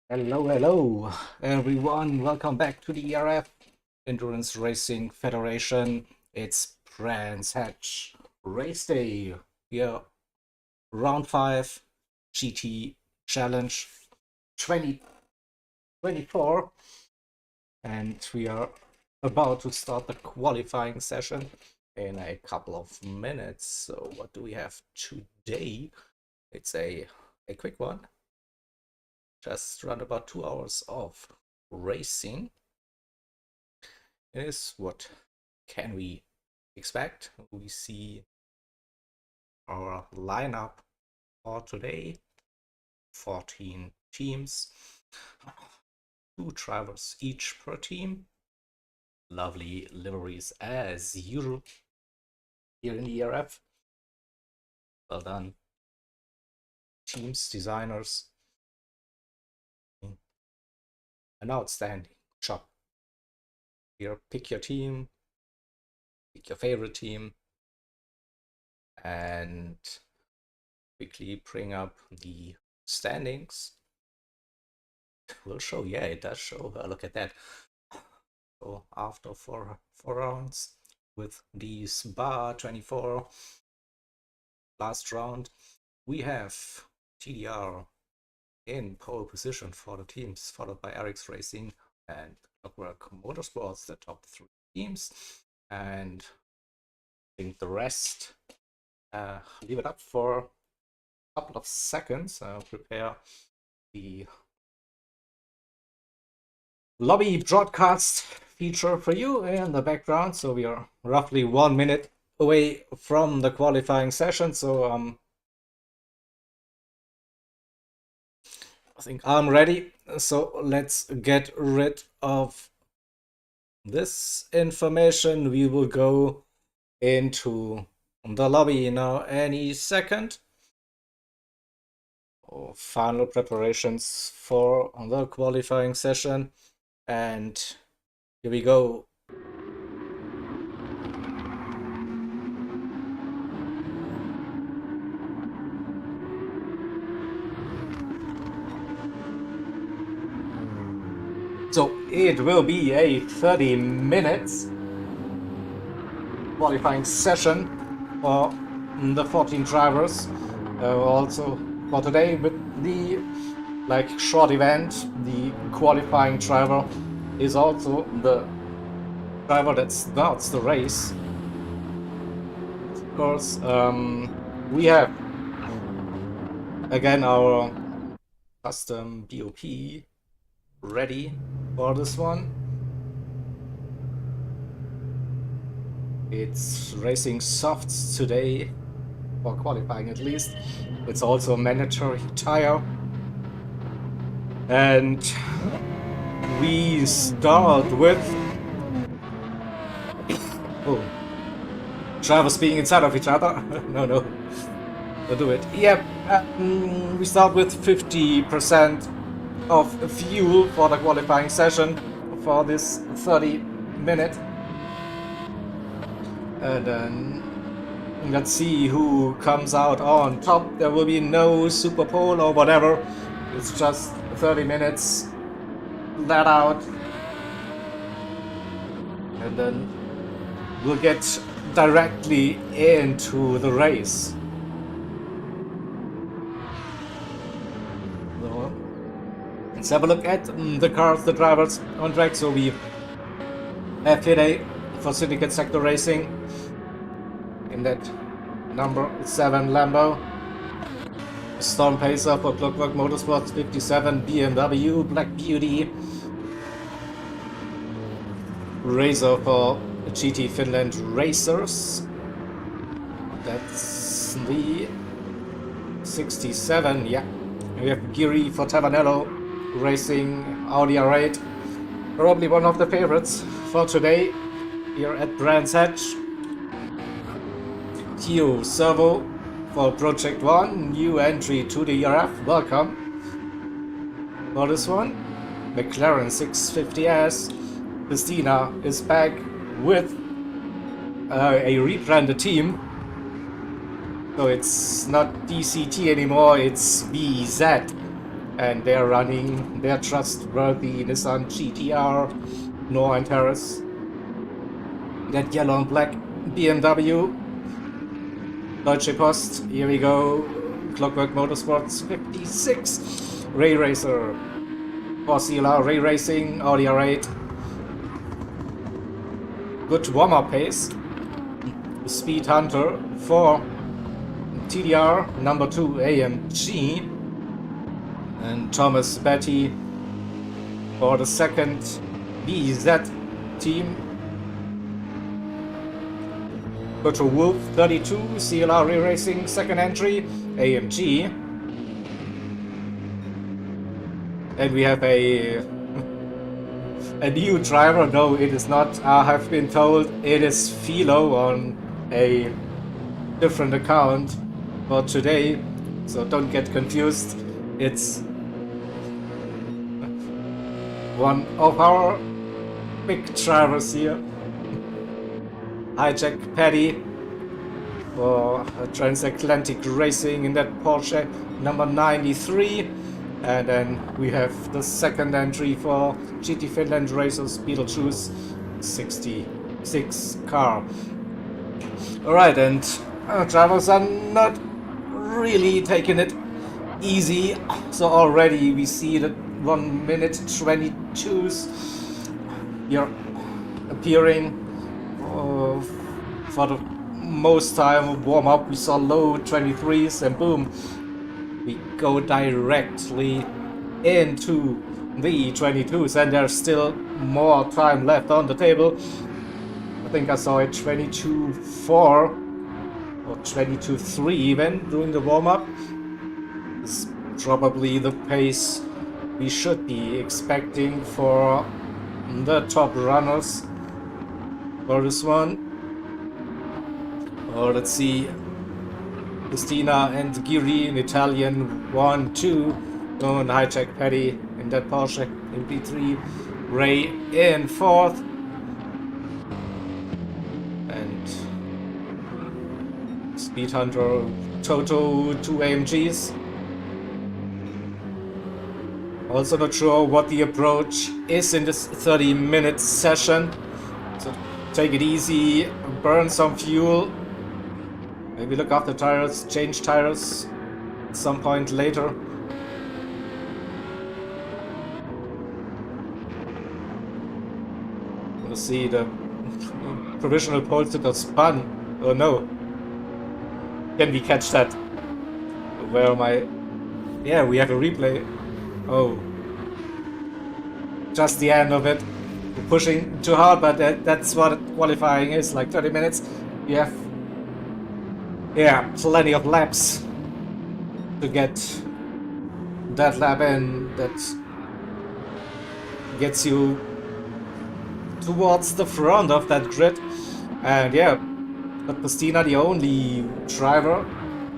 Hello, everyone. Welcome back to the ERF Endurance Racing Federation. It's Brands Hatch Race Day. Here, round 5 GT Challenge 2024, and we are about to start the qualifying session in a couple of minutes. So, what do we have today? It's a quick one. Just around about 2 hours of racing. Is what can we expect? We see our lineup for today: 14 teams, 2 drivers each per team. Lovely liveries as usual here in the ERF. Well done, teams, designers. An outstanding job. Here, pick your team, pick your favorite team, and quickly bring up the standings. Will show, yeah, it does show. Look at that. So after four rounds with these bar 24 last round, we have TDR in pole position for the teams, followed by Eric's Racing and Clockwork Motorsports, the top 3 teams. And I think the rest, leave it up for a couple of seconds. I'll prepare the lobby broadcast feature for you in the background. So we are roughly 1 minute away from the qualifying session. So I think I'm ready. So let's get rid of this information. We will go into the lobby now any second. Final preparations for the qualifying session, and here we go. So it will be a 30 minutes qualifying session for the 14 drivers. Also for today with the short event, the qualifying driver is also the driver that starts the race. Of course, we have again our custom BOP ready for this one. It's racing softs today, for qualifying at least. It's also a mandatory tire. And we start with drivers being inside of each other. no, don't do it. Yep, we start with 50% of fuel for the qualifying session for this 30-minute. And then let's see who comes out on top. There will be no Super Pole or whatever. It's just 30 minutes let out. And then we'll get directly into the race. So, let's have a look at the cars, the drivers on track. So we have today for Syndicate Sector Racing in that number 7 Lambo, Storm Pacer for Clockwork Motorsports 57, BMW Black Beauty, Razor for GT Finland Racers, that's the 67, yeah. We have Giri for Tavanello Racing Audi R8, probably one of the favorites for today here at Brands Hatch. Tio Servo for Project 1, new entry to the ERF, welcome for this one. McLaren 650S, Christina is back with a rebranded team. So it's not DCT anymore, it's BZ. and they're running their trustworthy Nissan GTR Noah and Harris. That yellow and black BMW Deutsche Post, here we go. Clockwork Motorsports 56 Ray Racer for CLR Ray Racing Audi R8. Good warm-up pace. Speed Hunter for TDR number 2 AMG, and Thomas Betty for the second BZ team. Virtual Wolf 32 CLR Ray Racing second entry AMG, and we have a new driver. No, it is not. I have been told it is Philo on a different account for today, so don't get confused. It's one of our big drivers here. Hijack Paddy for Transatlantic Racing in that Porsche number 93. And then we have the second entry for GT Finland Racers Beetlejuice 66 car. Alright, and drivers are not really taking it easy. So already we see that 1 minute 22s here appearing. For the most time of warm-up we saw low 23s, and boom, we go directly into the 22s, and there's still more time left on the table. I think I saw a 22.4 or 22.3 even during the warm-up. It's probably the pace we should be expecting for the top runners for this one. Or let's see, Christina and Giri in Italian 1-2, and Hijack Paddy in that Porsche in P3, Ray in 4th, and Speed Hunter Toto 2 AMGs. Also not sure what the approach is in this 30-minute session, so take it easy, burn some fuel, maybe look after tires, change tires at some point later. We'll see the provisional pole sitter spun. Oh no. Can we catch that? Where am I? Yeah, we have a replay. Oh. Just the end of it. We're pushing too hard, but that's what qualifying is, like 30 minutes. You have, yeah, plenty of laps to get that lap in that gets you towards the front of that grid. And yeah, but Christina the only driver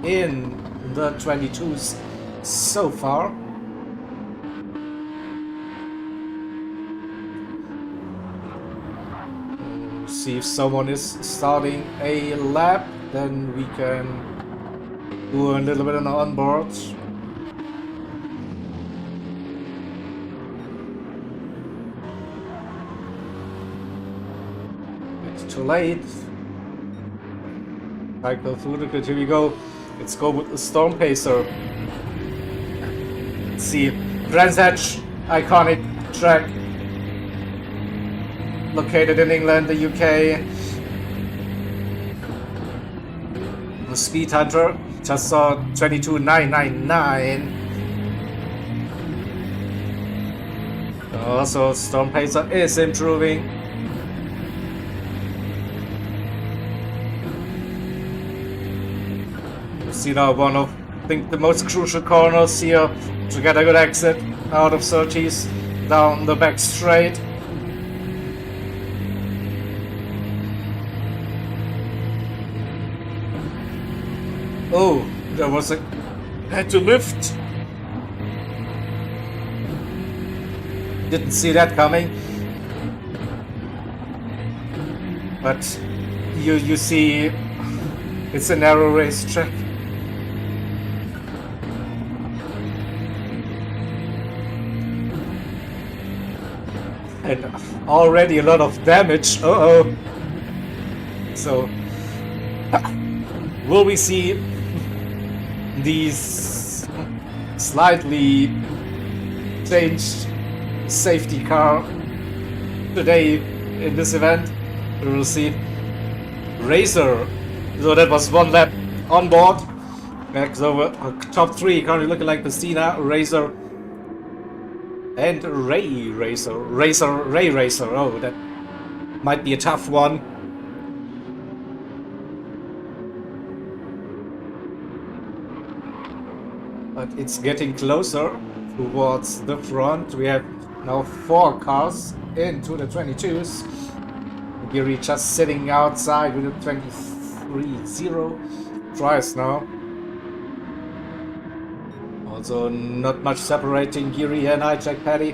in the 22s so far. See if someone is starting a lap, then we can do a little bit on onboard. It's too late. Cycle through the grid, here we go. Let's go with the Storm Pacer. Let's see, Brands Hatch, iconic track. Located in England, the UK. The Speed Hunter just saw 22.999. Also, Storm Pacer is improving. You see now one of, I think, the most crucial corners here to get a good exit out of 30s down the back straight. Oh, there was a... had to lift. Didn't see that coming. But you see, it's a narrow racetrack. And already a lot of damage. Uh-oh. So, will we see these slightly changed safety car today in this event? We will see. Racer. So that was one lap on board. So top three currently looking like Christina, Racer, and Ray Racer. Ray Racer. Oh, that might be a tough one. But it's getting closer towards the front. We have now 4 cars into the 22s. Giri just sitting outside with a 23-0 tries now. Also not much separating Giri and Jack Paddy.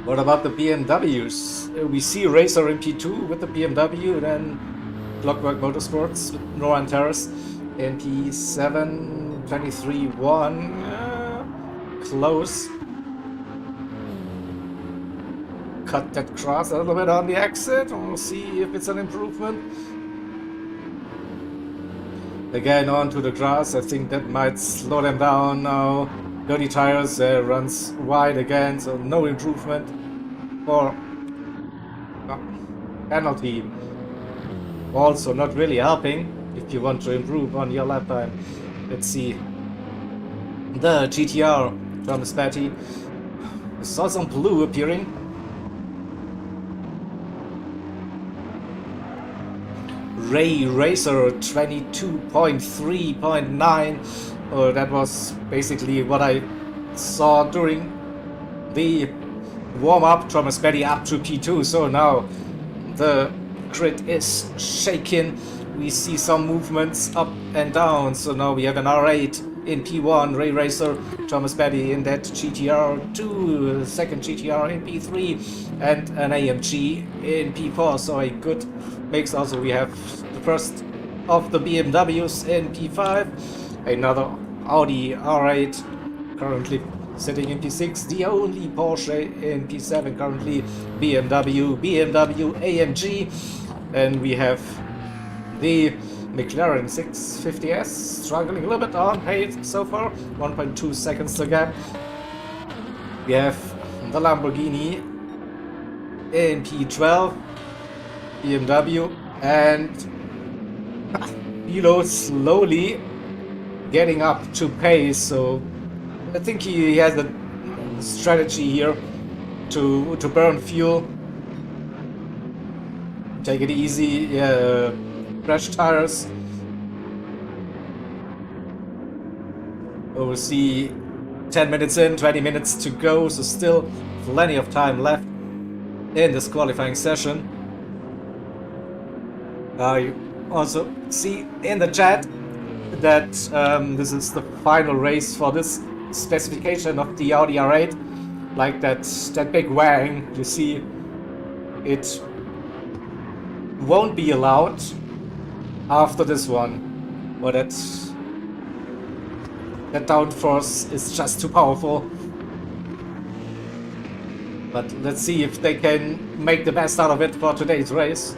What about the BMWs? We see Racer in P2 with the BMW, then Clockwork Motorsports with Noran Terrace in P7, 23-1. Close. Cut that cross a little bit on the exit. We'll see if it's an improvement. Again onto the grass. I think that might slow them down now. Dirty tires runs wide again, so no improvement for penalty. Also not really helping if you want to improve on your lap time. Let's see. The GTR Thomas Petty. We saw some blue appearing. Ray Racer 22.3.9. That was basically what I saw during the warm-up. Thomas Petty up to P2. So now the grid is shaking. We see some movements up and down. So now we have an R8 in P1, Ray Racer, Thomas Petty in that GTR2, second GTR in P3, and an AMG in P4. So a good mix. Also we have the first of the BMWs in P5, another Audi R8 currently sitting in P6, the only Porsche in P7 currently, BMW AMG, and we have the McLaren 650S struggling a little bit on pace so far, 1.2 seconds to gap. We have the Lamborghini in P12, BMW, and below slowly getting up to pace. So I think he has a strategy here to burn fuel, take it easy, crash tires. We'll see 10 minutes in, 20 minutes to go, so still plenty of time left in this qualifying session. You also see in the chat that this is the final race for this specification of the Audi R8. Like that big wang, you see, it won't be allowed after this one. But that downforce is just too powerful. But let's see if they can make the best out of it for today's race.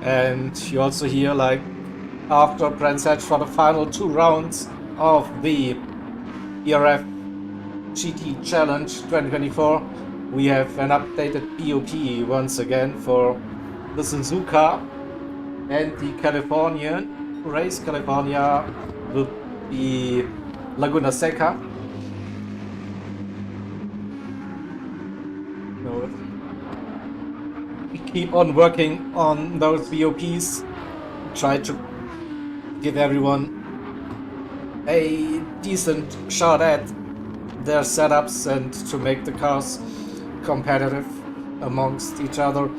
And you also hear, like, after Brands Hatch for the final 2 rounds of the ERF GT Challenge 2024, we have an updated BOP once again for the Suzuka, and the Californian race. California will be Laguna Seca. So we keep on working on those VOPs, try to give everyone a decent shot at their setups and to make the cars competitive amongst each other.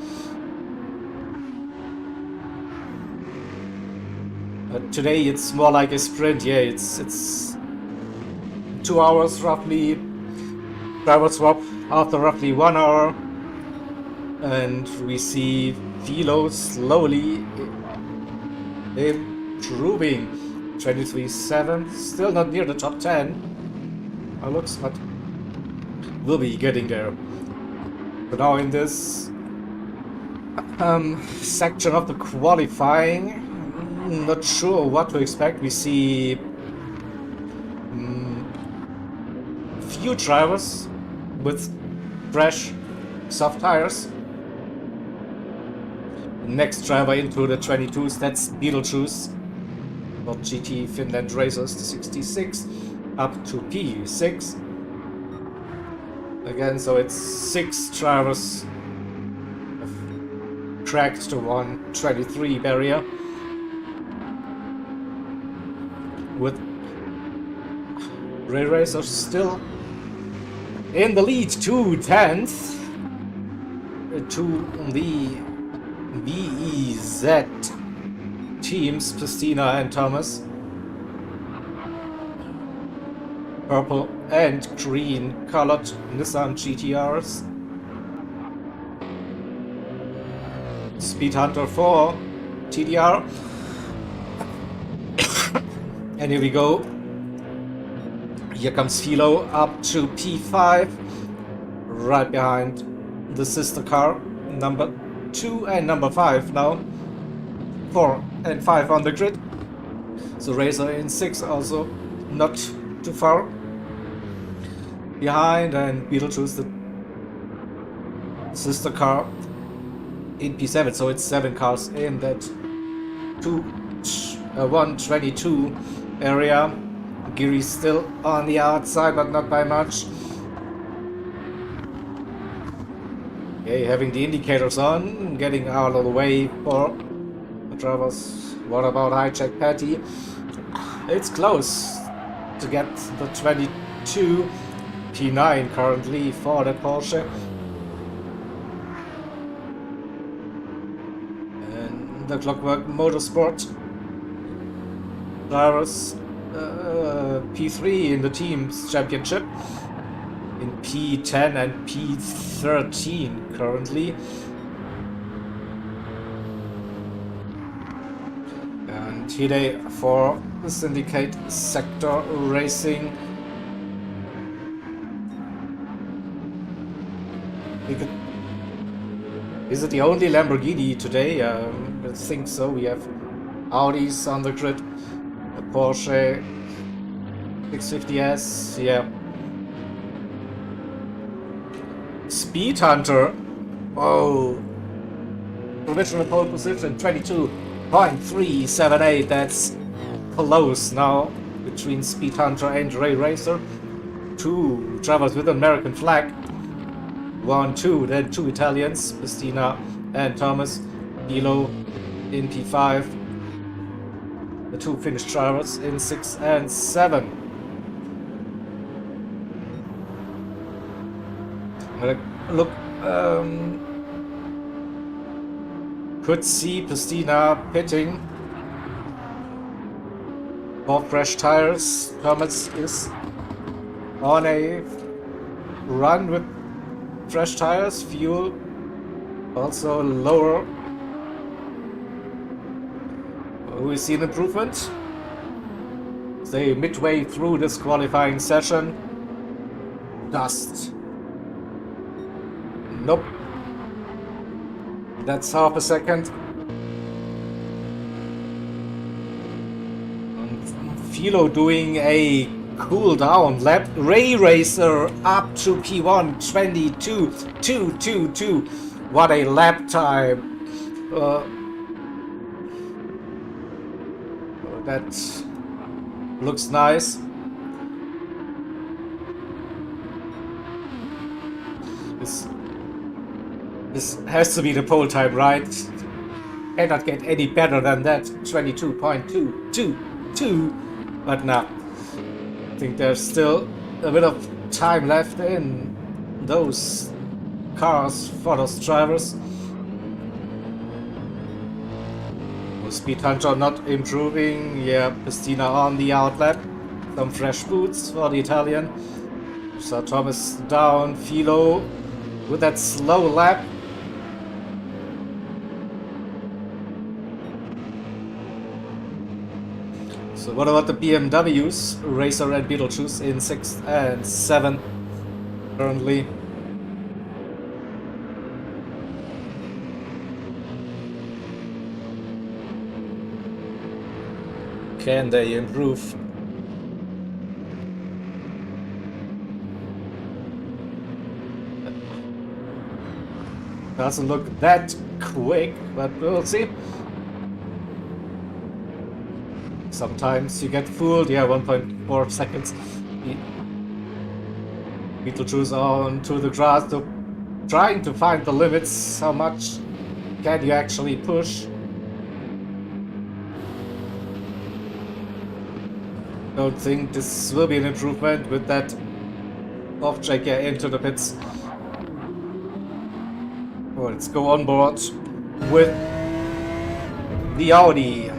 But today it's more like a sprint. Yeah, it's 2 hours roughly, driver swap after roughly 1 hour, and we see Velo slowly improving. 23.7, still not near the top 10. looks, but we'll be getting there. But now in this section of the qualifying, not sure what to expect. We see few drivers with fresh soft tires. Next driver into the 22s, that's Beetlejuice, not GT Finland Racers, the 66, up to P6. Again, so it's 6 drivers have cracked the 123 barrier, with Ray Racers still in the lead, 2/10 to the VEZ teams, Christina and Thomas. Purple and green colored Nissan GTRs. Speed Hunter 4 TDR. And here we go. Here comes Philo up to P5, right behind the sister car, number 2 and number 5 now. 4 and 5 on the grid. So Racer in 6 also not too far behind, and Beetlejuice, the sister car, in P7. So it's 7 cars in that 122 area. Giri's still on the outside, but not by much. Okay, having the indicators on, getting out of the way for the drivers. What about Hijack Patty? It's close to get the 22. P9 currently for the Porsche. And the Clockwork Motorsport drivers, P3 in the team's championship, in P10 and P13 currently. And today for the Syndicate Sector Racing. Is it the only Lamborghini today? I think so. We have Audis on the grid, a Porsche 650S, yeah. Speed Hunter, oh, provisional pole position 22.378. That's close now between Speed Hunter and Ray Racer. 2 drivers with an American flag. 1, 2, then 2 Italians, Christina and Thomas. Below in P5. The 2 Finnish drivers in 6 and 7. Look, could see Christina pitting for fresh tires. Thomas is on a run with fresh tires, fuel also lower. We see an improvement. Say midway through this qualifying session. Dust. Nope. That's half a second. And Philo doing a cool down lap. Ray Racer up to P1 22.222. What a lap time. That looks nice. This has to be the pole time, right? Cannot get any better than that. 22.222. But now, I think there's still a bit of time left in those cars for those drivers. Speed Hunter not improving. Yeah, Christina on the outlap. Some fresh boots for the Italian. So Thomas down. Philo with that slow lap. So what about the BMWs? Racer and Beetlejuice in 6th and 7th currently. Can they improve? Doesn't look that quick, but we'll see. Sometimes you get fooled. Yeah, 1.4 seconds. Beetlejuice onto the grass, so trying to find the limits. How much can you actually push? Don't think this will be an improvement with that off-track into the pits. Well, let's go on board with the Audi.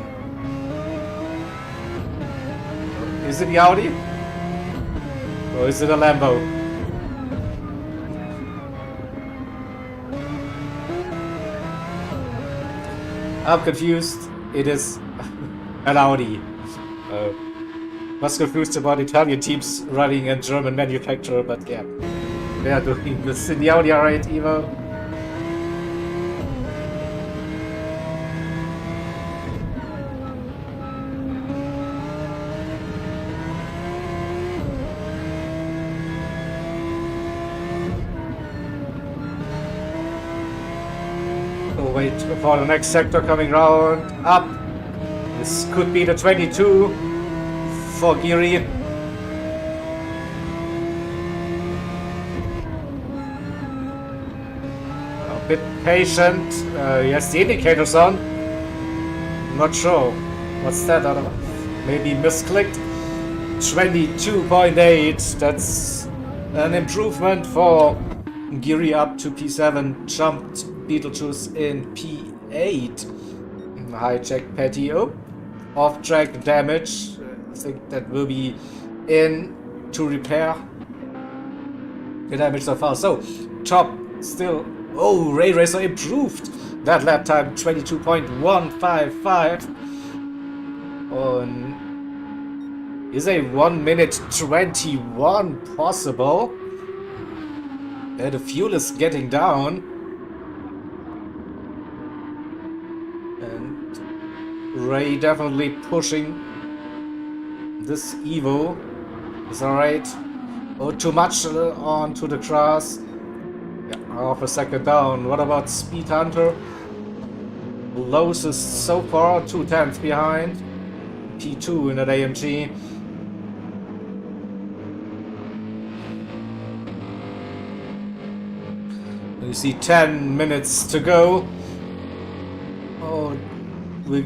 Is it the Audi? Or is it a Lambo? I'm confused. It is an Audi. Was confused about Italian teams running a German manufacturer, but yeah. They are doing this in the Audi R8 Evo. Wait for the next sector coming round up. This could be the 22 for Giri. A bit patient. Yes, the indicator's on. Not sure. What's that? I don't know. Maybe misclicked. 22.8. That's an improvement for Giri up to P7. Jumped Beetlejuice in P8. Hijack patio. Off-track damage. I think that will be in to repair the damage so far. So, top still. Oh, Ray Racer improved that lap time 22.155. On is a 1 minute 21 possible? And the fuel is getting down. And Ray definitely pushing this Evo. Is alright. Oh, too much onto the grass. Yeah, half a second down. What about Speed Hunter? Lowest so far, 2/10 behind. P2 in that AMG. You see 10 minutes to go. Oh, we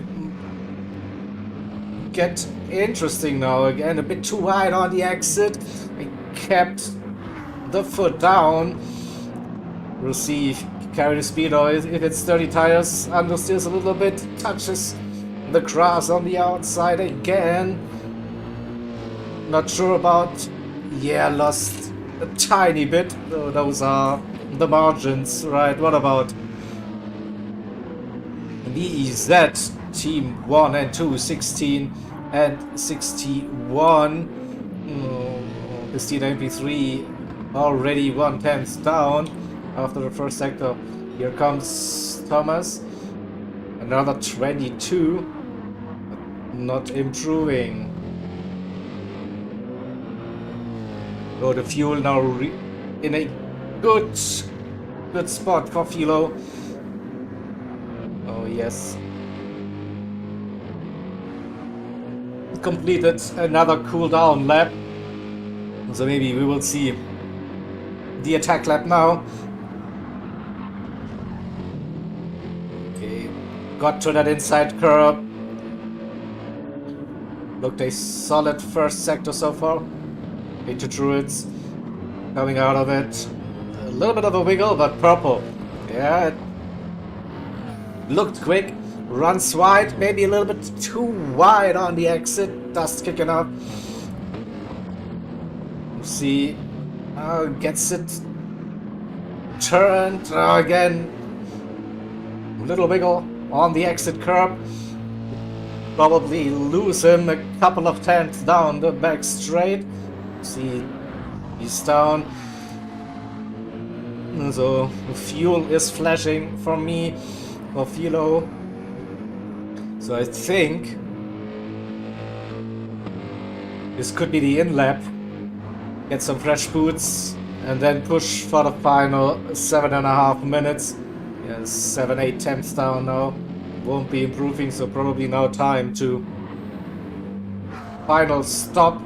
get interesting now again. A bit too wide on the exit. I kept the foot down. We'll see if carry the speed or if it's 30 tires. Understeers a little bit. Touches the grass on the outside again. Not sure about. Yeah, lost a tiny bit. Oh, those are the margins, right? What about VEZ team 1 and 2, 16 and 61. Christina MP3 already 1/10 down after the first sector. Here comes Thomas. Another 22. Not improving. Oh, the fuel now in a good spot for Philo. Oh yes. Completed another cooldown lap. So maybe we will see the attack lap now. Okay, got to that inside curb. Looked a solid first sector so far. Into Druids coming out of it. A little bit of a wiggle, but purple. Yeah, it looked quick. Runs wide, maybe a little bit too wide on the exit. Dust kicking up. See, gets it turned again. Little wiggle on the exit curb. Probably lose him couple of tenths down the back straight. See, he's down. So fuel is flashing for me, for Philo. So I think this could be the in-lap. Get some fresh boots and then push for the final 7.5 minutes. Yeah, 7, 8 tenths down now. Won't be improving, so probably now time to final stop.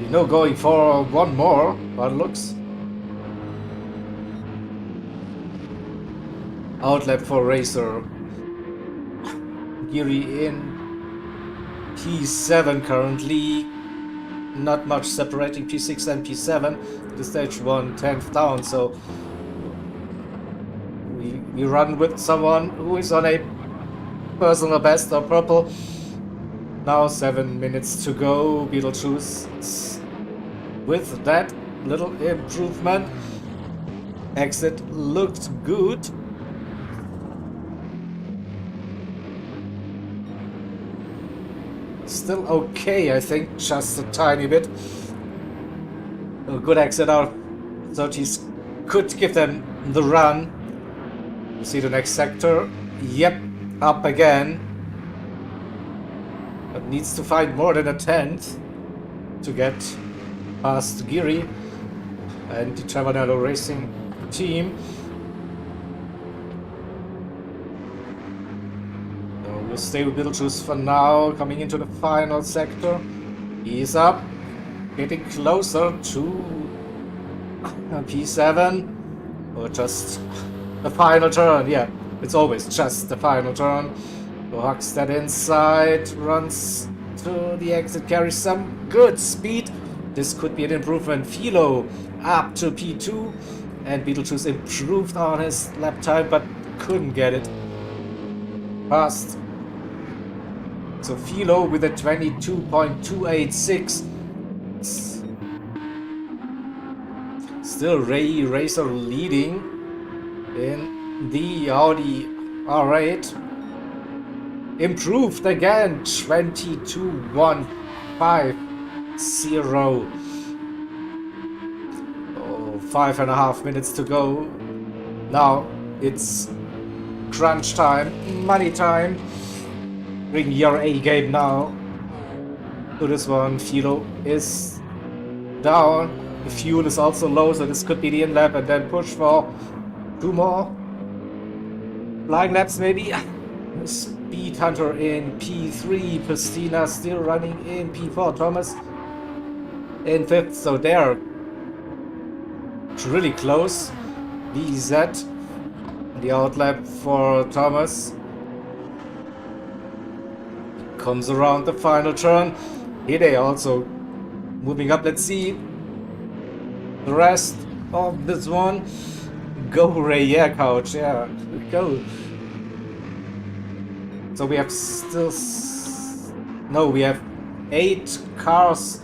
You know, going for one more, but looks. Outlap for Racer. Geary in P7 currently. Not much separating P6 and P7. The stage 1 10th down, so we run with someone who is on a personal best or purple. Now 7 minutes to go. Beetlejuice with that little improvement. Exit looked good. Still okay, I think, just a tiny bit. A good exit out. 30s could give them the run. You see the next sector. Yep, up again. But needs to find more than a tenth to get past Geary and the Travanello Racing team. So we'll stay with Beetlejuice for now, coming into the final sector. He's up, getting closer to P7, or just the final turn. Yeah, it's always just the final turn. So hucks that inside, runs to the exit, carries some good speed. This could be an improvement. Philo up to P2, and Beetlejuice improved on his lap time, but couldn't get it past. So Philo with a 22.286. Still Ray Racer leading in the Audi R8. Improved again, 22.150. Oh, 5.5 minutes to go. Now it's crunch time, money time. Bring your A game now to this one. Philo is down. The fuel is also low, so this could be the in-lap, and then push for 2 more flying laps maybe. Speed Hunter in P3, Pistina still running in P4, Thomas in 5th, so they're really close. VZ, the outlap for Thomas. Comes around the final turn. Hide also moving up. Let's see the rest of this one. Go Ray, yeah, coach, yeah, go. So we have still, no, we have 8 cars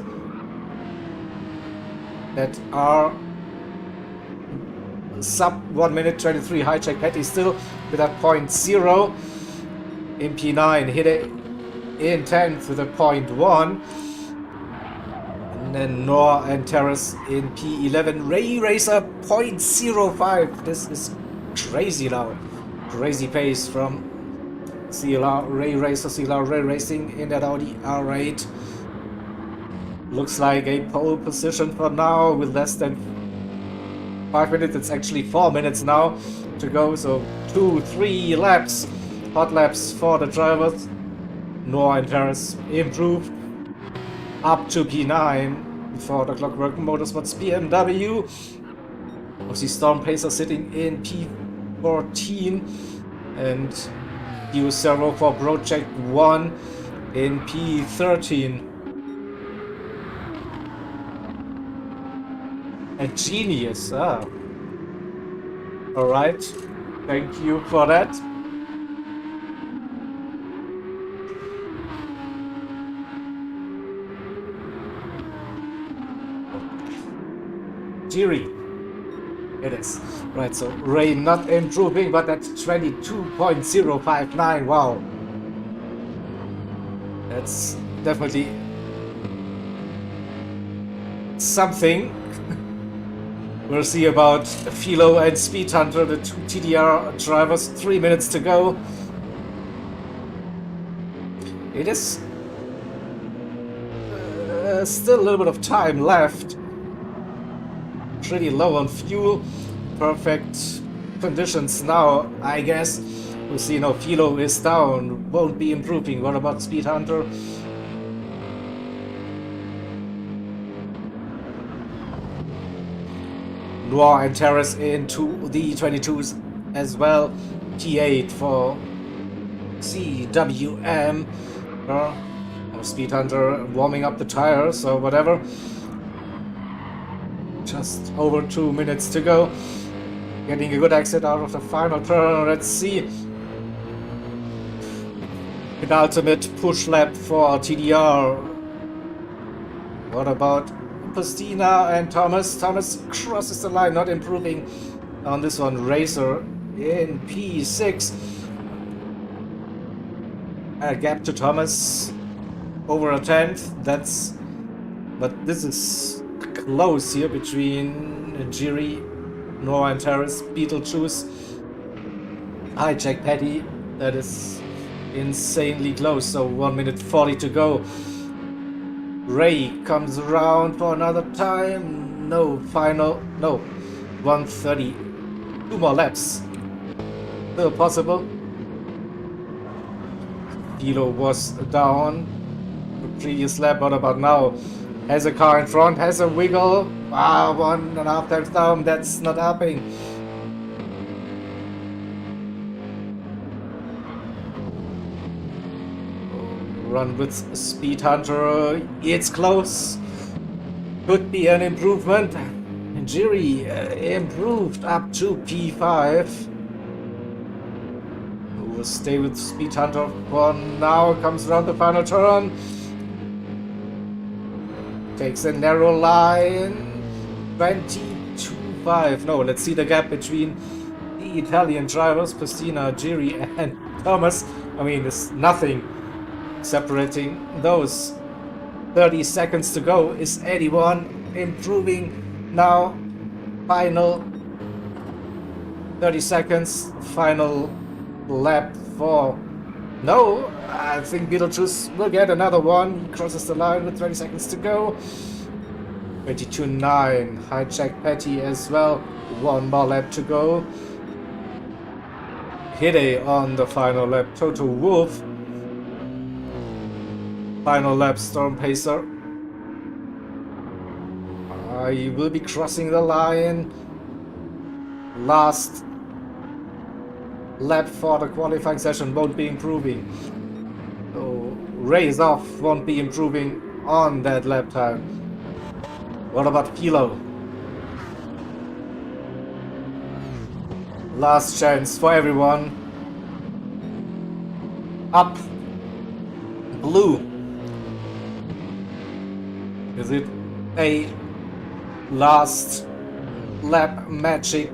that are sub 1 minute 23. Hijack Patty still with a 0.0 in P9. Hide in 10th with a 0.1. And then Noah and Terrace in P11. Ray Racer 0.05. This is crazy now. Crazy pace from CLR Ray Racer, CLR Ray Racing in that Audi R8. Looks like a pole position for now with less than 5 minutes. It's actually 4 minutes now to go. So 2-3 laps, hot laps for the drivers. Noah and Terrace improved up to P9 for the Clockwork Motorsports BMW. Obviously Storm Pacer sitting in P14 and Use Servo for Project 1 in P13. A genius, ah. Alright, thank you for that. Jiri It is. Right, so Ray not improving, but at 22.059. Wow. That's definitely something. We'll see about Philo and Speed Hunter, the two TDR drivers. 3 minutes to go. It is still a little bit of time left. Pretty low on fuel. Perfect conditions now, I guess. We'll see. No, Philo is down. Won't be improving. What about Speed Hunter? Noir and Terrace into the 22s as well. T8 for CWM. Speed Hunter warming up the tires or whatever. Just over 2 minutes to go. Getting a good exit out of the final turn. Let's see. Penultimate push lap for TDR. What about Pastina and Thomas? Thomas crosses the line, not improving on this one. Racer in P6. A gap to Thomas. Over a tenth. But this is close here between Jiri, Noah and Terrace, Beetlejuice, Hijack Patty. That is insanely close. So 1 minute 40 to go. Ray comes around for another time. No, final. No, 1:30. 2 more laps. Still possible. Philo was down the previous lap. What about now? Has a car in front, has a wiggle. 1.5 times down. That's not happening. Run with Speed Hunter. It's close. Could be an improvement. Jiri improved up to P5. We'll stay with Speed Hunter for now. Comes around the final turn. Takes a narrow line. 22.5. No, let's see the gap between the Italian drivers, Pastina, Jiri, and Thomas. I mean, there's nothing separating those. 30 seconds to go. Is anyone improving now? Final 30 seconds. Final lap for... No, I think Beetlejuice will get another one. He crosses the line with 20 seconds to go. 22.9. Hijack Patty as well. 1 more lap to go. Hide on the final lap. Toto Wolf. Final lap, Storm Pacer. I will be crossing the line. Last lap for the qualifying session, won't be improving. So Race Off won't be improving on that lap time. What about Philo? Last chance for everyone. Up. Blue. Is it a last lap magic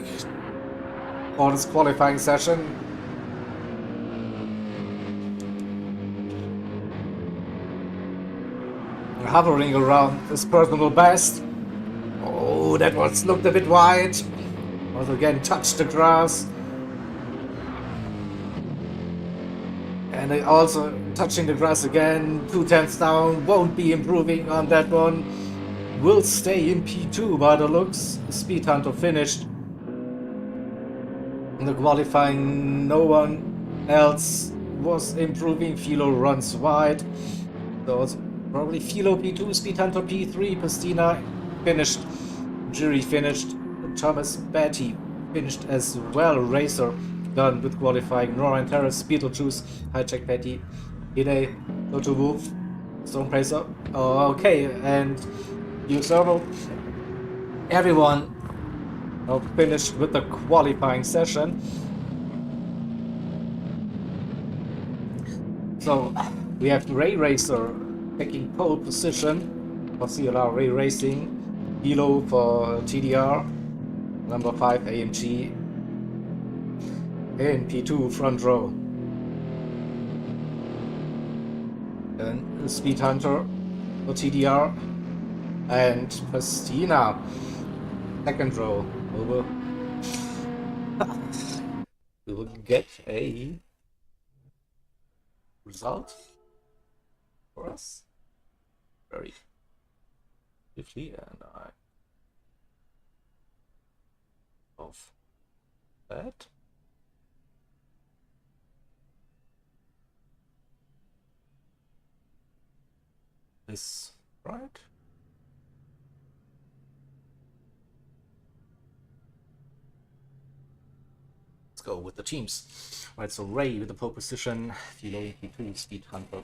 for this qualifying session? Hovering around his personal best. Oh, that one looked a bit wide. Also again touched the grass. And also touching the grass again. 2/10 down. Won't be improving on that one. Will stay in P2 by the looks. Speed Hunter finished. In the qualifying, no one else was improving. Philo runs wide. So it's probably Philo P2, Speed Hunter P3, Pastina finished. Jiri finished. Thomas Batty finished as well. Racer done with qualifying. Nora and Terrace, Beetlejuice, Hijack Patty, Hide, Toto Wolf, Stone Pacer. Okay, and you servo. Everyone finished with the qualifying session. So we have Ray Racer taking pole position for CLR Ray Racing, Hilo for TDR, Number 5 AMG in P2 front row. Then Speed Hunter for TDR and Festina second row. We will get a result for us very quickly, and I of that. This right. Let's go with the teams. Right, so Ray with the pole position, Philo P2, Speed Hunter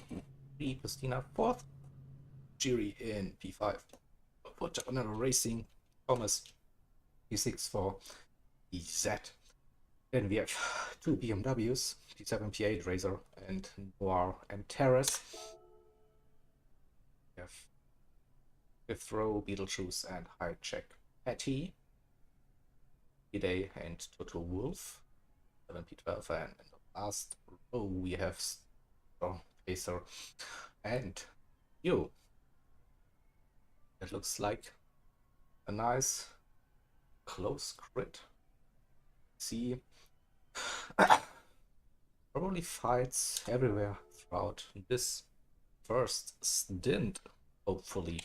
P3, Christina 4th, Jiri in P5 for General Racing, Thomas P6 for EZ. Then we have two BMWs, P7, P8, Razor, and Noir and Terrace. We have fifth row, Beetlejuice and Hijack Patty, Day and Total Wolf, 7P12, and in the last row we have Pacer and you. It looks like a nice close grid. See, probably fights everywhere throughout this first stint, hopefully.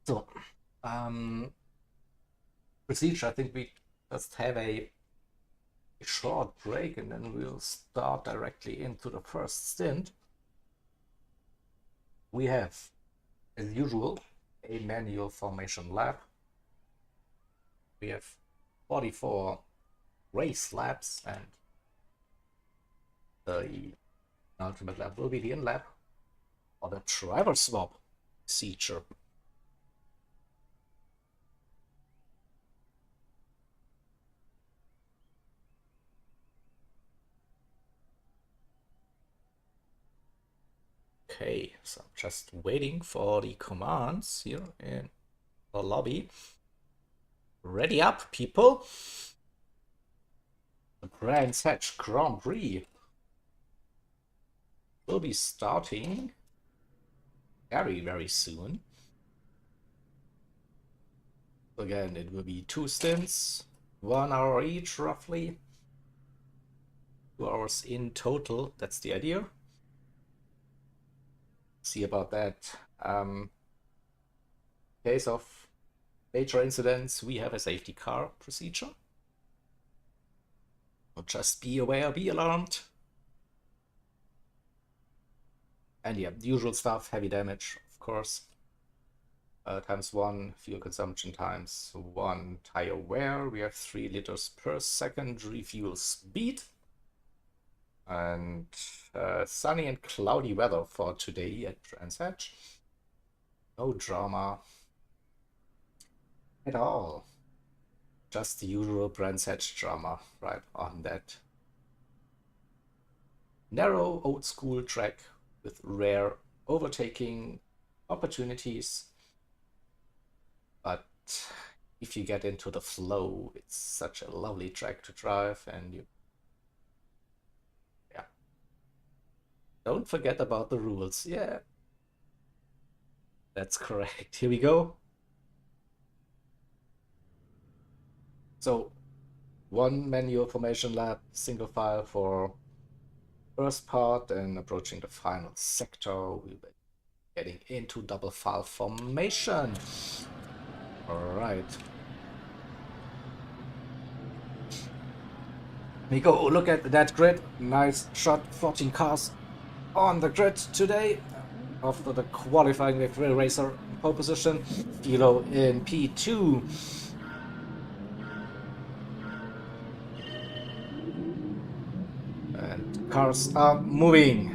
So, procedure, I think we just have a short break and then we'll start directly into the first stint. We have, as usual, a manual formation lap. We have 44 race laps, and the ultimate lap will be the in lap or the driver swap procedure. Okay, so I'm just waiting for the commands here in the lobby. Ready up, people! The Brands Hatch Grand Prix will be starting very, very soon. Again, it will be 2 stints, 1 hour each, roughly. 2 hours in total, that's the idea. See about that. In case of major incidents, we have a safety car procedure. So just be aware, be alarmed. And yeah, the usual stuff, heavy damage, of course. Times 1 fuel consumption times 1 tire wear. We have 3 liters per second refuel speed. And sunny and cloudy weather for today at Brands Hatch. No drama at all. Just the usual Brands Hatch drama right on that narrow old school track with rare overtaking opportunities. But if you get into the flow, it's such a lovely track to drive, and you don't forget about the rules. Yeah, that's correct. Here we go. So, 1 manual formation lap, single file for first part, and approaching the final sector, we'll be getting into double file formation. All right. We go look at that grid. Nice shot, 14 cars on the grid today. After the qualifying with Rail Racer pole position, Philo in P2. And cars are moving.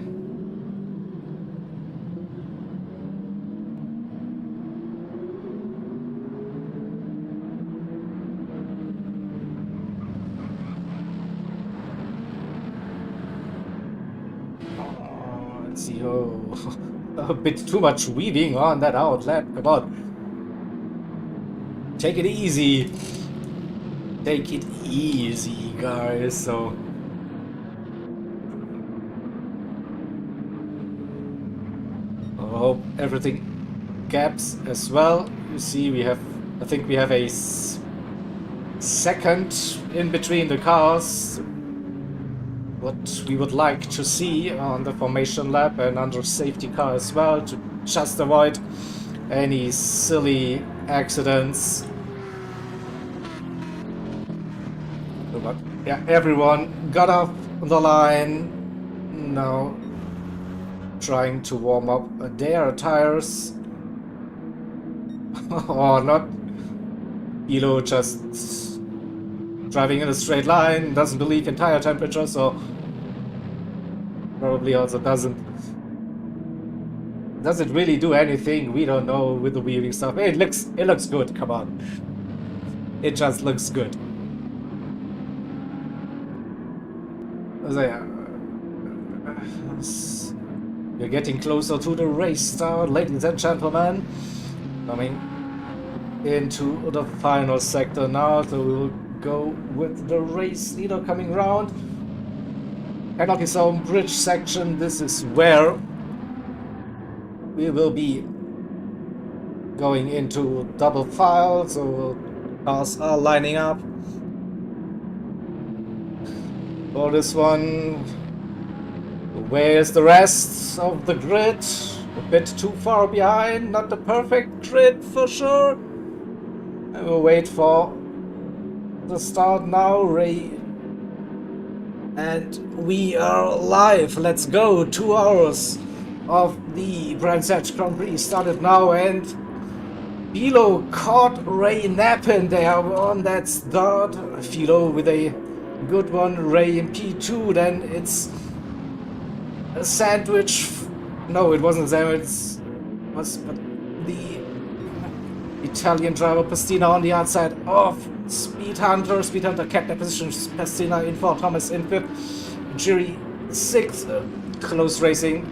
Oh, let's see. Oh, a bit too much weaving on that outlet. Come on. take it easy. Take it easy, guys. So I hope everything gaps as well. You see, I think we have a second in between the cars. What we would like to see on the formation lap and under safety car as well, to just avoid any silly accidents. But yeah, everyone got off the line. Now trying to warm up their tires. Or not. Elo just driving in a straight line, doesn't believe in tire temperature, so probably also doesn't really do anything. We don't know with the weaving stuff. It looks good, come on. It just looks good. There. We're getting closer to the race start, ladies and gentlemen. Coming into the final sector now, so we will go with the race leader coming round. Penalty zone bridge section, this is where we will be going into double file, so cars are lining up. For this one, where's the rest of the grid? A bit too far behind, not the perfect grid for sure. I will wait for the start now, Ray. And we are live. Let's go. 2 hours of the Brands Hatch Grand Prix started now, and Philo caught Ray napping there on that start. Philo with a good one, Ray in P2. Then it's a sandwich. No, it wasn't a sandwich. It was the Italian driver Pastina on the outside of Speed Hunter. Speed Hunter kept that position. Pastina in 4th, Thomas in 5th, Jiri 6th. Close racing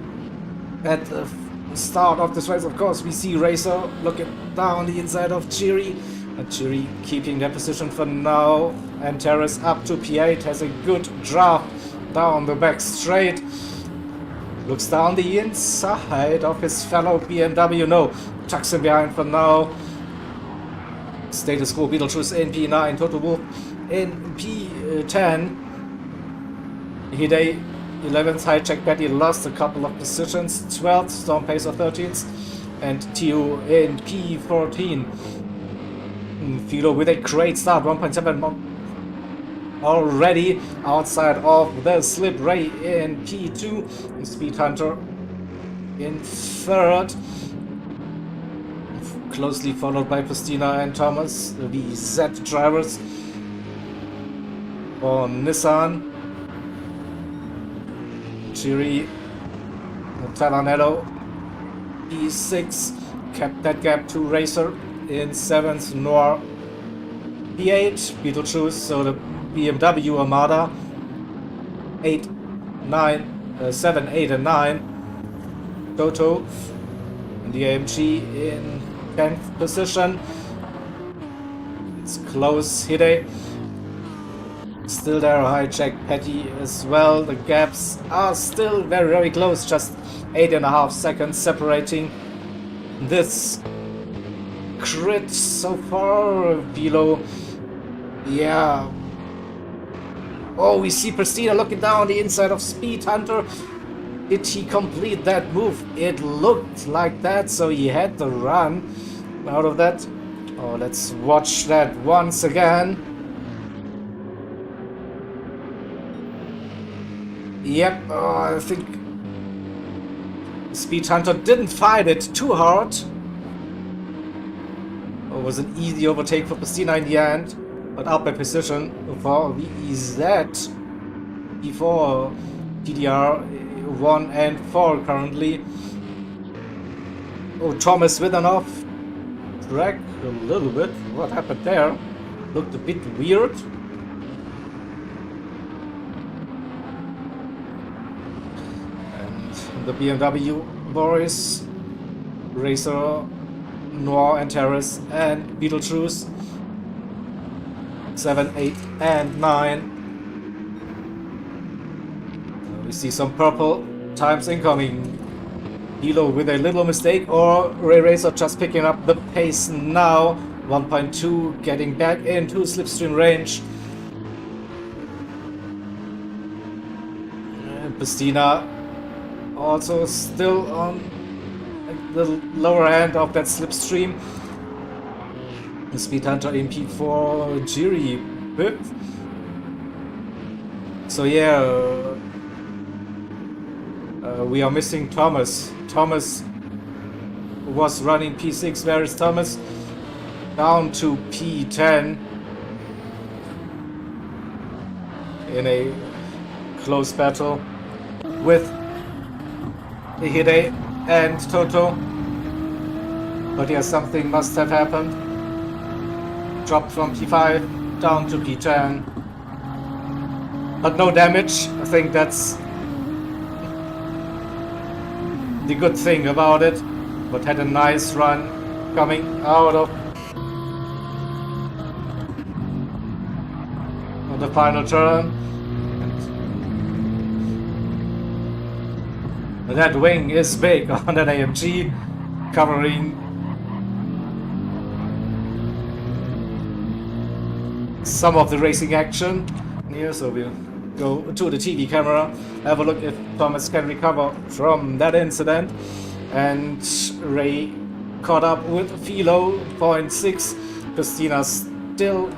at the start of this race. Of course, we see Racer looking down the inside of Jiri. And Jiri keeping that position for now. And Terrace up to P8, has a good draft down the back straight. Looks down the inside of his fellow BMW. No, tucks him behind for now. Status quo, Beetlejuice in P9, Toto Wolff in P10. Hide 11th, Hijack Betty lost a couple of positions, 12th, Storm Pacer 13th, and Tio in P14. Philo with a great start, 1.7 already outside of the slip. Ray in P2, and Speed Hunter in 3rd. Closely followed by Pastina and Thomas, the Z drivers for Nissan. Jiri, Talanello, P6, kept that gap to Racer in 7th, Noir P8, Beetlejuice, so the BMW Armada 8, 9, 7, 8 and 9, Toto and the AMG in 10th position. It's close. Hide still there, Hijack Petty as well. The gaps are still very close, just 8.5 seconds separating this grid so far. Below, yeah. Oh, we see Prestina looking down the inside of Speed Hunter. Did he complete that move? It looked like that, so he had to run out of that. Oh, let's watch that once again. Yep, I think Speed Hunter didn't fight it too hard. It was an easy overtake for Pastina in the end, but up by position for VEZ before PDR 1 and 4 currently. Oh, Thomas with an off track a little bit. What happened there? Looked a bit weird. And the BMW boys, Racer Noir and Terrace and Beetlejuice. 7, 8, and 9. We see some purple times incoming. Hilo with a little mistake, or Ray Racer just picking up the pace now. 1.2 getting back into slipstream range. Bustina also still on the lower end of that slipstream. The Speed Hunter MP4 Jiri Biff. So yeah, we are missing Thomas. Thomas was running P6. Where is Thomas? Down to P10 in a close battle with Hide and Toto. But yeah, something must have happened. Dropped from P5 down to P10. But no damage. I think that's the good thing about it. But had a nice run coming out of the final turn. And that wing is big on an AMG, covering some of the racing action here. So we'll go to the TV camera, have a look if Thomas can recover from that incident. And Ray caught up with Philo, 0.6. Christina still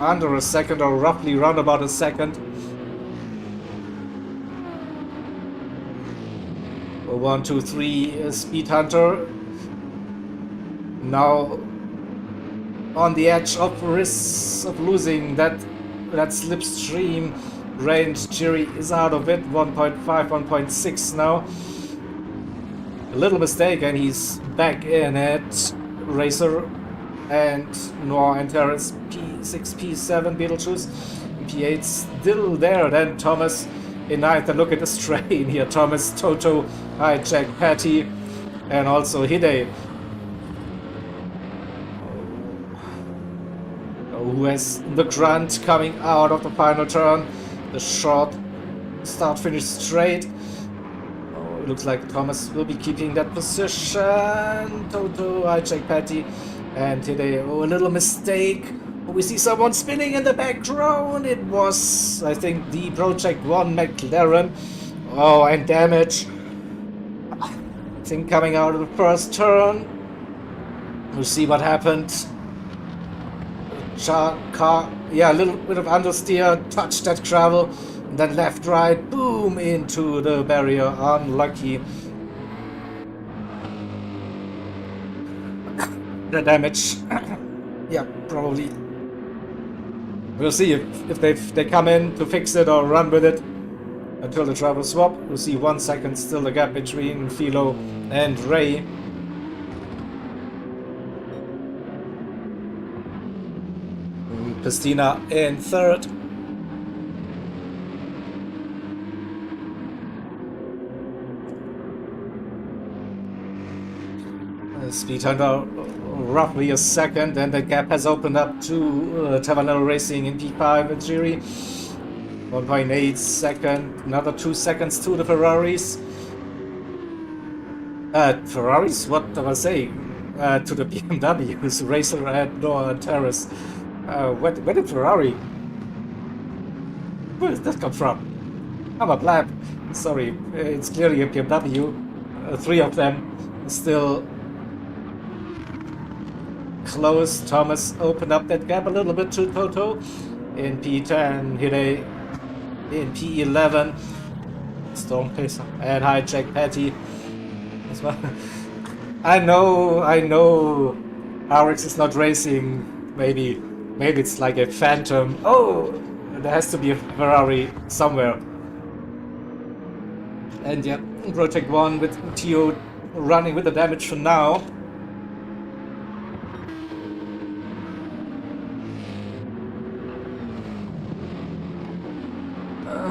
under a second, or roughly round about a second. 1, 2, 3 Speed Hunter now on the edge of risks of losing that slipstream range. Jiri is out of it. 1.5, 1.6 now. A little mistake and he's back in it. Racer and Noir and Terrace P6, P7 Beetlejuice. P8 still there. Then Thomas in 9th. And look at the strain here. Thomas, Toto, Hijack, Patty, and also Hide. Who has the grunt coming out of the final turn. The short start-finish straight. Oh, it looks like Thomas will be keeping that position. Toto, Hijack, Patty, and Hide. Oh, a little mistake. We see someone spinning in the background. It was, I think, the Project 1 McLaren. Oh, and damage. I think coming out of the first turn. We'll see what happened. Car, yeah, a little bit of understeer, touched that gravel, and then left, right, boom, into the barrier. Unlucky. The damage. Yeah, probably. We'll see if they come in to fix it or run with it until the travel swap. We'll see 1 second still the gap between Philo and Ray. Christina in 3rd. Speed Hunter roughly a second, and the gap has opened up to Tavanello Racing in P5 with Jiri. 1.8 second, another 2 seconds to the Ferraris. Ferraris? What am I saying? To the BMWs, Racer and Noah Terrace. Where did Ferrari? Where did that come from? I'm a blab. Sorry, it's clearly a BMW. 3 of them still close. Thomas opened up that gap a little bit to Toto in P10. Hide in P11. Storm Pacer and Hijack Patty as well. I know RX is not racing. Maybe it's like a phantom. Oh, there has to be a Ferrari somewhere. And yeah, Project 1 with Tio running with the damage for now.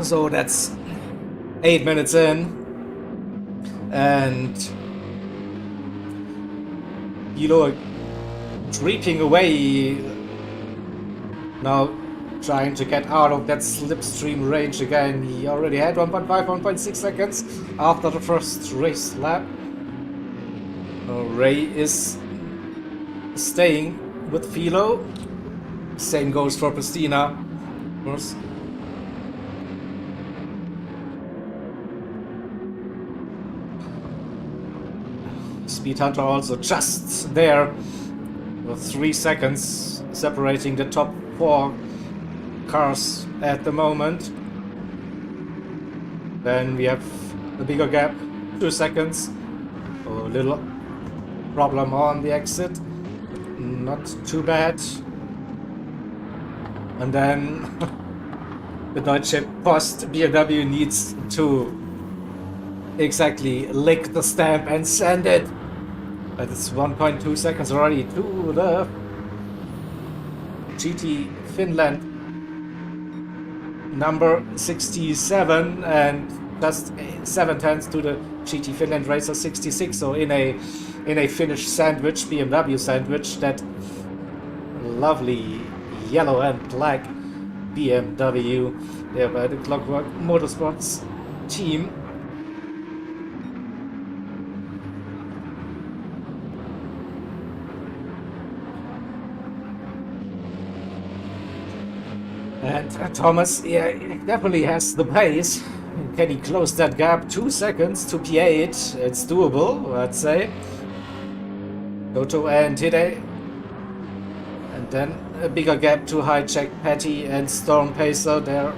So that's 8 minutes in. And Philo creeping away. Now trying to get out of that slipstream range again. He already had 1.5, 1.6 seconds after the first race lap. Ray is staying with Philo. Same goes for Christina. Of course. Speed Hunter also just there with 3 seconds separating the top 4 cars at the moment. Then we have a bigger gap, 2 seconds. A little problem on the exit, not too bad. And then the Deutsche Post BMW needs to exactly lick the stamp and send it. But it's 1.2 seconds already to the GT Finland number 67 and just 7/10 to the GT Finland Racer 66. So in a Finnish sandwich, BMW sandwich, that lovely yellow and black BMW there by the Clockwork Motorsports team. And Thomas, yeah, definitely has the pace. Can he close that gap? 2 seconds to P8. It's doable, I'd say. Toto and Hide. And then a bigger gap to Hijack Patty and Storm Pacer there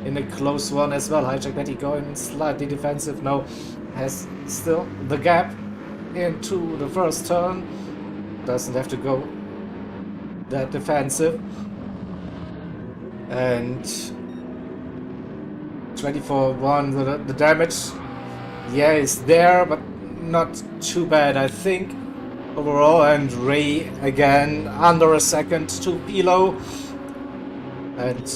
in a close one as well. Hijack Patty going slightly defensive now. Has still the gap into the first turn. Doesn't have to go that defensive. And 24-1, the damage, yeah, is there, but not too bad, I think, overall. And Ray again under a second to Philo and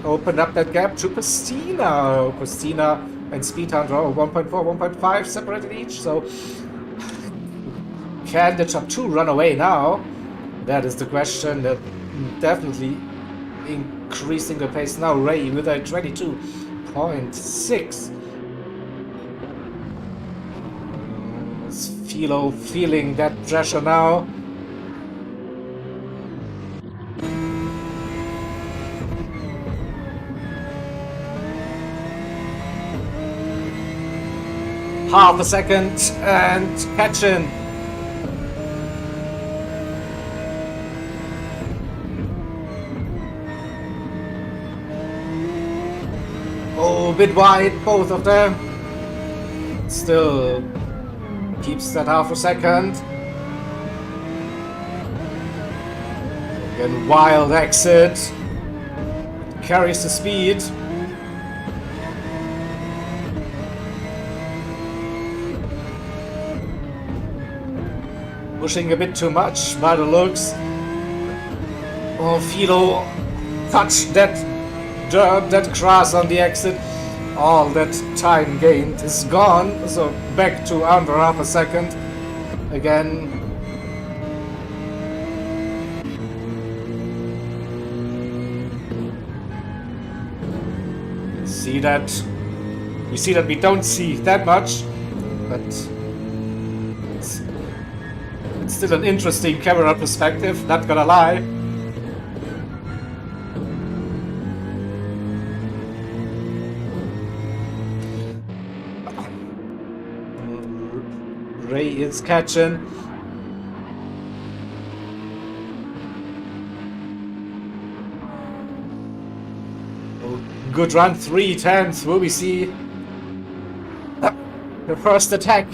opened up that gap to Christina. Christina and Speed Hunter 1.4, 1.5 separated each. So can the top 2 run away now? That is the question. That definitely increasing the pace now. Ray with a 22.6. Is Philo feeling that pressure now? Half a second and catching. Oh, a bit wide, both of them. Still keeps that half a second. Again, wild exit. Carries the speed. Pushing a bit too much by the looks. Oh, Philo touched that dirt, that grass on the exit. All that time gained is gone. So back to under half a second again. We see that we don't see that much, but it's still an interesting camera perspective, not gonna lie. Ray is catching. Oh, good run, 3/10. Will we see the first attack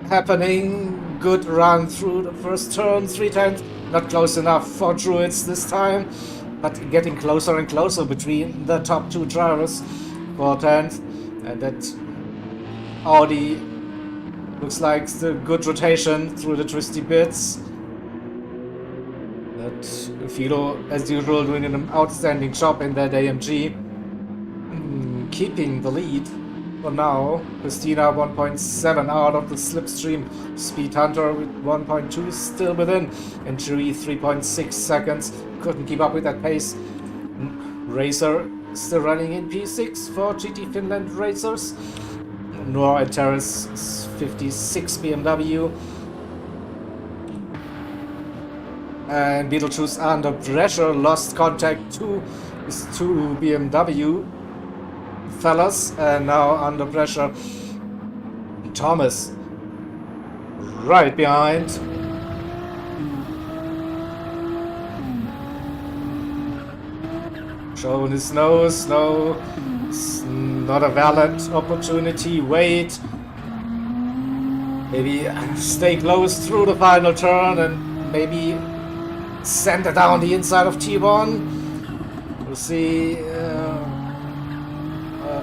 happening? Good run through the first turn, 3/10. Not close enough for Druids this time, but getting closer and closer between the top 2 drivers. 4/10, and that Audi looks like still good rotation through the twisty bits. But Philo, as usual, doing an outstanding job in that AMG, keeping the lead for now. Christina 1.7 out of the slipstream. Speed Hunter with 1.2 still within. And Jury 3.6 seconds. Couldn't keep up with that pace. Racer still running in P6 for GT Finland racers. Noir and Terrace 56 BMW. And Beetlejuice under pressure, lost contact to his two BMW fellas, and now under pressure Thomas right behind. Showing his nose, no, it's not a valid opportunity, wait. Maybe stay close through the final turn and maybe send it down the inside of T1. We'll see.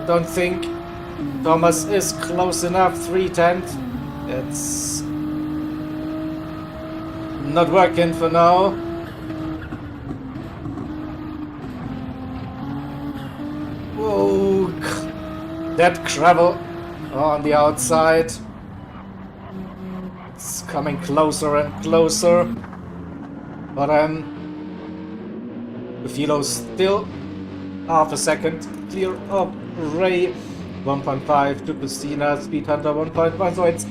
Don't think Thomas is close enough. 310. It's not working for now. Whoa, that gravel on the outside. It's coming closer and closer. But the Philo still half a second clear of Ray. 1.5 to Christina, Speed Hunter 1.1, so it's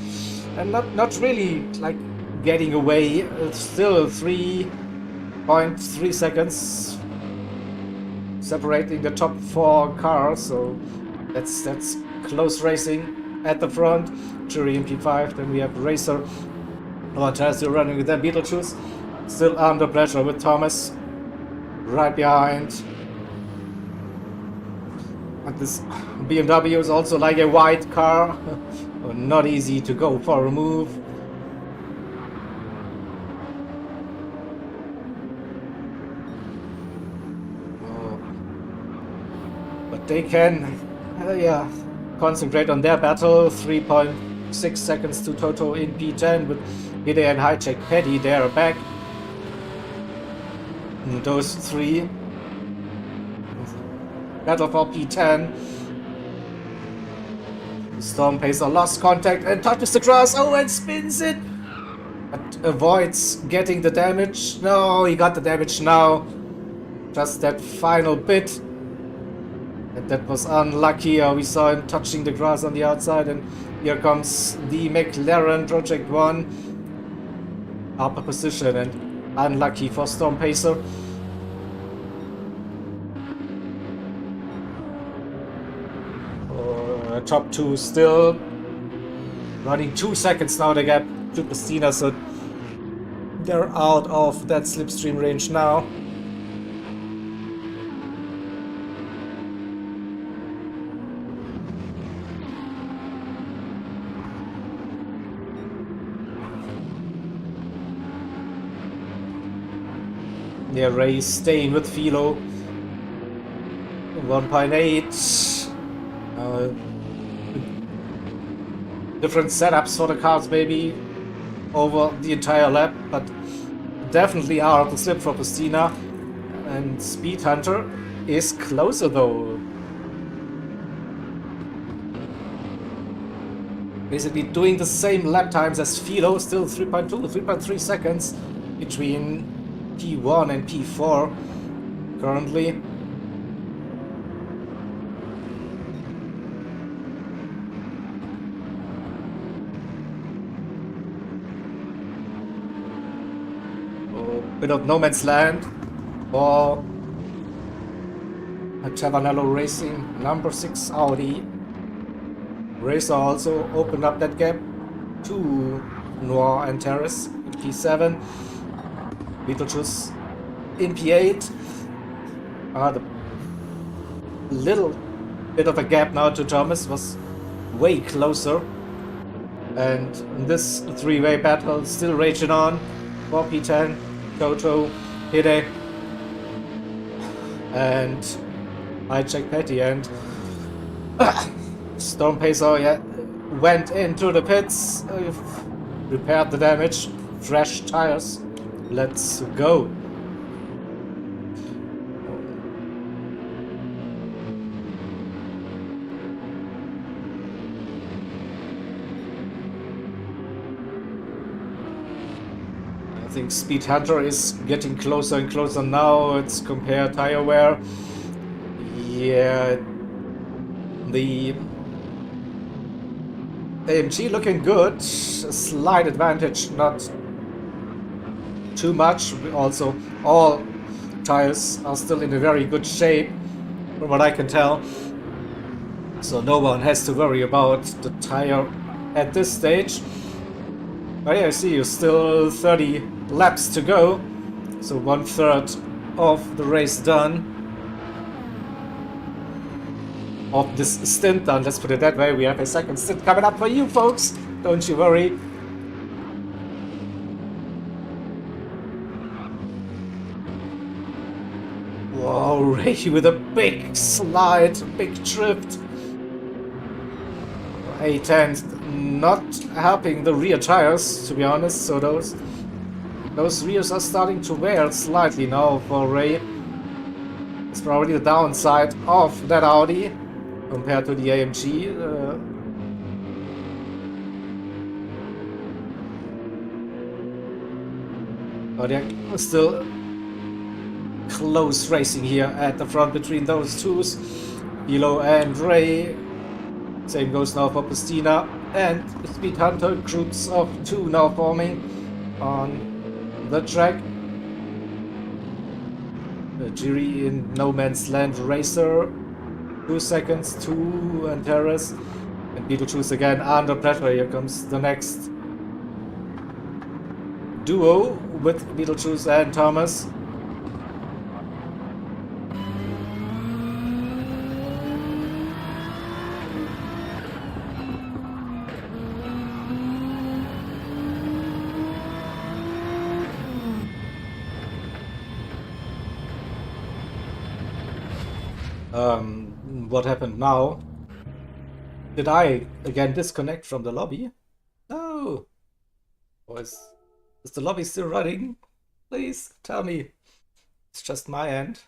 not really like getting away. It's still 3.3 seconds separating the top 4 cars, so that's close racing at the front. Jury in P5, then we have Racer. Still running with them. Beetlejuice still under pressure with Thomas right behind. And this BMW is also like a wide car. Not easy to go for a move. But they can concentrate on their battle. 3.6 seconds to Toto in P10 with Hide and Hijack Paddy. They are back. And those three. Battle for P10. Storm Pacer lost contact and touches the grass. Oh, and spins it. But avoids getting the damage. No, he got the damage now. Just that final bit. And that was unlucky. We saw him touching the grass on the outside. And here comes the McLaren Project 1. Upper position and unlucky for Storm Pacer. Top 2 still running 2 seconds now, the gap to Christina, so they're out of that slipstream range now. Yeah, Ray staying with Philo. 1.8. Different setups for the cars maybe over the entire lap, but definitely out of the slip for Christina. And Speed Hunter is closer though. Basically doing the same lap times as Philo, still 3.2, 3.3 seconds between P1 and P4 currently. Bit of no man's land for a Tavanello Racing number 6 Audi. Racer also opened up that gap to Noir and Terrace in P7. Beetlejuice in P8. The little bit of a gap now to Thomas was way closer. And this three-way battle still raging on for P10. Toto, Hide, and Hijack Paddy, and Storm Pacer went into the pits, repaired the damage, fresh tires. Let's go. think Speed Hunter is getting closer and closer now. It's compare tire wear. Yeah, the AMG looking good. A slight advantage, not too much. Also, all tires are still in a very good shape, from what I can tell. So no one has to worry about the tire at this stage. But yeah, I see you still 30 laps to go. So 1/3 of the race done. Of this stint done, let's put it that way. We have a second stint coming up for you folks. Don't you worry. Whoa, Ray with a big slide, big drift. A10 not helping the rear tires, to be honest. So those rears are starting to wear slightly now for Ray. It's probably the downside of that Audi compared to the AMG. But yeah, still close racing here at the front between those twos, Hilo and Ray. Same goes now for Pistina and Speed Hunter. Groups of two now forming on the track. Jiri in No Man's Land Racer, 2 seconds, 2 and Terrace. And Beetlejuice again under pressure. Here comes the next duo with Beetlejuice and Thomas. What happened now? Did I again disconnect from the lobby? No. Or is the lobby still running? Please tell me. It's just my end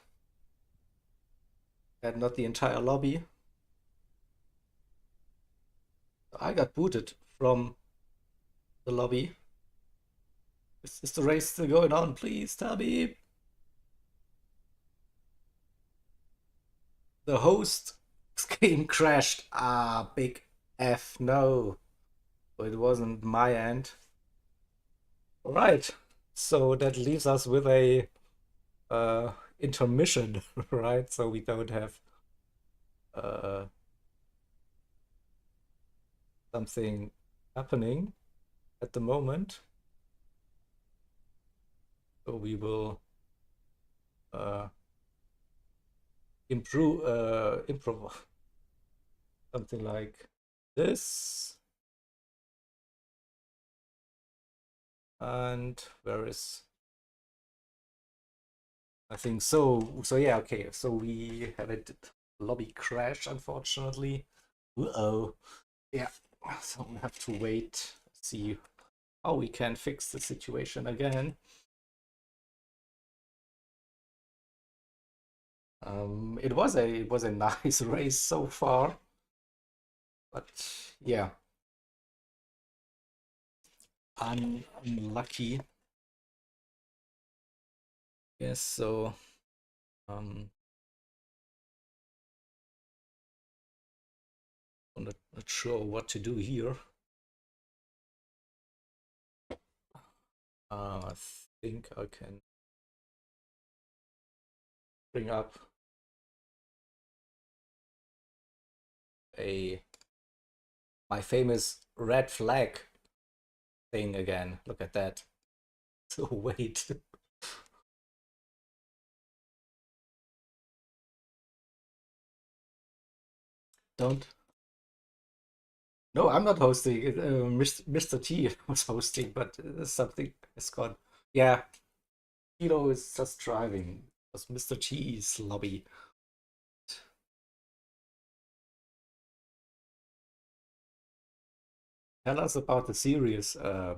and not the entire lobby. I got booted from the lobby. Is the race still going on? Please tell me. The host game crashed. Ah, big F. No. It wasn't my end. Alright. So that leaves us with a intermission, right? So we don't have something happening at the moment. So we will improve something like this. And where is, I think so. So yeah, okay. So we have a lobby crash, unfortunately. Uh-oh. Yeah. So we have to wait, see how we can fix the situation again. It was a nice race so far, but yeah, unlucky. Yes, so I'm not sure what to do here. I think I can bring up my famous red flag thing again. Look at that. So wait. Don't. No, I'm not hosting. Mr. T was hosting, but something has gone. Yeah, Kilo is just driving. It was Mr. T's lobby. Tell us about the series. The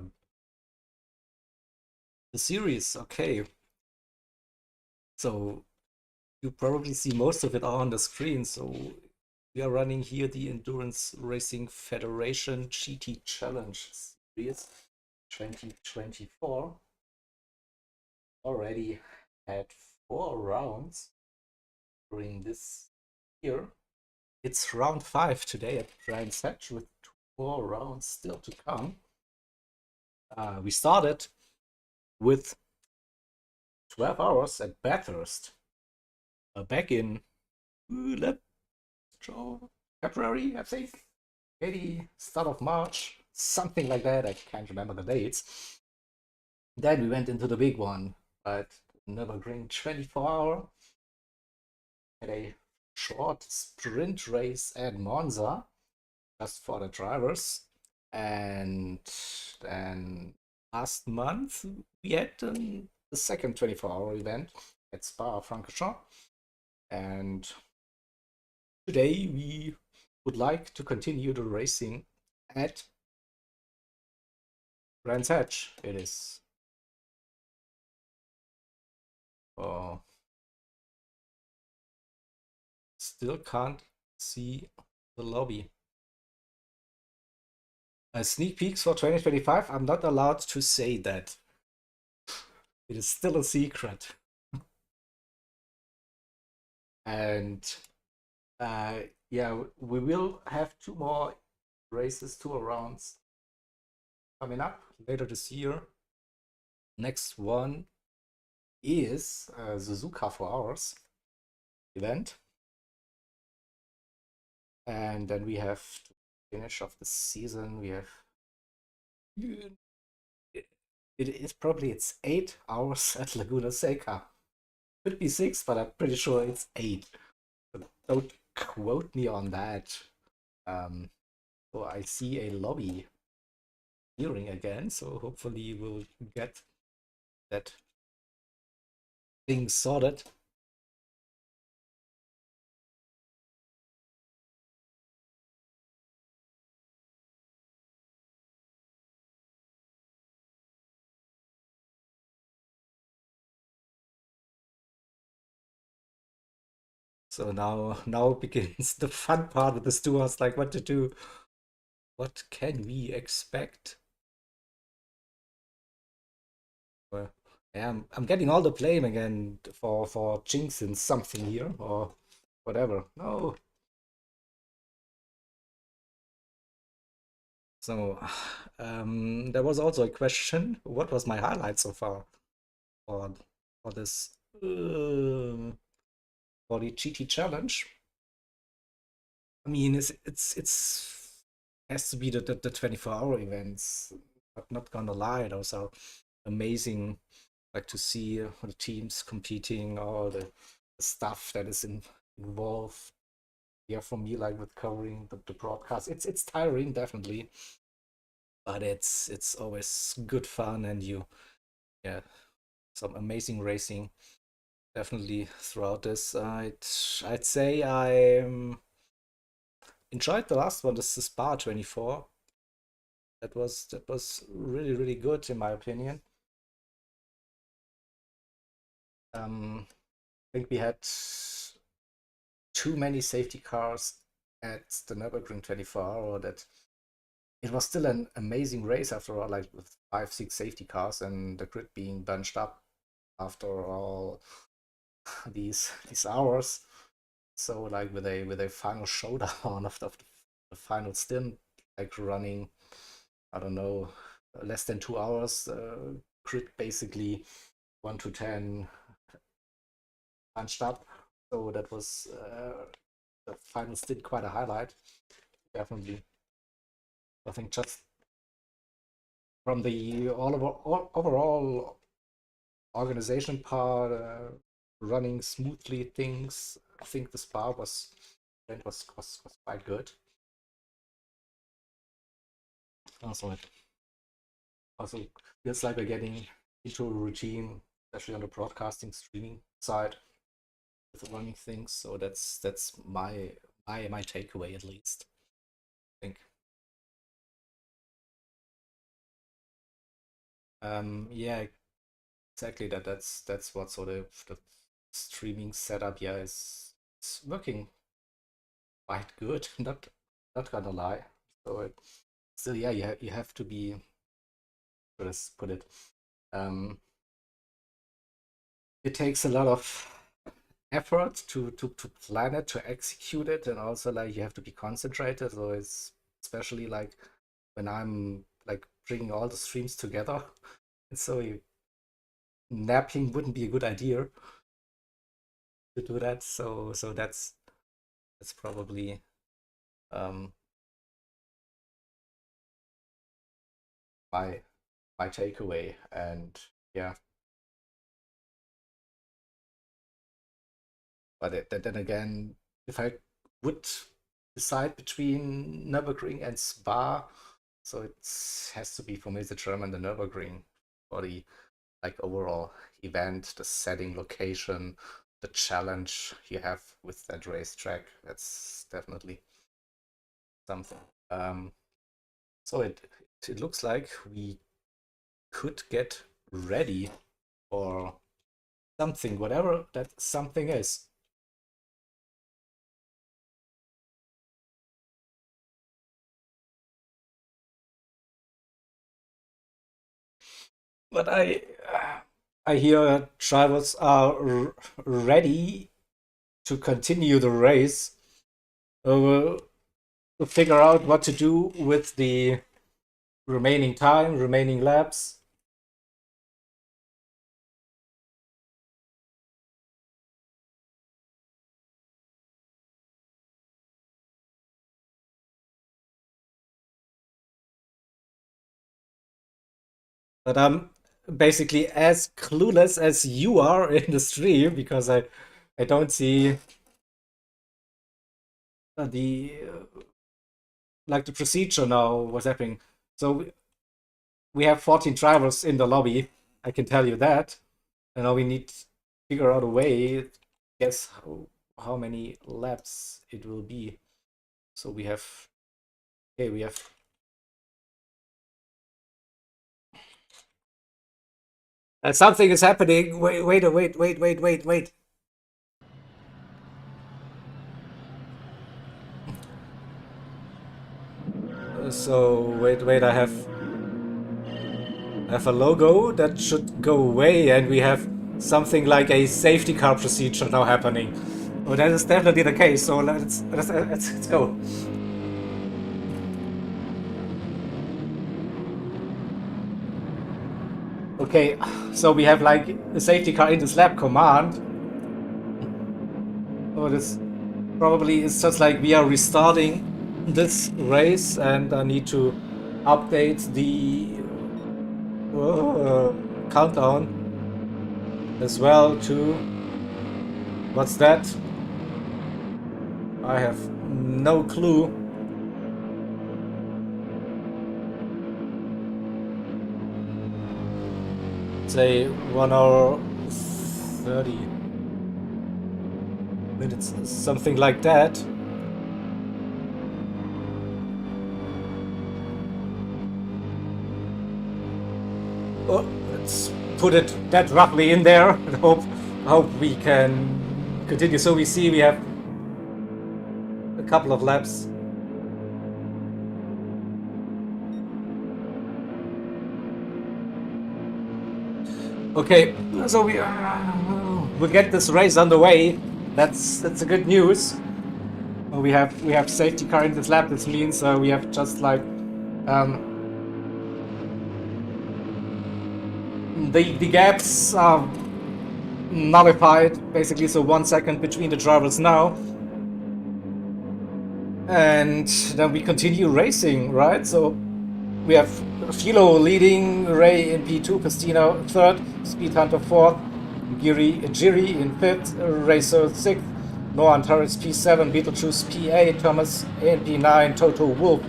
series, okay. So you probably see most of it on the screen. So we are running here the Endurance Racing Federation GT Challenge Series 2024. already had 4 rounds during this year. It's round 5 today at Brands Hatch with 2 more rounds still to come. We started with 12 hours at Bathurst back in February, I think. Maybe start of March, something like that. I can't remember the dates. Then we went into the big one, but Nürburgring 24 hour. Had a short sprint race at Monza just for the drivers. And then last month we had the second 24-hour event at Spa-Francorchamps. And today we would like to continue the racing at Brands Hatch. It is. Still can't see the lobby. Sneak peeks for 2025. I'm not allowed to say that. It is still a secret. And yeah, we will have 2 more races, 2 rounds coming up later this year. Next one is Suzuka 4 hours event. And then we have to finish off the season. We have it is probably it's 8 hours at Laguna Seca. Could be 6, but I'm pretty sure it's 8. But don't quote me on that. So I see a lobby hearing again, so hopefully we'll get that thing sorted. So now begins the fun part with the stewards, like what to do. What can we expect? Well, yeah, I'm getting all the blame again for jinxing something here or whatever. No. So there was also a question. What was my highlight so far for for this for the GT challenge? I mean, it's has to be the 24-hour events. But not gonna lie, those are amazing. Like to see the teams competing, all the stuff that is involved. Yeah, for me, like with covering the broadcast, it's tiring definitely, but it's always good fun, and yeah, some amazing racing definitely throughout this. I'd say I enjoyed the last one, the Spa 24. That was really good in my opinion. I think we had too many safety cars at the Nürburgring 24 that it was still an amazing race after all, like with 5, 6 safety cars and the grid being bunched up after all these hours. So like with a final showdown of the final stint, like running, I don't know, less than 2 hours, grid basically 1 to 10 bunched up. So that was the final stint quite a highlight, definitely. I think just from the overall organization part, running smoothly things. I think the Spa was quite good. Also feels like we're getting into a routine, especially on the broadcasting streaming side with the running things. So that's my takeaway at least. I think. Yeah, exactly. That's what sort of the streaming setup. Yeah, is working quite good. Not gonna lie. So still, yeah, you have to be, let's put it. Um, it takes a lot of effort to plan it, to execute it, and also like you have to be concentrated. So it's especially like when I'm like bringing all the streams together, and so napping wouldn't be a good idea to do that. So that's probably um, my takeaway. And yeah, but then again, if I would decide between Nürburgring and Spa, so it has to be for me the German, the Nürburgring, for the like overall event, the setting, location, the challenge you have with that racetrack. That's definitely something. So it looks like we could get ready for something, whatever that something is. But I hear drivers are ready to continue the race, to figure out what to do with the remaining time, remaining laps. But I'm basically as clueless as you are in the stream because I don't see the like the procedure now what's happening. So we have 14 drivers in the lobby. I can tell you that. And now we need to figure out a way. Guess how many laps it will be. So we have okay, we have something is happening. Wait. So wait, I have a logo that should go away, and we have something like a safety car procedure now happening. Oh, that is definitely the case. So let's go. Okay, so we have like a safety car in this lab command. Oh, this probably is just like we are restarting this race, and I need to update the countdown as well to what's that? I have no clue. Say 1 hour 30 minutes, something like that. Oh, let's put it that roughly in there and hope we can continue. So we see we have a couple of laps. Okay, so we'll get this race underway. That's a good news. We have safety car in this lap. This means we have just like the gaps are nullified basically. So 1 second between the drivers now, and then we continue racing, right? So we have Philo leading, Ray in P2, Pastino third, Speed Hunter fourth, Giri in fifth, Racer sixth, Noah Torres P7, Beetlejuice P8, Thomas in P9, Toto Wolf,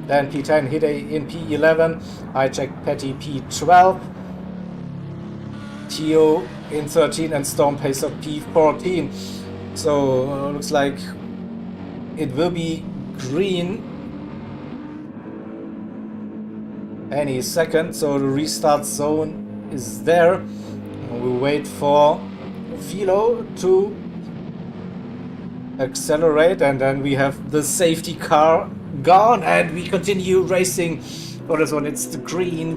then P10, Hide in P11, Hijack Petty P12, Tio in 13, and Storm Pacer P14. So looks like it will be green any second, so the restart zone is there. We wait for Philo to accelerate, and then we have the safety car gone, and we continue racing for this one. It's the green.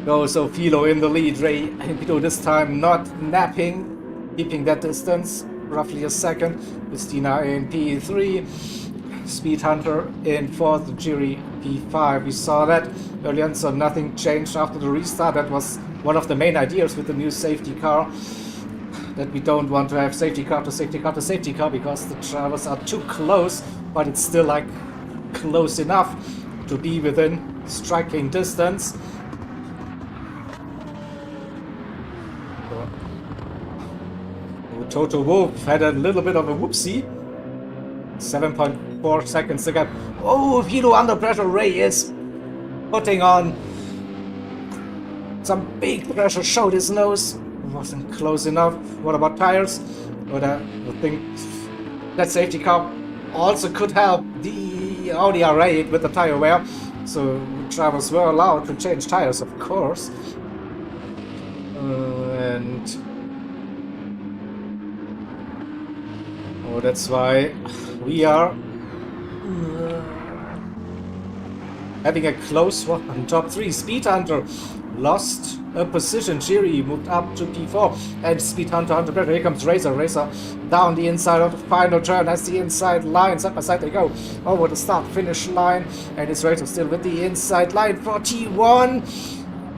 go. So Philo in the lead. Ray and Vito this time not napping, keeping that distance, roughly a second. Christina in P3. Speed Hunter in 4th, Jiri P5. We saw that early on, so nothing changed after the restart. That was one of the main ideas with the new safety car, that we don't want to have safety car to safety car to safety car because the drivers are too close, but it's still like close enough to be within striking distance. Toto Wolff had a little bit of a whoopsie. 7.4 seconds to go. Oh, Vito under pressure. Ray is putting on some big pressure. Showed his nose. Wasn't close enough. What about tires? But I think that safety car also could help the Audi R8 with the tire wear. So drivers were allowed to change tires, of course. That's why we are having a close one on top 3. Speed Hunter lost a position. Jiri moved up to P4, and Speed Hunter under pressure. Here comes Racer. Racer down the inside of the final turn, has the inside line. Side by side they go over the start-finish line, and it's Racer still with the inside line for T1.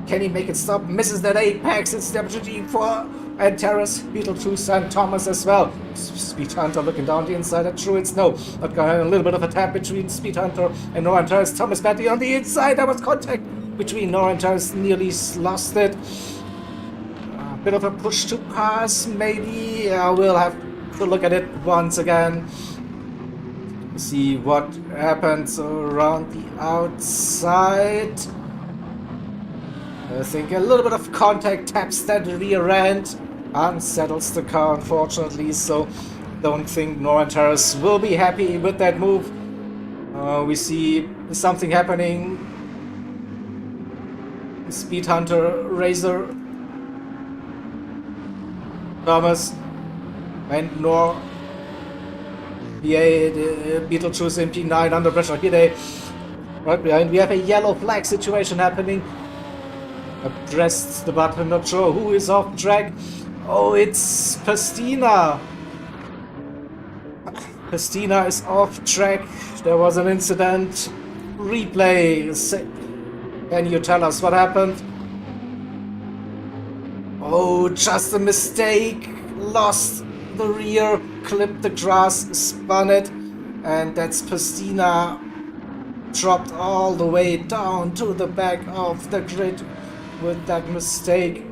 Can he make it stop? Misses that apex. It's the opportunity for and Terrace, Beetlejuice, and Thomas as well. Speed Hunter looking down the inside at Truitz. No, but got a little bit of a tap between Speed Hunter and Nora and Terrace. Thomas Batty on the inside. There was contact between Nora and Terrace. Nearly lost it. A bit of a push to pass, maybe. We'll have to look at it once again. See what happens around the outside. I think a little bit of contact taps that rear end, unsettles the car, unfortunately, so don't think Nora and Terrace will be happy with that move. We see something happening. Speed Hunter, Razor, Thomas, and Nora. Beetlejuice in P9 under pressure. Here they, right behind, we have a yellow flag situation happening. I pressed the button, not sure who is off track. Oh, it's Pastina. Pastina is off track. There was an incident. Replay. Can you tell us what happened? Oh, just a mistake. Lost the rear, clipped the grass, spun it, and that's Pastina. Dropped all the way down to the back of the grid with that mistake.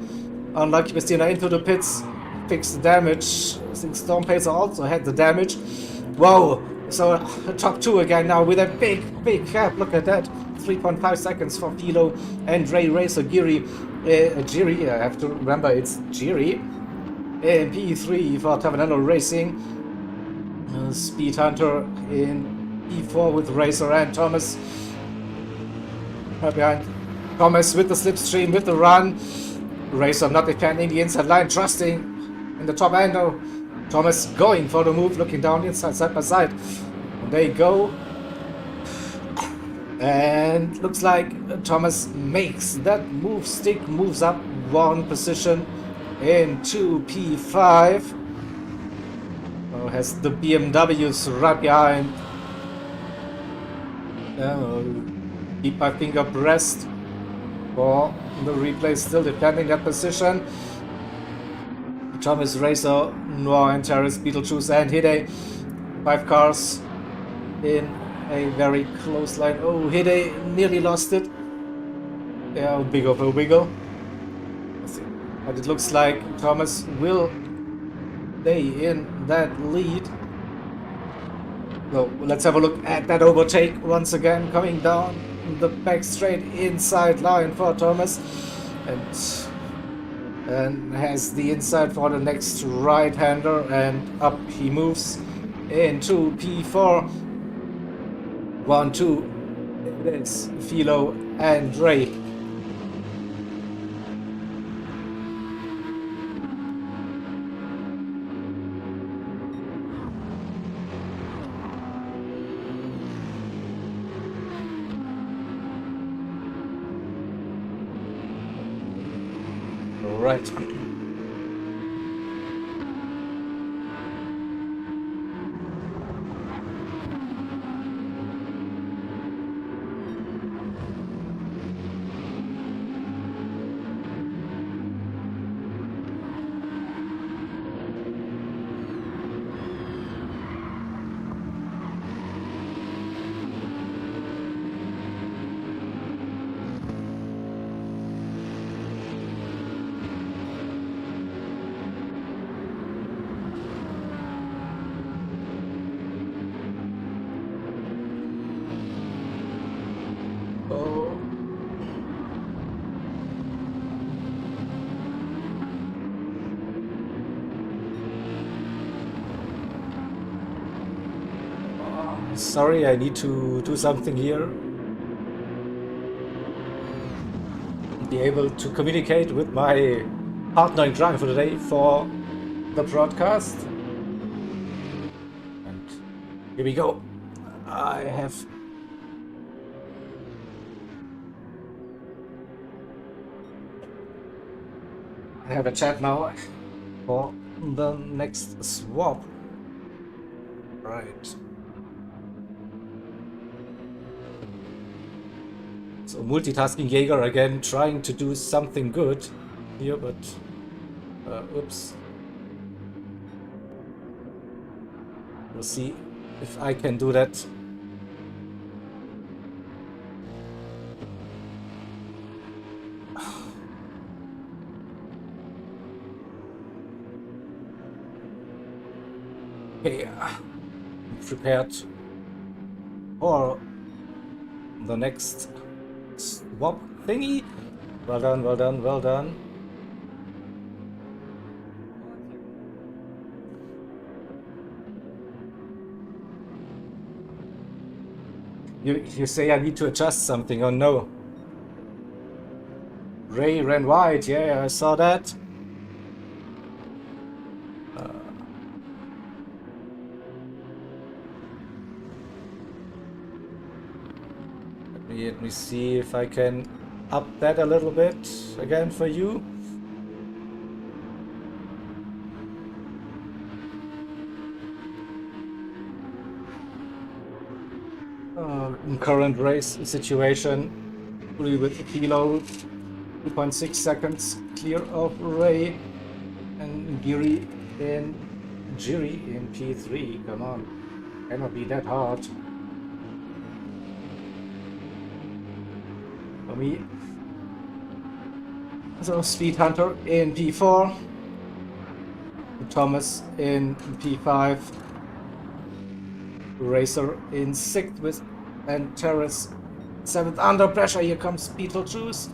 Unlucky Pastina into the pits, fixed the damage. I think Storm Pacer also had the damage. Whoa! So top 2 again now with a big gap. Look at that. 3.5 seconds for Philo and Ray Racer Giri. Jiri, I have to remember it's Jiri. And P3 for Tavanello Racing. Speed Hunter in P4 with Racer and Thomas. Right behind. Thomas with the slipstream, with the run. Racer not defending the inside line, trusting in the top end. Thomas going for the move, looking down the inside, side by side. And they go. And looks like Thomas makes that move. Stick moves up 1 position into P5. Has the BMWs right behind. Keep my finger pressed. For the replay, still defending that position. Thomas, Racer, Noir and Terrace, Beetlejuice and Hide. 5 cars in a very close line. Oh, Hide nearly lost it. Yeah, big of a wiggle. But it looks like Thomas will stay in that lead. So let's have a look at that overtake once again, coming down the back straight inside line for Thomas, and has the inside for the next right-hander, and up he moves into P4. 1-2. It is Philo and Ray. right. Oh. Sorry, I need to do something here. Be able to communicate with my partner in crime for today for the broadcast. And here we go. I have a chat now for the next swap. Right. So multitasking Jaeger again, trying to do something good here, but oops. We'll see if I can do that. Okay, prepared for the next swap thingy. Well done, well done, well done. You say I need to adjust something, oh no. Ray ran wide, yeah, I saw that. Let me see if I can up that a little bit again for you. Current race situation, fully with kilo, 2.6 seconds clear of Ray and Giri in P3. Come on, cannot be that hard for me. So Speed Hunter in P4, Thomas in P5, Racer in 6th with and Terrace 7th. Under pressure, here comes Beetlejuice.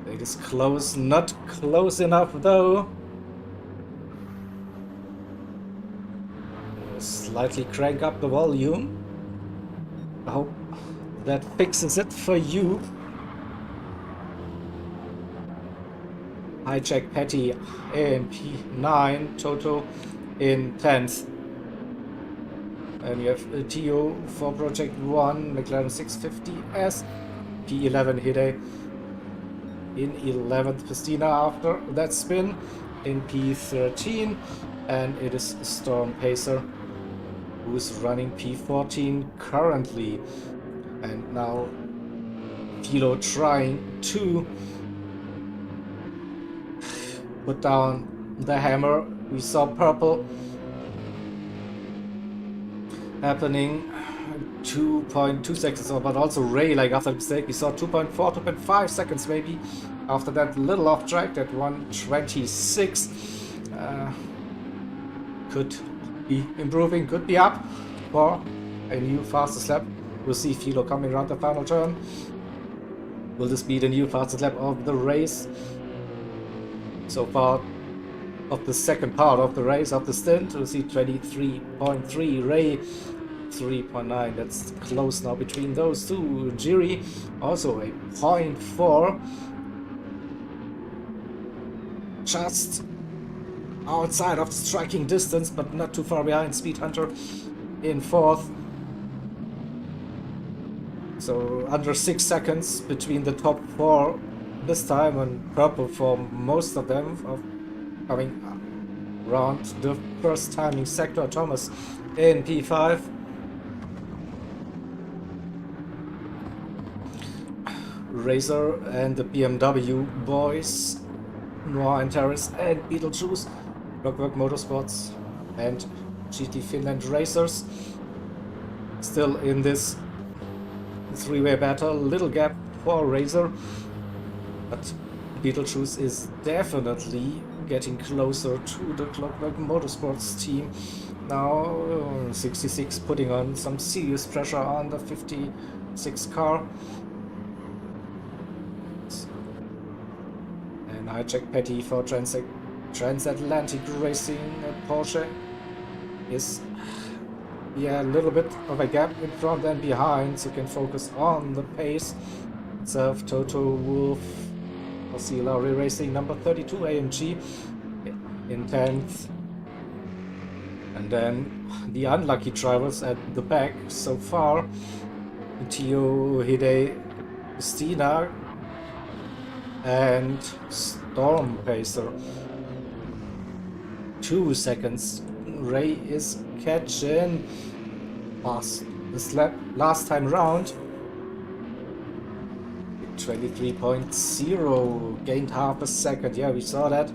It is close, not close enough though. Slightly crank up the volume. I hope that fixes it for you. Hijack Patty in P9, Toto in 10th. And you have Tio for Project 1, McLaren 650S, P11 Hide in 11th, Festina after that spin in P13, and it is Storm Pacer who's running P14 currently. And now Philo trying to put down the hammer. We saw purple happening 2.2 seconds, but also Ray, like after the mistake, we saw 2.4, 2.5 seconds maybe. After that, little off track at 1:26. Could be improving, could be up for a new fastest lap. We'll see Philo coming around the final turn. Will this be the new fastest lap of the race? So far, of the second part of the race, of the stint, we'll see 23.3, Ray 3.9. That's close now between those two. Jiri also a 0.4, just outside of striking distance, but not too far behind. Speed Hunter in 4th. So under 6 seconds between the top 4 this time, and purple for most of them of coming around the first timing sector. Thomas in P5. Razor and the BMW boys, Noir and Terrace and Beetlejuice, Clockwork Motorsports and GT Finland Racers. Still in this three-way battle, little gap for Razor, but Beetlejuice is definitely getting closer to the Clockwork Motorsports team. Now 66 putting on some serious pressure on the 56 car. And hijack Petty for Transatlantic Racing. Porsche is a little bit of a gap in front and behind, so can focus on the pace itself. Toto Wolf for CLR Racing, number 32 AMG in 10th. And then the unlucky drivers at the back so far. Tio Hide Stina and Storm Pacer. 2 seconds. Ray is catching past this lap last time round. 23.0, gained half a second. Yeah, we saw that.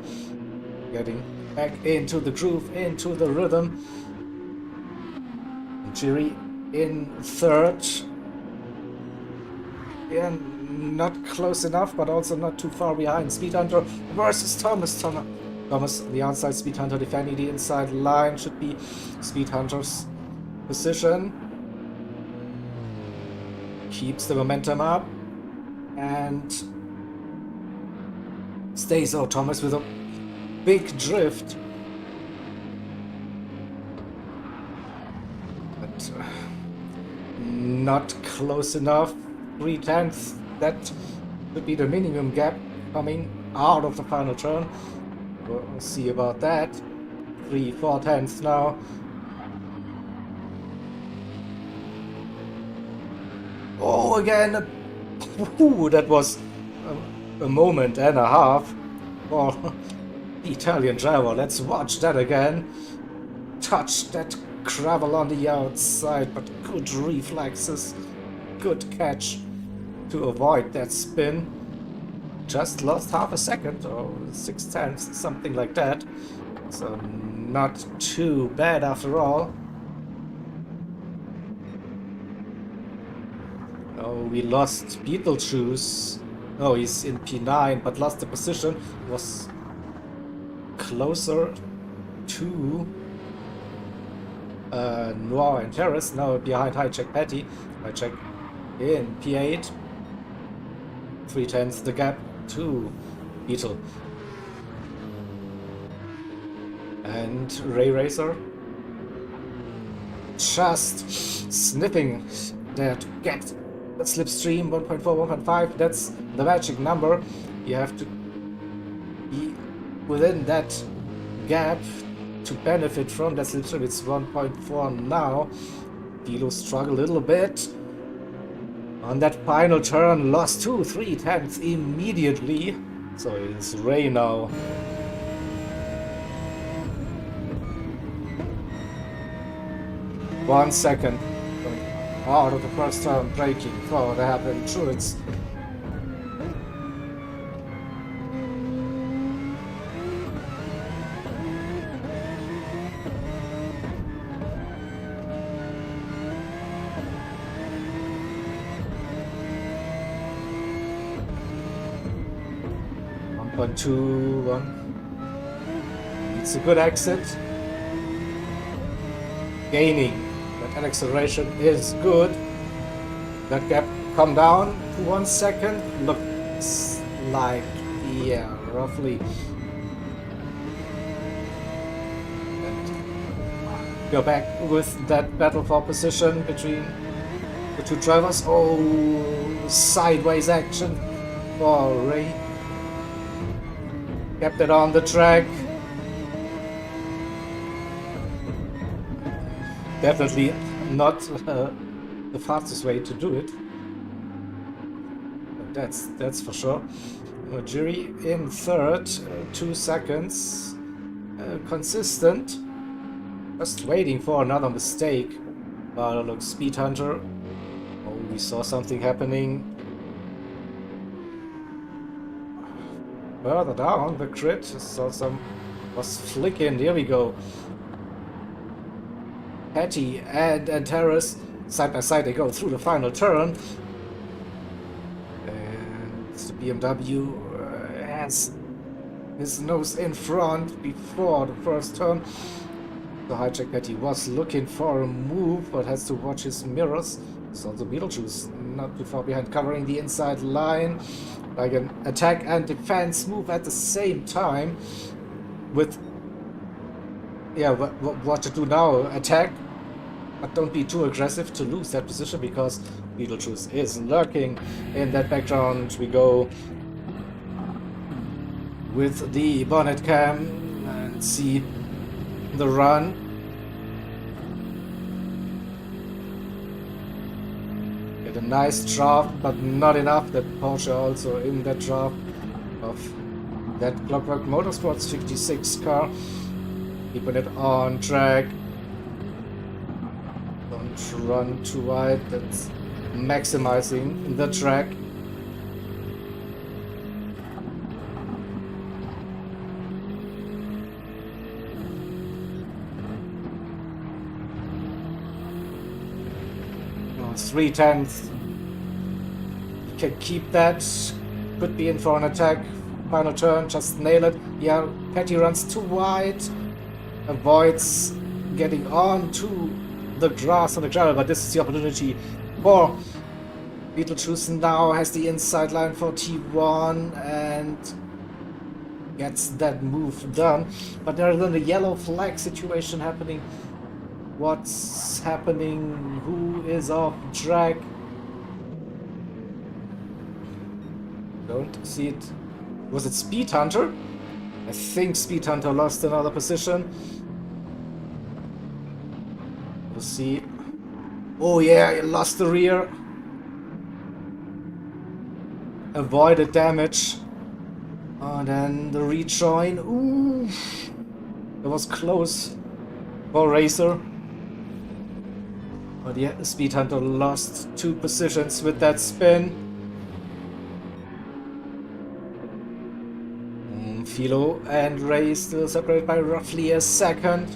Getting back into the groove, into the rhythm. Jiri in third. Yeah, not close enough, but also not too far behind. Speed Hunter versus Thomas. Thomas, the outside, Speed Hunter defending the inside line. Should be Speed Hunter's position. Keeps the momentum up and stays out. Thomas with a big drift. But not close enough. 3/10. That should be the minimum gap coming out of the final turn. We'll see about that. 3/4 now. Oh, again! Ooh, that was a moment and a half for the Italian driver. Let's watch that again. Touch that gravel on the outside, but good reflexes. Good catch to avoid that spin. Just lost half a second or 6/10, something like that. So not too bad after all. Oh, we lost Beetlejuice. Oh, he's in P9, but lost the position. Was closer to Noir and Terrace. Now behind Hijack Patty. Hijack in P8. 3/10 the gap to Beetle. And Ray Racer just sniffing there to get the slipstream. 1.4, 1.5. That's the magic number. You have to be within that gap to benefit from that slipstream. It's 1.4 now. Dilo struggled a little bit. On that final turn, lost 2/3 immediately. So it's Ray now. One second out of the first turn, braking for the hairpin Truids. One, two, one. It's a good exit. Gaining. That acceleration is good. That gap come down to 1 second. Looks like, yeah, roughly. And go back with that battle for position between the two drivers. Oh, sideways action for Ray. Kept it on the track. Definitely not the fastest way to do it. that's for sure. Jiri in third, 2 seconds. Consistent. Just waiting for another mistake. But look, Speed Hunter. Oh, we saw something happening. Further down the grid, saw some was flicking. Here we go. Patty and Terrace side by side. They go through the final turn. And the BMW has his nose in front before the first turn. The hijack Patty was looking for a move, but has to watch his mirrors. So the Beetlejuice not too far behind, covering the inside line. Like an attack and defense move at the same time. With, yeah, what to do now? Attack, but don't be too aggressive to lose that position, because Beetlejuice is lurking in that background. We go with the bonnet cam and see the run. Get a nice draft, but not enough. That Porsche also in that draft of that Clockwork Motorsports 56 car. Keeping it on track. Don't run too wide. That's maximizing the track. Oh, 3/10. You can keep that. Could be in for an attack. Final turn, just nail it. Yeah, Patty runs too wide. Avoids getting on to the grass on the gravel, but this is the opportunity for Beetlejuice. Now has the inside line for T1 and gets that move done. But there is then a yellow flag situation happening. What's happening? Who is off track? Don't see it. Was it Speed Hunter? I think Speed Hunter lost another position. We'll see. Oh yeah, he lost the rear. Avoided damage. And then the rejoin. Ooh, it was close for Racer. But yeah, Speed Hunter lost 2 positions with that spin. Philo and Ray still separated by roughly a second.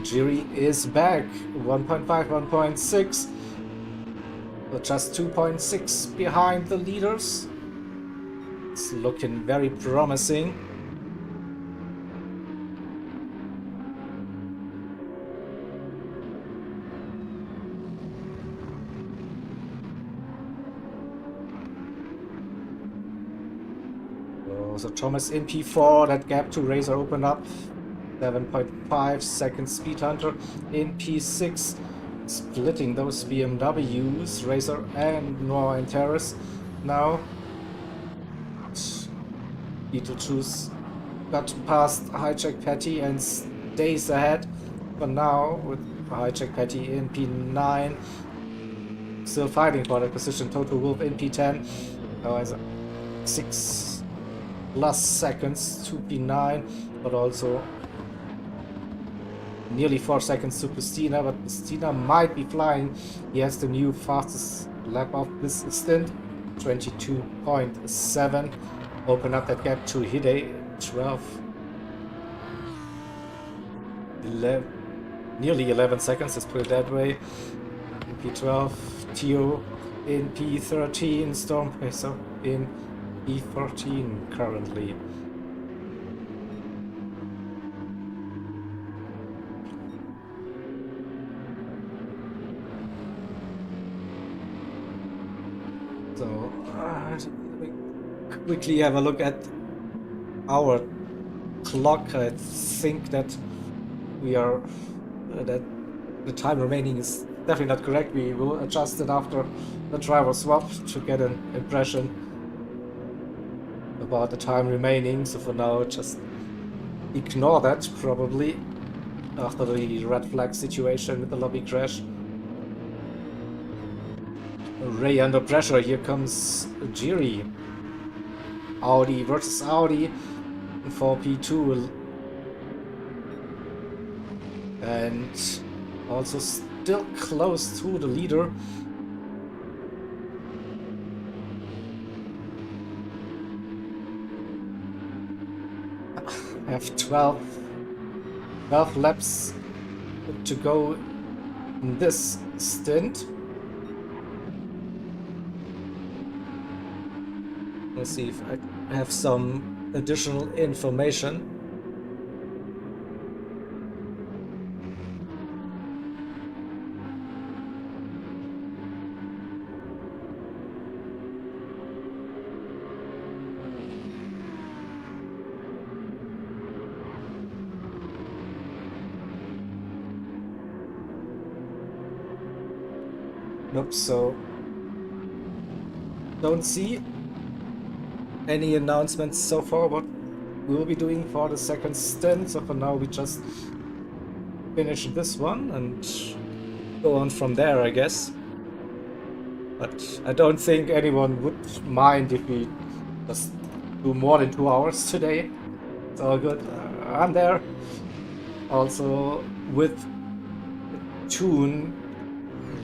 Jiri is back. 1.5, 1.6. But just 2.6 behind the leaders. It's looking very promising. So Thomas in P4, that gap to Razor opened up. 7.5 seconds Speed Hunter in P6. Splitting those BMWs, Razor and Noah and Terrace. Now Beetlejuice got past Hijack Patty and stays ahead. But now with Hijack Patty in P9. Still fighting for that position. Total Wolf in P10. Now has 6 plus seconds to P9, but also nearly 4 seconds to Christina, but Christina might be flying. He has the new fastest lap of this stint, 22.7. Open up that gap to Hide, 12. 11, nearly 11 seconds, let's put it that way. In P12, Tio in P13, Storm Pacer in P14 currently. So we quickly have a look at our clock. I think that we are that the time remaining is definitely not correct. We will adjust it after the driver swap to get an impression about the time remaining. So for now, just ignore that probably after the red flag situation with the lobby crash. Ray under pressure. Here comes Jiri. Audi versus Audi for P2. And also still close to the leader. I have 12 laps to go in this stint. Let's see if I have some additional information. Nope, so don't see any announcements so far what we'll be doing for the second stint. So for now we just finish this one and go on from there, I guess. But I don't think anyone would mind if we just do more than 2 hours today. It's all good. I'm there. Also with Tune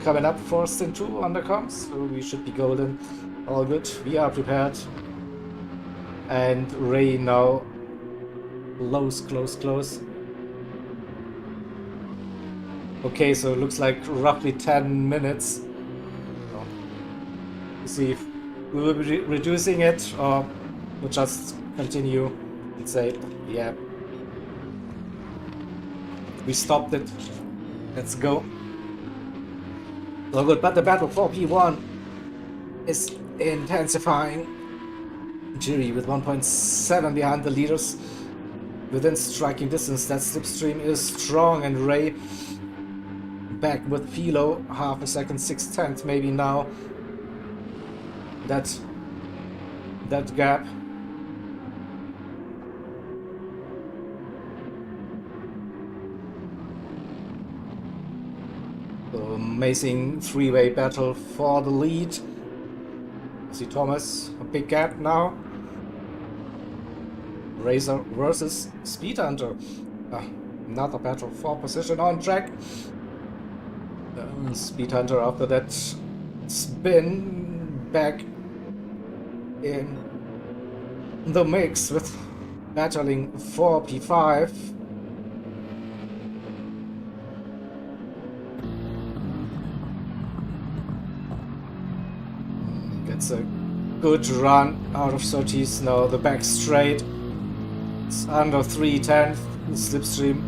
coming up for stint 2 on the comms, so we should be golden. All good. We are prepared. And Ray now close. Okay, so it looks like roughly 10 minutes. We'll see if we will be reducing it or we'll just continue and say, yeah, we stopped it. Let's go. So good, but the battle for P1 is intensifying. Jiri with 1.7 behind the leaders within striking distance. That slipstream is strong, and Ray back with Philo, half a second, 6/10 maybe now. That gap. So amazing three-way battle for the lead. See Thomas, a big gap now. Razor versus Speed Hunter. Another battle for position on track. Speed Hunter after that spin back in the mix with battling for P5. Gets a good run out of 30s now. The back straight. It's under 3/10. The slipstream.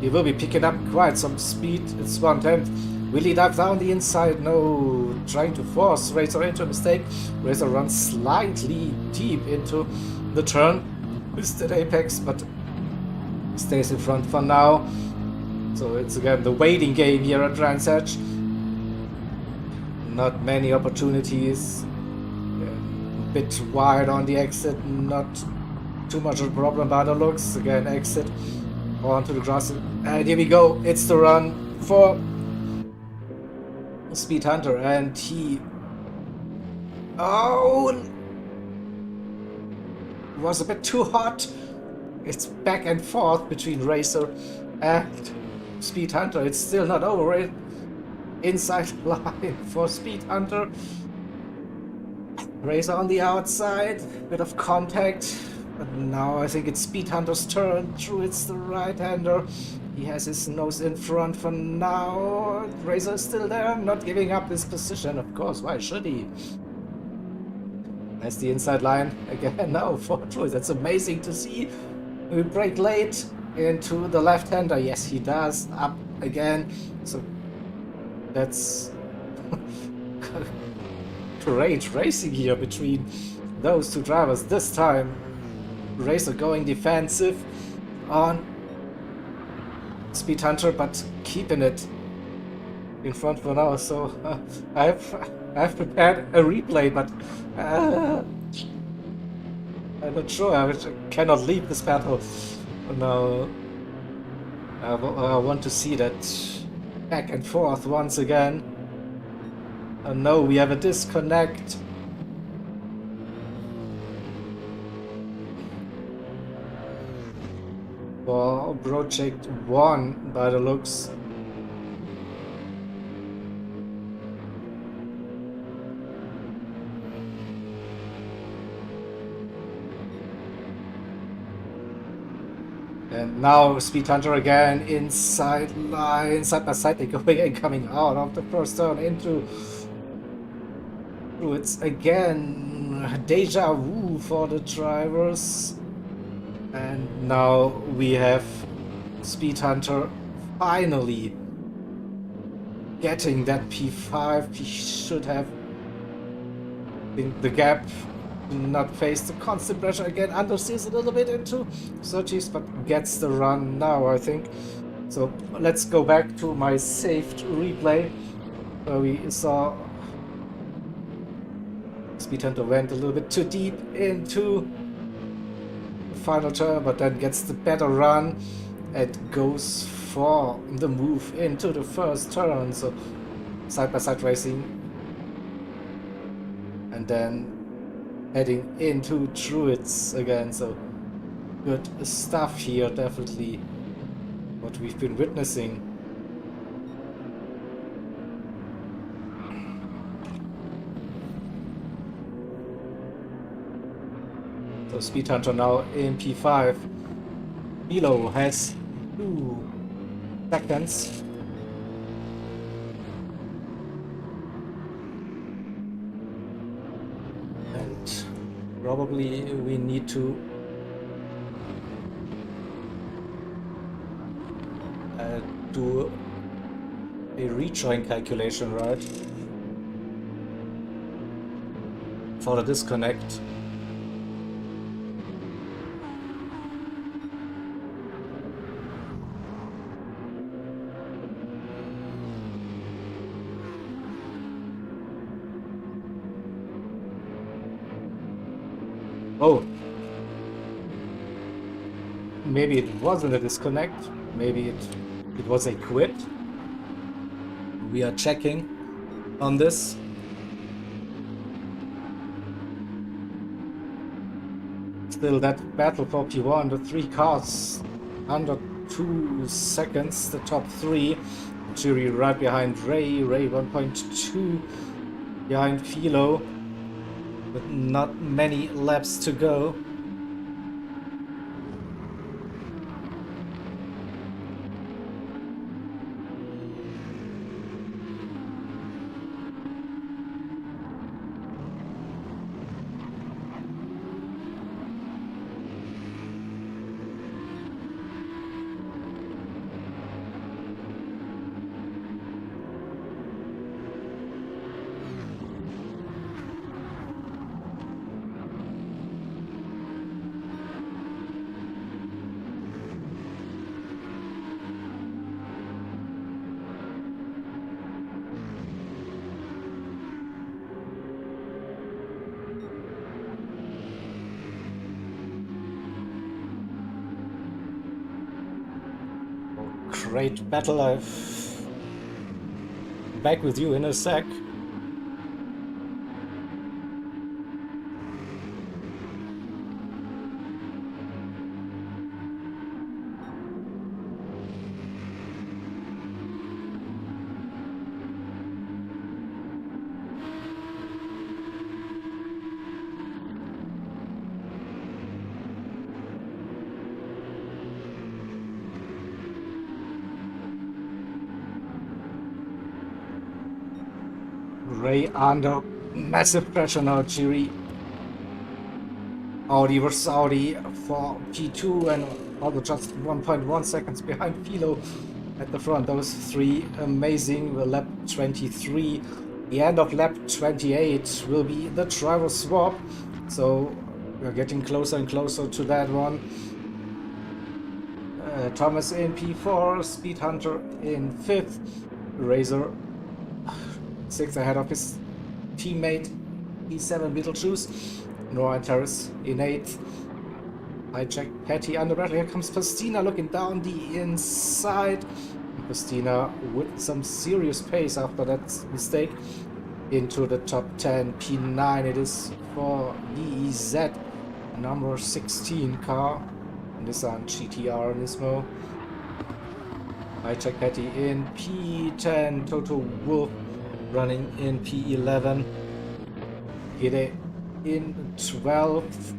He will be picking up quite some speed. It's 1/10. Will he dive down the inside? No. Trying to force Razor into a mistake. Razor runs slightly deep into the turn. Missed at apex, but stays in front for now. So it's again the waiting game here at Brands Hatch. Not many opportunities. A bit wide on the exit. Not too much of a problem by the looks. Again, exit onto the grass. And here we go. It's the run for Speed Hunter, and he was a bit too hot. It's back and forth between Razor and Speed Hunter. It's still not over it. Inside line for Speed Hunter. Razor on the outside. Bit of contact. But now I think it's Speed Hunter's turn. True, it's the right-hander. He has his nose in front for now. Razor is still there, not giving up his position. Of course, why should he? That's the inside line again now for True. That's amazing to see. We break late into the left-hander. Yes, he does. Up again. So that's great racing here between those two drivers. This time, Razor going defensive on Speed Hunter, but keeping it in front for now. So I've prepared a replay, but I'm not sure. I cannot leave this battle now. I want to see that back and forth once again. No, we have a disconnect. For Project 1, by the looks. And now Speed Hunter again inside line, side by side, they go again, coming out of the first turn into. It's again deja vu for the drivers. And now we have Speed Hunter finally getting that P5. He should have in the gap, not face the constant pressure again, understeers a little bit into 30s, but gets the run now, I think. So let's go back to my saved replay where we saw Speed Hunter went a little bit too deep into the final turn, but then gets the better run and goes for the move into the first turn. So side-by-side racing, and then heading into Druids again. So good stuff here, definitely what we've been witnessing. So Speed Hunter now in P5. Milo has 2 seconds. And probably we need to do a rejoin calculation, right? For the disconnect. Oh, maybe it wasn't a disconnect. Maybe it was a quit. We are checking on this. Still that battle for P1, the 3 cars under 2 seconds, the top 3. Jury right behind Ray 1.2 behind Philo, with not many laps to go. Great battle. I've back with you in a sec. Ray under massive pressure now, Jiri. Audi versus Audi for P2 and also just 1.1 seconds behind Philo at the front. Those 3 amazing. The lap 23. The end of lap 28 will be the driver swap. So we're getting closer and closer to that one. Thomas in P4, Speed Hunter in 5th, Razor 6th ahead of his teammate E7 Beetlejuice, Nora and Terrace in 8th. Hijack Patty under battle. Here comes Pastina looking down the inside. Pastina with some serious pace after that mistake. into the top 10. P9 it is for VEZ, number 16 car. Nissan GTR Nismo. High-Tech Patty in P10. Toto Wolf running in P11. Hide in 12.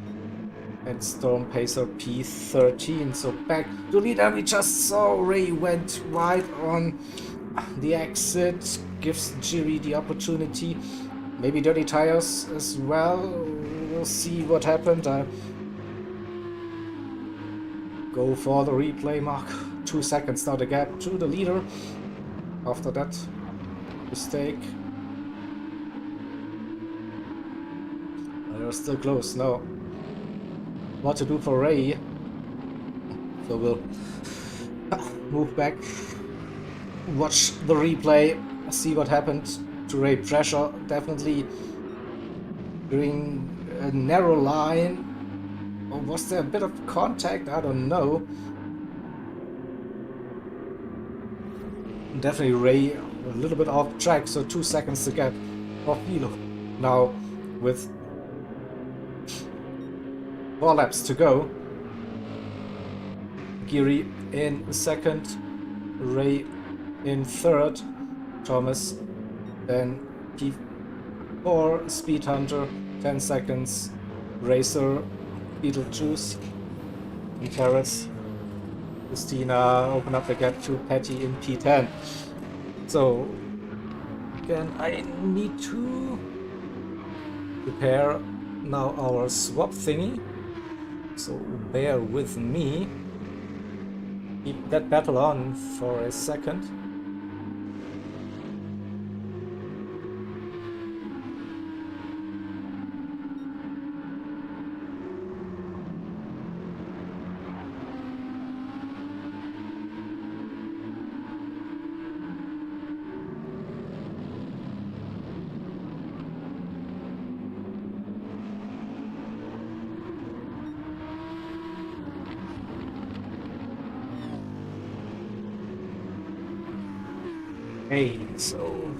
And Storm Pacer P13. So back to leader. We just saw Ray went wide on the exit. Gives Jiri the opportunity. Maybe dirty tires as well. We'll see what happened. Go for the replay mark. 2 seconds now the gap to the leader. After that mistake. They're still close now. What to do for Ray? So we'll move back, watch the replay, see what happened to Ray. Pressure definitely during a narrow line. Or was there a bit of contact? I don't know. Definitely Ray a little bit off track, so 2 seconds to get for Philo. Now with 4 laps to go. Geary in second, Ray in third, Thomas then P4, Speed Hunter 10 seconds, Racer, Beetlejuice, and Terrace. Christina open up the gap to Patty in P10. So again, I need to prepare now our swap thingy. So bear with me. Keep that battle on for a second. Okay, so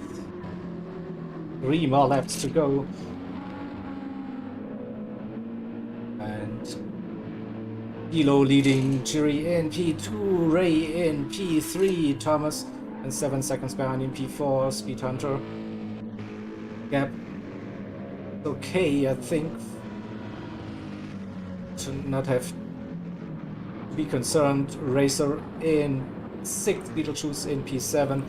3 more laps to go. And Hilo leading Jiri in P2, Ray in P3, Thomas and 7 seconds behind in P4, Speed Hunter. Gap okay, I think. To not have to be concerned. Racer in 6th, Beetlejuice in P7.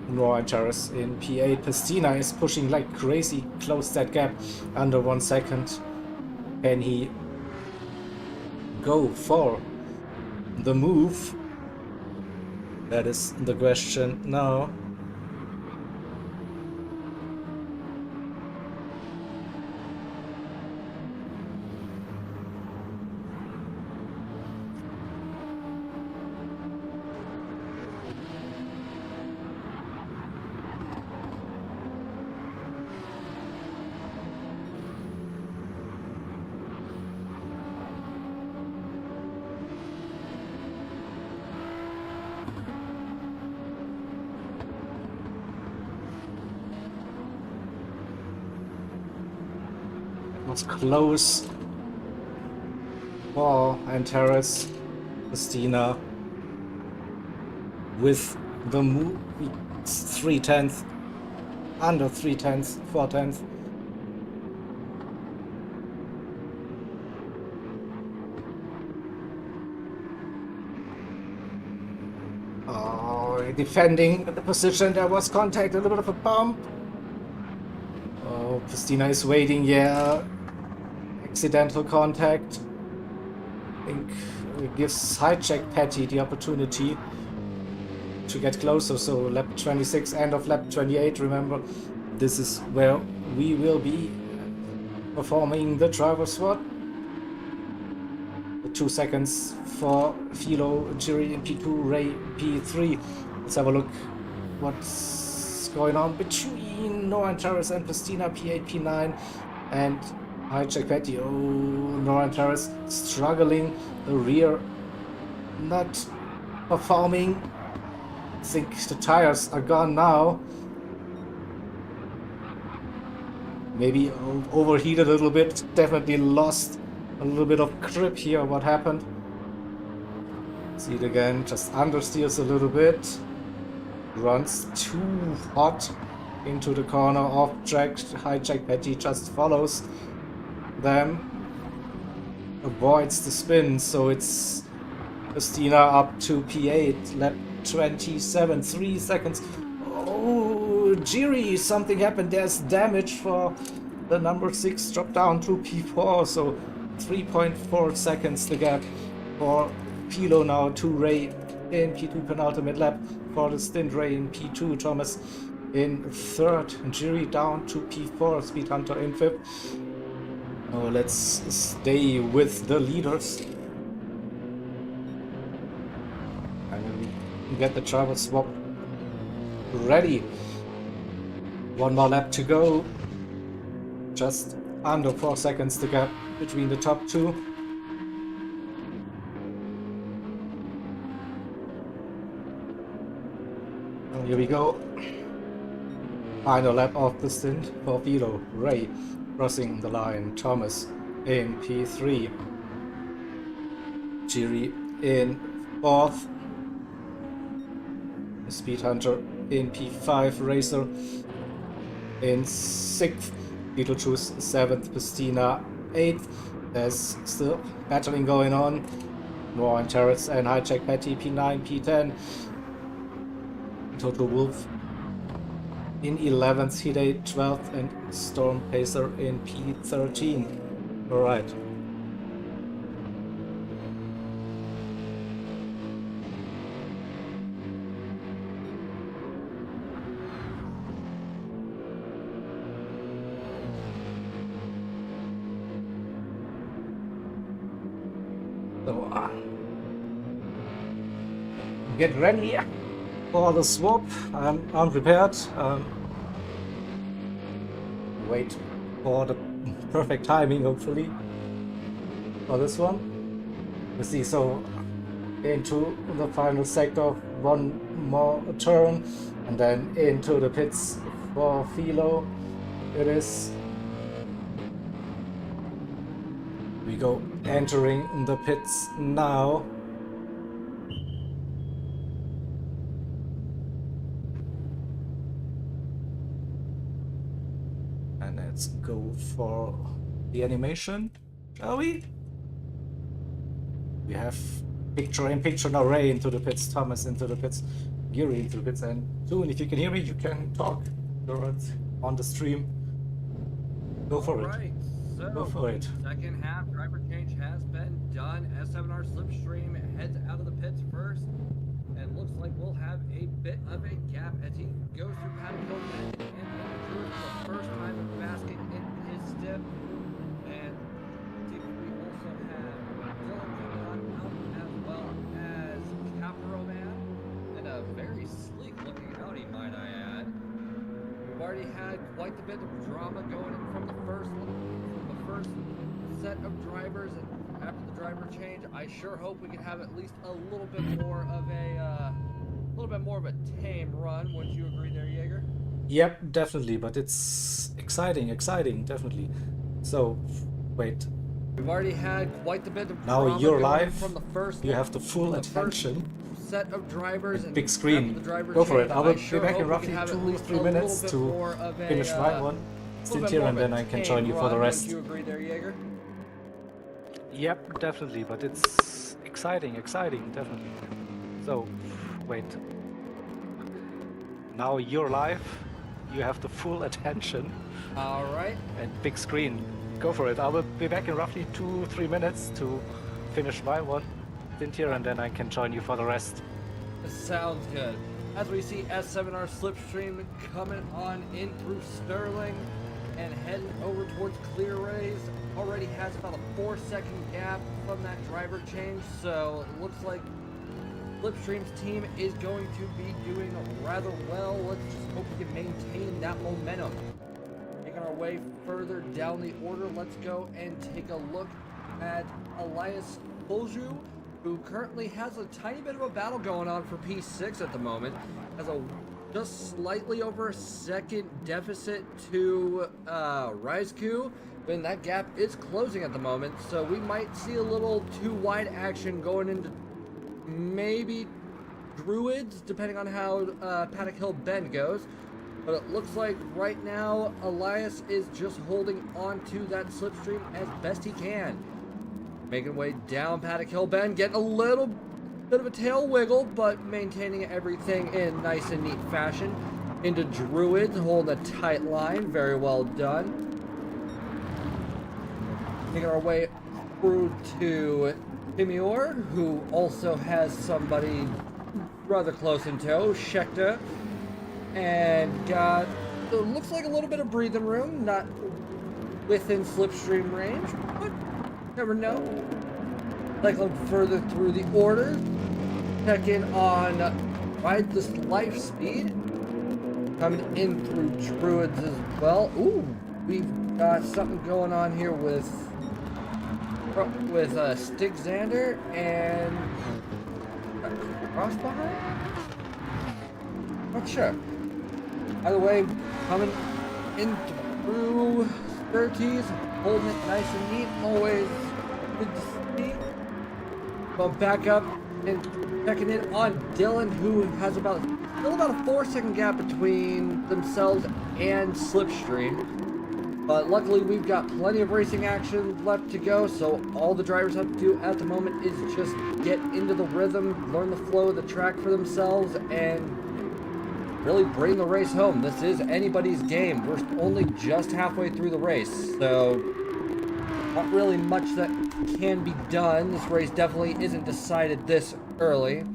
Raw and Charis in P8. Pestina is pushing like crazy. Close that gap under 1 second. Can he go for the move? That is the question now. Was close for Antares. Christina with the move 3/10, under 3/10, 4/10. Oh, defending the position. There was contact, a little bit of a bump. Oh, Christina is waiting, yeah. Accidental contact. I think it gives Hijack Patty the opportunity to get closer. So lap 26, end of lap 28, remember, this is where we will be performing the driver swap. 2 seconds for Philo, Jiri in P2, Ray P3. Let's have a look what's going on between Noah and Terrace and Pestina, P8, P9, and Hijack Patty. Oh, Noah and Terrace struggling. The rear not performing. I think the tires are gone now. maybe overheated a little bit. Definitely lost a little bit of grip here. What happened? See it again, just understeers a little bit. Runs too hot into the corner off track. Hijack Patty just follows them. Avoids the spin, so it's Christina up to P8, lap 27, 3 seconds. Oh, Jiri, something happened. There's damage for the number 6, drop down to P4, so 3.4 seconds the gap for Philo now to Ray in P2 penultimate lap for the stint. Ray in P2, Thomas in 3rd, and Jiri down to P4, Speed Hunter in 5th. Oh, let's stay with the leaders. And get the driver swap ready. One more lap to go. Just under 4 seconds the gap between the top two. And here we go. Final lap of the stint for Philo. Ray crossing the line. Thomas in P3. Jiri in 4th. Speed Hunter in P5. Racer in 6th. Beetlejuice 7th. Pistina 8th. There's still battling going on. Noah and Terrace and Hijack Patty P9, P10. Total Wolf in 11th, Hide 12th, and Storm Pacer in P13. Alright. So, get ready for the swap. I'm unprepared. Wait for the perfect timing, hopefully, for this one. You see, so into the final sector, one more turn, and then into the pits for Philo. It is. We go entering the pits now. And let's go for the animation, shall we? We have picture in picture now. Ray into the pits, Thomas into the pits, Giri into the pits, and soon, if you can hear me, you can talk. You're on the stream. Go for it. Right, so Go for it. Second half driver change has been done. S7R Slipstream heads out of the pits first, and looks like we'll have a bit of a gap as he goes through paddock opening and through for the first time basking in his step. And we also have Dylan coming out as well as Capro Man and a very sleek looking Audi, might I add. We've already had quite a bit of drama going in from the first set of drivers, and after the driver change, I sure hope we can have at least a little bit more of a tame run. Wouldn't you agree there, Jaeger? Yep, definitely, but it's exciting, definitely. So, wait. We've already had quite a bit of Now drama you're going live. from the first. You have the full from the first attention. set of drivers and Big screen. after the driver Go for change, it. I will I be sure back hope in we roughly can have at 2 or least 3 a minutes little bit to more of a, finish my one. little bit Sit here more and of a then I can tame join you for the run. rest. Wouldn't you agree there, Jaeger? Yep, definitely, but it's exciting, definitely. So, wait. Now you're live. You have the full attention. All right. And big screen. Go for it. I will be back in roughly 2-3 minutes to finish my one. Sit here and then I can join you for the rest. Sounds good. As we see S7R Slipstream coming on in through Sterling and heading over towards Clear Rays. Already has about a 4-second gap from that driver change, so it looks like Slipstream's team is going to be doing rather well. Let's just hope we can maintain that momentum. Making our way further down the order, let's go and take a look at Elias Polju, who currently has a tiny bit of a battle going on for P6 at the moment. Has a just slightly over a second deficit to Rizku, and that gap is closing at the moment, so we might see a little too wide action going into maybe Druids, depending on how Paddock Hill Bend goes. But it looks like right now Elias is just holding on to that slipstream as best he can. Making way down Paddock Hill Bend, getting a little bit of a tail wiggle, but maintaining everything in nice and neat fashion. Into Druids, holding a tight line, very well done. Making our way through to Timur, who also has somebody rather close in tow, Schecter, and got, it looks like a little bit of breathing room, not within slipstream range, but never know. Cycling further through the order, check in on Ride This Life Speed, coming in through Druids as well. Ooh, we've got something going on here with Stig Xander and Cross behind? Not sure. Either way, coming in through Surtees, holding it nice and neat, always good to see. But back up and checking in on Dylan, who has still about a 4-second gap between themselves and Slipstream. But luckily we've got plenty of racing action left to go, so all the drivers have to do at the moment is just get into the rhythm, learn the flow of the track for themselves, and really bring the race home. This is anybody's game. We're only just halfway through the race, so not really much that can be done. This race definitely isn't decided this early.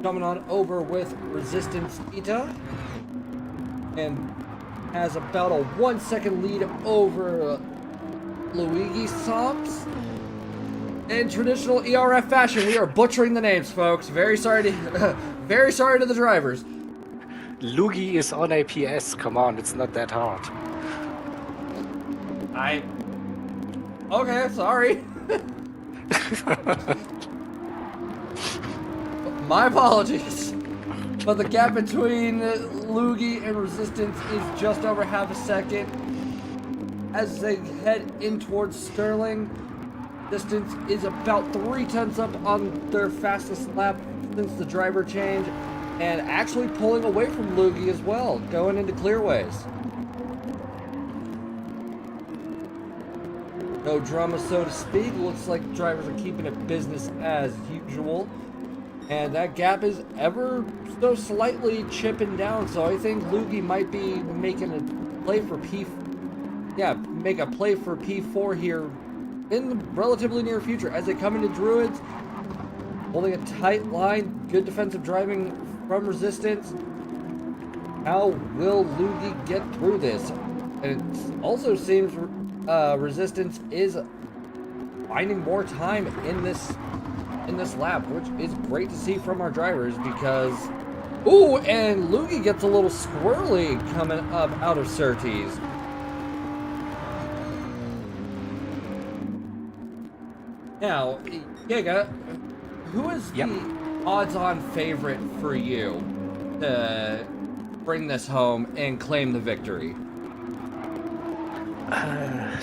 Coming on over with Resistance Ita, and has about a 1-second lead over Luigi Somps. In traditional ERF fashion, we are butchering the names, folks. Very sorry to very sorry to the drivers. Luigi is on APS. Come on, it's not that hard. Okay, sorry. My apologies. But the gap between Luigi and Resistance is just over half a second. As they head in towards Sterling, Resistance is about 3 tenths up on their fastest lap since the driver change, and actually pulling away from Luigi as well, going into clearways. No drama, so to speak. Looks like drivers are keeping it business as usual. And that gap is ever so slightly chipping down, so I think Luigi might be making a play for make a play for P4 here in the relatively near future as they come into Druids, holding a tight line, good defensive driving from Resistance. How will Luigi get through this? And it also seems Resistance is finding more time in this lap, which is great to see from our drivers because... Ooh, and Luigi gets a little squirrely coming up out of Surtees. Now, Giga, who is the odds-on favorite for you to bring this home and claim the victory?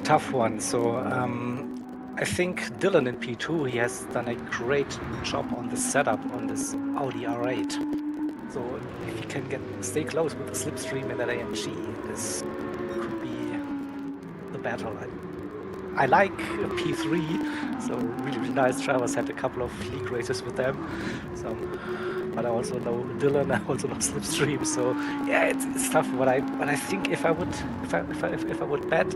Tough one. So, I think Dylan in P2, he has done a great job on the setup on this Audi R8. So if he can stay close with the slipstream in that AMG, this could be the battle. I like P3, so really nice drivers. Had a couple of league races with them. So, but I also know Dylan. I also know slipstream. So yeah, it's tough. But I think if I would bet,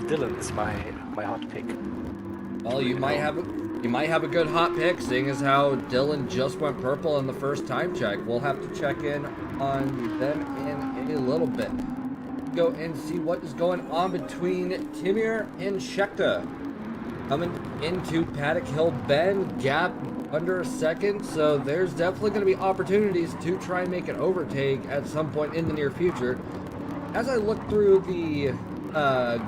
Dylan is my hot pick. Well, you might have a good hot pick, seeing as how Dylan just went purple in the first time check. We'll have to check in on them in a little bit. Go and see what is going on between Timur and Schecter. Coming into Paddock Hill Bend, gap under a second, so there's definitely going to be opportunities to try and make an overtake at some point in the near future. As I look through the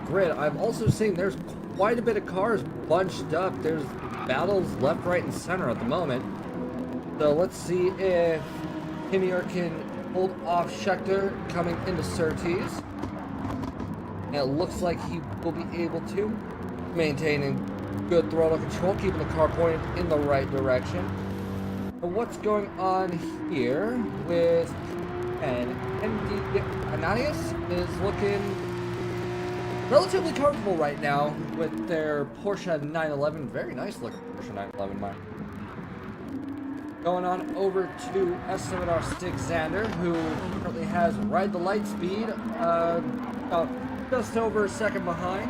grid, I'm also seeing there's quite a bit of cars bunched up. There's battles left, right, and center at the moment. So let's see if Himier can hold off Schechter coming into Surtees. And it looks like he will be able to, maintaining good throttle control, keeping the car pointed in the right direction. But what's going on here with and Ananias is looking relatively comfortable right now with their Porsche 911. Very nice looking Porsche 911, Mike. Going on over to S7R Stick Xander, who currently has ride the light speed, about just over a second behind.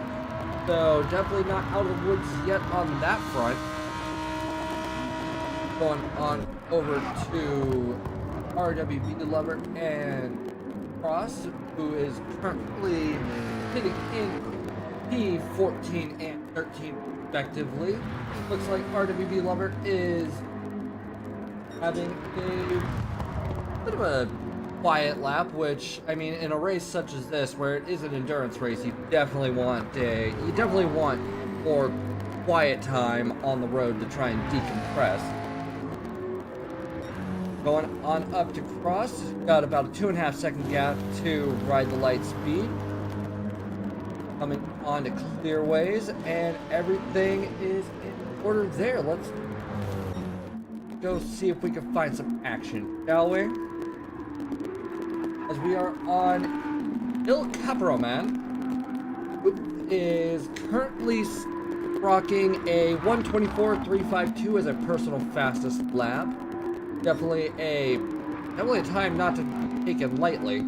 So definitely not out of the woods yet on that front. Going on over to RWB Lover and Cross, who is currently hitting in P14 and 13 respectively. Looks like RWB Lover is having a bit of a quiet lap, which, I mean, in a race such as this, where it is an endurance race, you definitely want more quiet time on the road to try and decompress. Going on up to Cross, got about a 2.5 second gap to ride the light speed. Coming on to clearways, and everything is in order there. Let's go see if we can find some action, shall we? As we are on Il Caproman, who is currently rocking a 1:24.352 as a personal fastest lap. Definitely a time not to be taken lightly.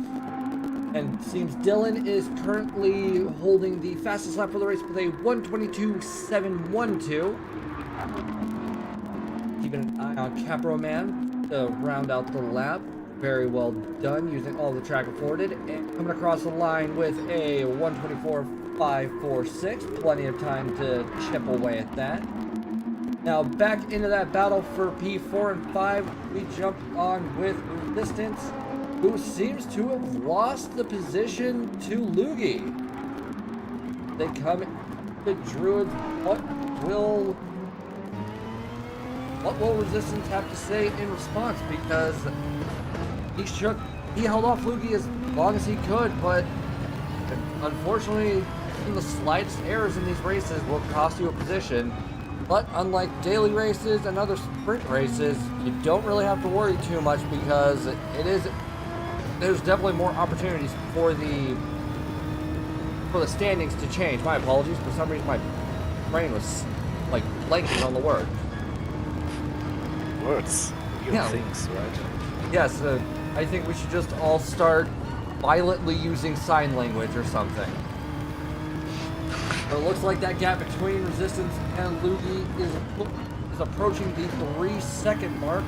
And seems Dylan is currently holding the fastest lap for the race with a 1:22.712. Keeping an eye on Caproman to round out the lap. Very well done, using all the track afforded, and coming across the line with a 1:24.546. Plenty of time to chip away at that. Now back into that battle for P4 and 5, we jump on with Resistance, who seems to have lost the position to Loogie. They come to Druids. What will Resistance have to say in response? Because he held off Loogie as long as he could, but unfortunately, even the slightest errors in these races will cost you a position. But unlike daily races and other sprint races, you don't really have to worry too much, because there's definitely more opportunities for the standings to change. My apologies, for some reason my brain was like blanking on the word. Words, real Yeah. things, right? Yes, I think we should just all start violently using sign language or something. But it looks like that gap between Resistance and Loogie is approaching the 3-second mark.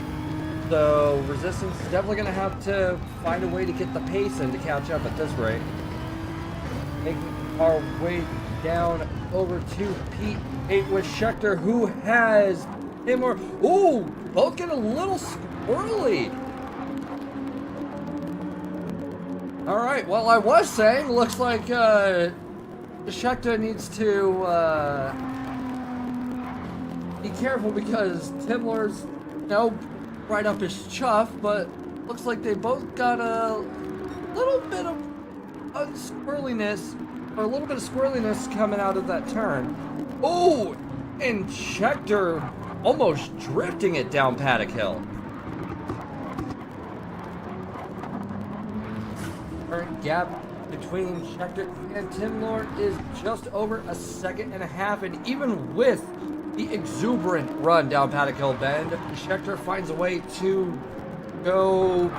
So Resistance is definitely going to have to find a way to get the pace in to catch up at this rate. Making our way down over to P8 with Schechter, who has him or... Ooh! Both get a little squirrely. Alright, well, I was saying, looks like Schechter needs to be careful, because Timler's, right up his chuff, but looks like they both got a little bit of unsquirreliness, or a little bit of squirreliness coming out of that turn. Oh, and Schechter almost drifting it down Paddock Hill. Current gap between Schechter and Timler is just over a 1.5 seconds, and even with the exuberant run down Paddock Hill Bend, Schechter finds a way to go,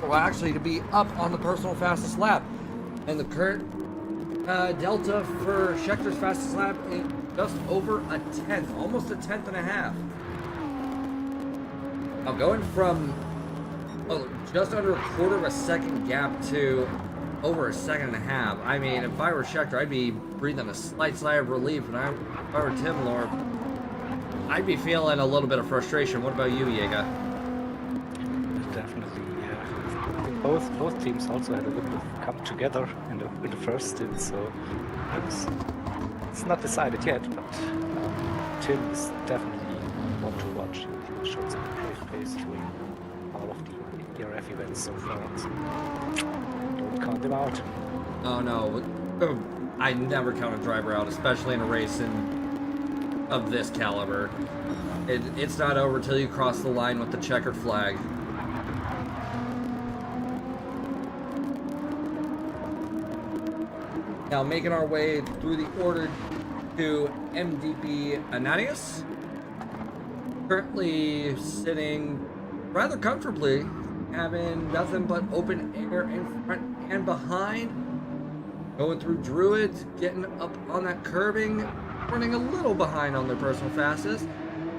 well, actually to be up on the personal fastest lap. And the current delta for Schechter's fastest lap is just over a 1/10, almost a 1/10.5. Now going from just under 1/4 second gap to over 1.5 seconds. I mean, if I were Schechter, I'd be breathing a slight sigh of relief, and if I were Timler, I'd be feeling a little bit of frustration. What about you, Jäger? Definitely, yeah. Both teams also had a little bit of come together in the first stint, so it's not decided yet, but Tim is definitely one to watch. He showed some great pace during all of the ERF events so far. So don't count them out. Oh no, I never count a driver out, especially in a race of this caliber. It's not over till you cross the line with the checkered flag. Now making our way through the order to MDB Ananias. Currently sitting rather comfortably, having nothing but open air in front and behind. Going through Druids, getting up on that curbing, running a little behind on their personal fastest,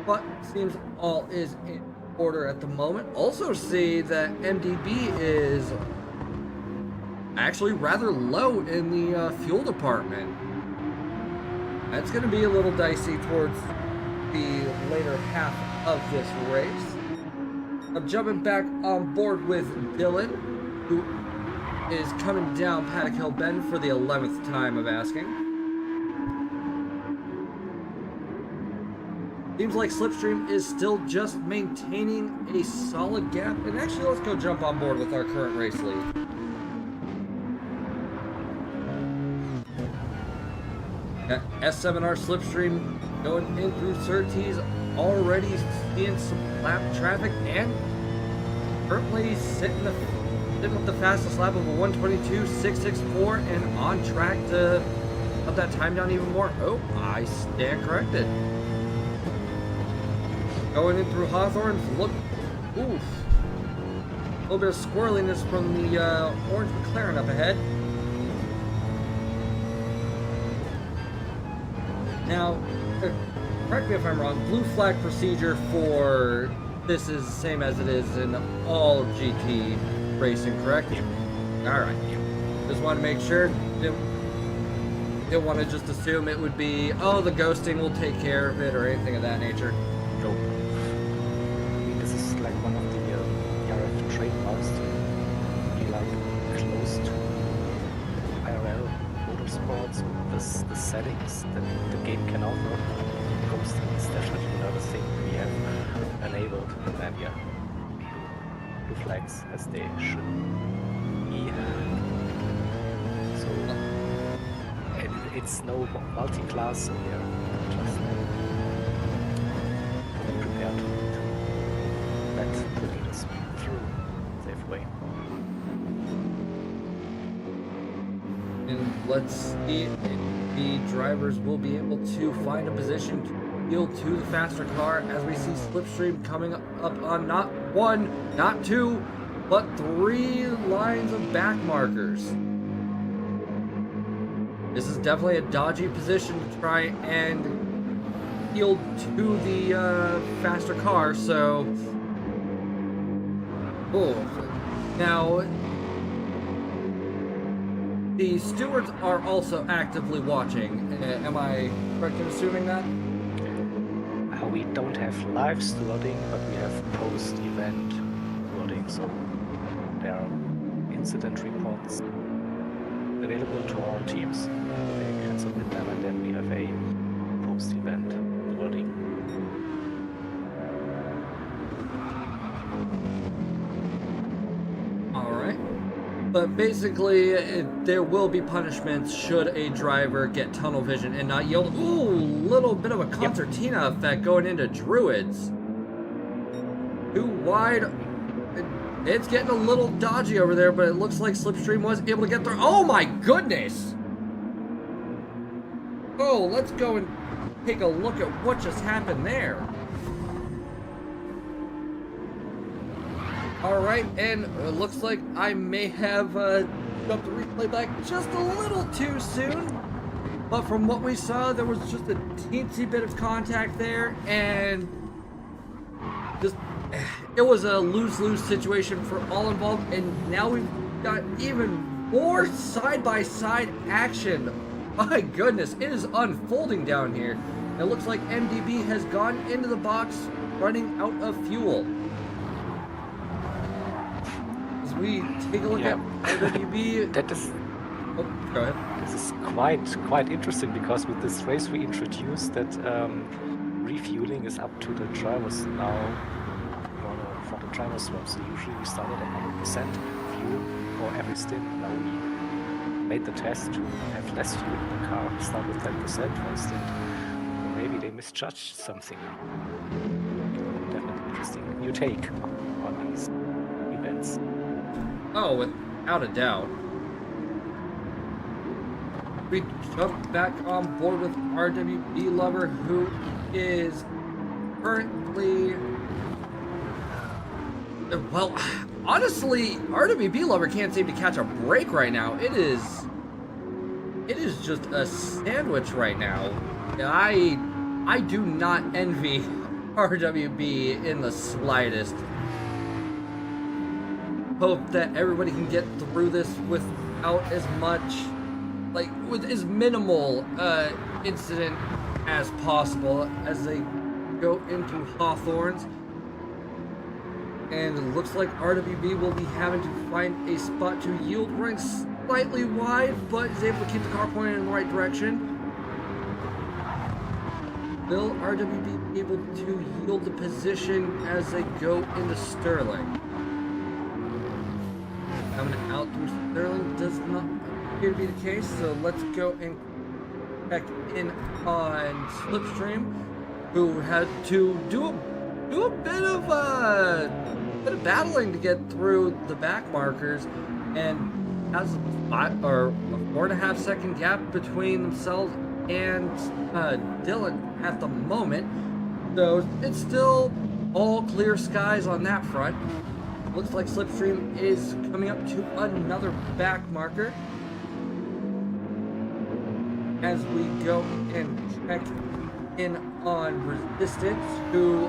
but seems all is in order at the moment. Also see that MDB is actually rather low in the fuel department. That's going to be a little dicey towards the later half of this race. I'm jumping back on board with Dylan, who is coming down Paddock Hill Bend for the 11th time of asking. Seems like Slipstream is still just maintaining a solid gap. And actually, let's go jump on board with our current race lead. S7R Slipstream going in through Surtees, already seeing some lap traffic and currently sitting with the fastest lap of a 1:22.664 and on track to up that time down even more. Oh, I stand corrected. Going in through Hawthorne, look, oof. A little bit of squirreliness from the orange McLaren up ahead. Now, correct me if I'm wrong, blue flag procedure for this is the same as it is in all GT racing, correct? Yep. Alright. Just want to make sure. Didn't want to just assume it would be, oh, the ghosting will take care of it or anything of that nature. Nope. I mean, this is like one of the ERF trademarks to be like close to IRL motorsports with the settings that the game can offer. Ghosting is definitely another thing we have enabled, and then yeah, blue flags as they should be. So it's no multi-class, so we are just prepared to let the leaders through safe way. And let's see if the drivers will be able to find a position to yield to the faster car as we see Slipstream coming up on not one, not two, but 3 lines of back markers. This is definitely a dodgy position to try and yield to the faster car, so... Oh, now... The stewards are also actively watching. Am I correct in assuming that? We don't have live stewarding, but we have post-event stewarding, so there are incident reports available to all teams. They can submit them, and then we have a post-event stewarding. Alright. But basically, there will be punishments should a driver get tunnel vision and not yield. Ooh, little bit of a concertina effect going into Druids. Too wide. It's getting a little dodgy over there, but it looks like Slipstream was able to get through. Oh my goodness! Oh, let's go and take a look at what just happened there. Alright, and it looks like I may have jumped the replay back just a little too soon. But from what we saw, there was just a teensy bit of contact there, and just it was a lose-lose situation for all involved, and now we've got even more side-by-side action. My goodness, it is unfolding down here. It looks like MDB has gone into the box running out of fuel. We take a look at MDB. That is. Oh, go ahead. This is quite interesting because with this race we introduced that refueling is up to the drivers now for the driver swap. So usually we started at 100% fuel for every stint. Now we made the test to have less fuel in the car, start with 10% for a stint. So maybe they misjudged something. Definitely interesting. New take on these events. Oh, without a doubt. We jump back on board with RWB Lover, who is currently... Well, honestly, RWB Lover can't seem to catch a break right now. It is just a sandwich right now. I do not envy RWB in the slightest. Hope that everybody can get through this without as much, like, with as minimal incident as possible as they go into Hawthorne's. And it looks like RWB will be having to find a spot to yield, running slightly wide, but is able to keep the car pointed in the right direction. Will RWB be able to yield the position as they go into Sterling? Coming out through Sterling does not appear to be the case, so let's go and check in on Slipstream, who had to do a bit of battling to get through the back markers, and has a 4.5 second gap between themselves and Dylan at the moment. So it's still all clear skies on that front. Looks like Slipstream is coming up to another back marker. As we go and check in on Resistance, who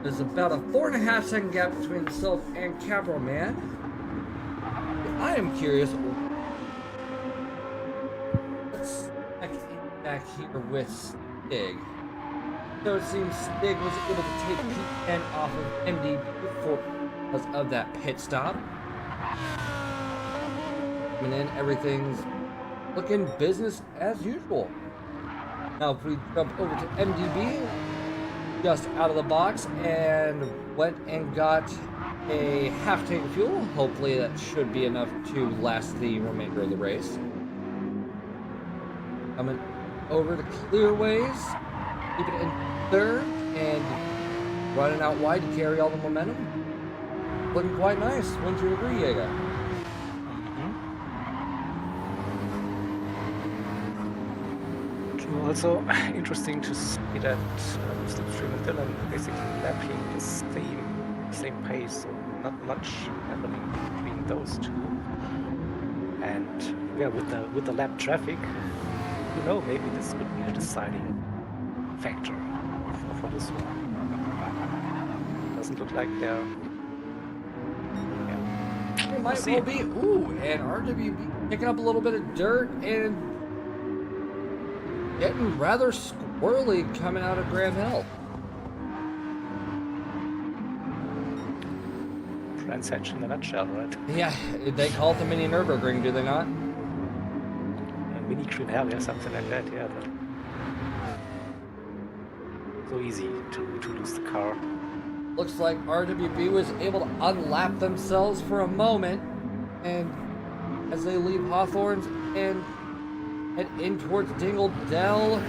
is about a 4.5 second gap between himself and Capital Man. I am curious. Let's check in back here with Stig. So it seems Stig was able to take P10 off of MD because of that pit stop. And then everything's looking business as usual. Now if we jump over to MDB, just out of the box, and went and got a half tank of fuel. Hopefully that should be enough to last the remainder of the race. Coming over to Clearways, keep it in third, and running out wide to carry all the momentum. Looking quite nice. Wouldn't you agree, Jaeger? Also interesting to see that Slipstream and Dylan basically lapping the same pace, so not much happening between those two. And yeah, with the lap traffic, you know, maybe this could be a deciding factor for this one. Doesn't look like they're. Yeah. It might well be. Ooh, and RWB picking up a little bit of dirt and getting rather squirrely coming out of Graham Hill. Brands Hatch in a nutshell, right? Yeah, they call it the mini Nürburgring, do they not? Mini Green Hell, yeah, something like that, yeah. But so easy to lose the car. Looks like RWB was able to unlap themselves for a moment, and as they leave Hawthorne's and head in towards Dingle Dell,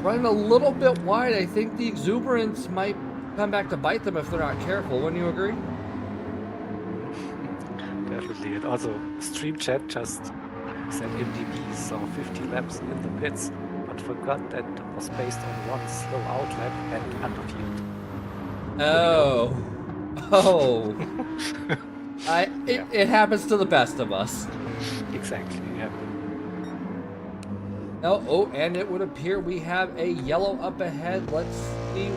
running a little bit wide. I think the exuberance might come back to bite them if they're not careful. Wouldn't you agree? Definitely. And also, Stream Chat just said MDB saw 50 laps in the pits, but forgot that it was based on one slow out lap and underfield. Oh. It happens to the best of us. Exactly, yeah. Oh, and it would appear we have a yellow up ahead. Let's see.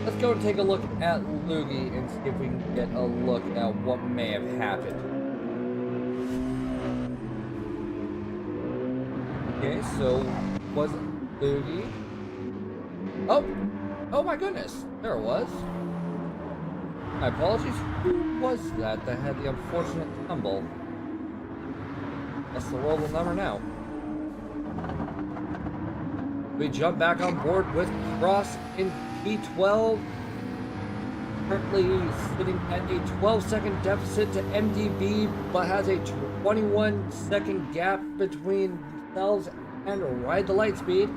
Let's go and take a look at Loogie and see if we can get a look at what may have happened. Okay, so was it Loogie? Oh my goodness, there it was. My apologies. Who was that had the unfortunate tumble? That's the world will never know. We jump back on board with Cross in P12. currently sitting at a 12-second deficit to MDB, but has a 21-second gap between themselves and Ride the Lightspeed.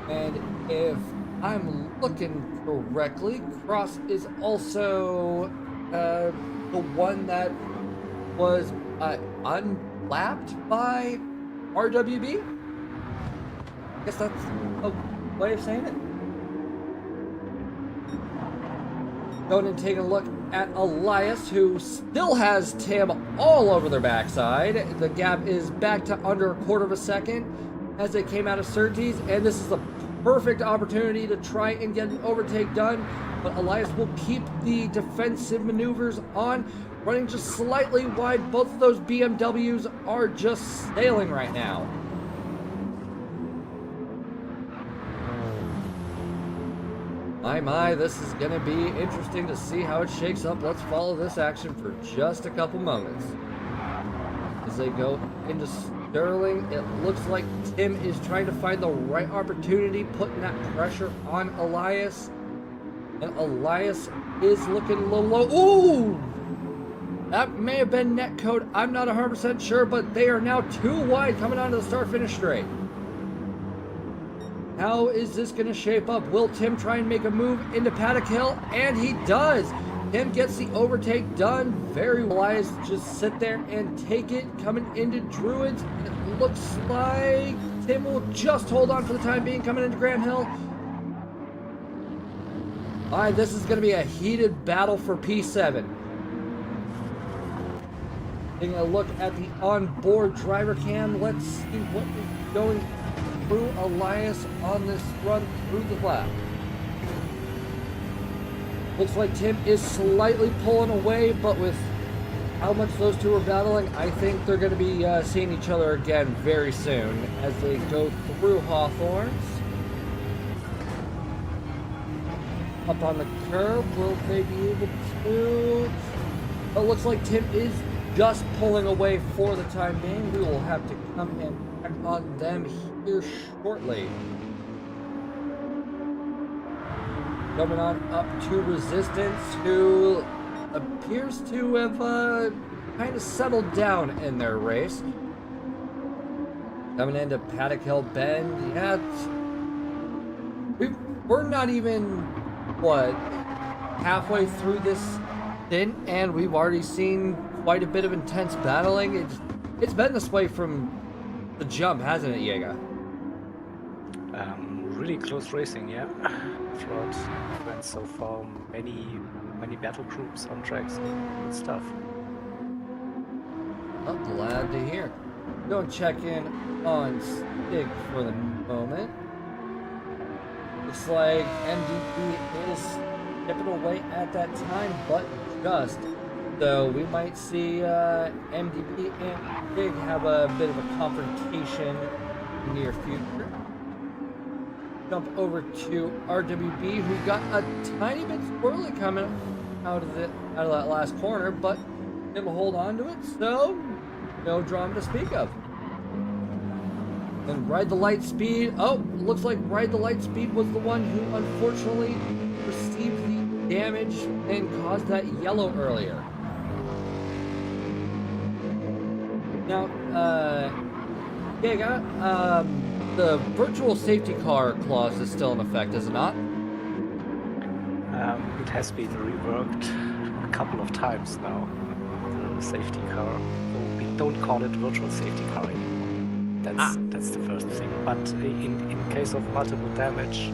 And if I'm looking correctly, Cross is also the one that was unlapped by RWB. I guess that's a way of saying it. Going and taking a look at Elias, who still has Tim all over their backside. The gap is back to under a quarter of a second as they came out of Surtees, and this is a perfect opportunity to try and get an overtake done, but Elias will keep the defensive maneuvers on, running just slightly wide. Both of those BMWs are just sailing right now. My, this is going to be interesting to see how it shakes up. Let's follow this action for just a couple moments. As they go into Sterling, it looks like Tim is trying to find the right opportunity, putting that pressure on Elias. And Elias is looking a little low. Ooh! That may have been netcode. I'm not 100% sure, but they are now too wide coming onto the start-finish straight. How is this going to shape up? Will Tim try and make a move into Paddock Hill? And he does. Tim gets the overtake done very wise. Just sit there and take it. Coming into Druids. It looks like Tim will just hold on for the time being coming into Graham Hill. All right, this is going to be a heated battle for P7. Taking a look at the onboard driver cam. Let's see what is going through Elias on this run through the lap. Looks like Tim is slightly pulling away, but with how much those two are battling, I think they're going to be seeing each other again very soon as they go through Hawthorns. Up on the curb, will they be able to? It looks like Tim is just pulling away for the time being. We will have to come and check on them here shortly. Coming on up to Resistance, who appears to have kind of settled down in their race. Coming into Paddock Hill Bend, yeah, we're not even, what, halfway through this stint, and we've already seen quite a bit of intense battling. It's been this way from the jump, hasn't it, Jaeger? Really close racing, yeah. Throughout events so far, many battle groups on tracks, good stuff. I'm glad to hear. Go and check in on Stig for the moment. Looks like MDP is chipping away at that time, but just. So we might see MDP and Stig have a bit of a confrontation in the near future. Jump over to RWB, who got a tiny bit squirrely coming out of that last corner, but able to hold on to it, so no drama to speak of. And Ride the Lightspeed. Oh, looks like Ride the Lightspeed was the one who unfortunately received the damage and caused that yellow earlier. Now, Giga, the virtual safety car clause is still in effect, is it not? It has been reworked a couple of times now, the safety car. So we don't call it virtual safety car anymore. That's the first thing. But in case of multiple damage,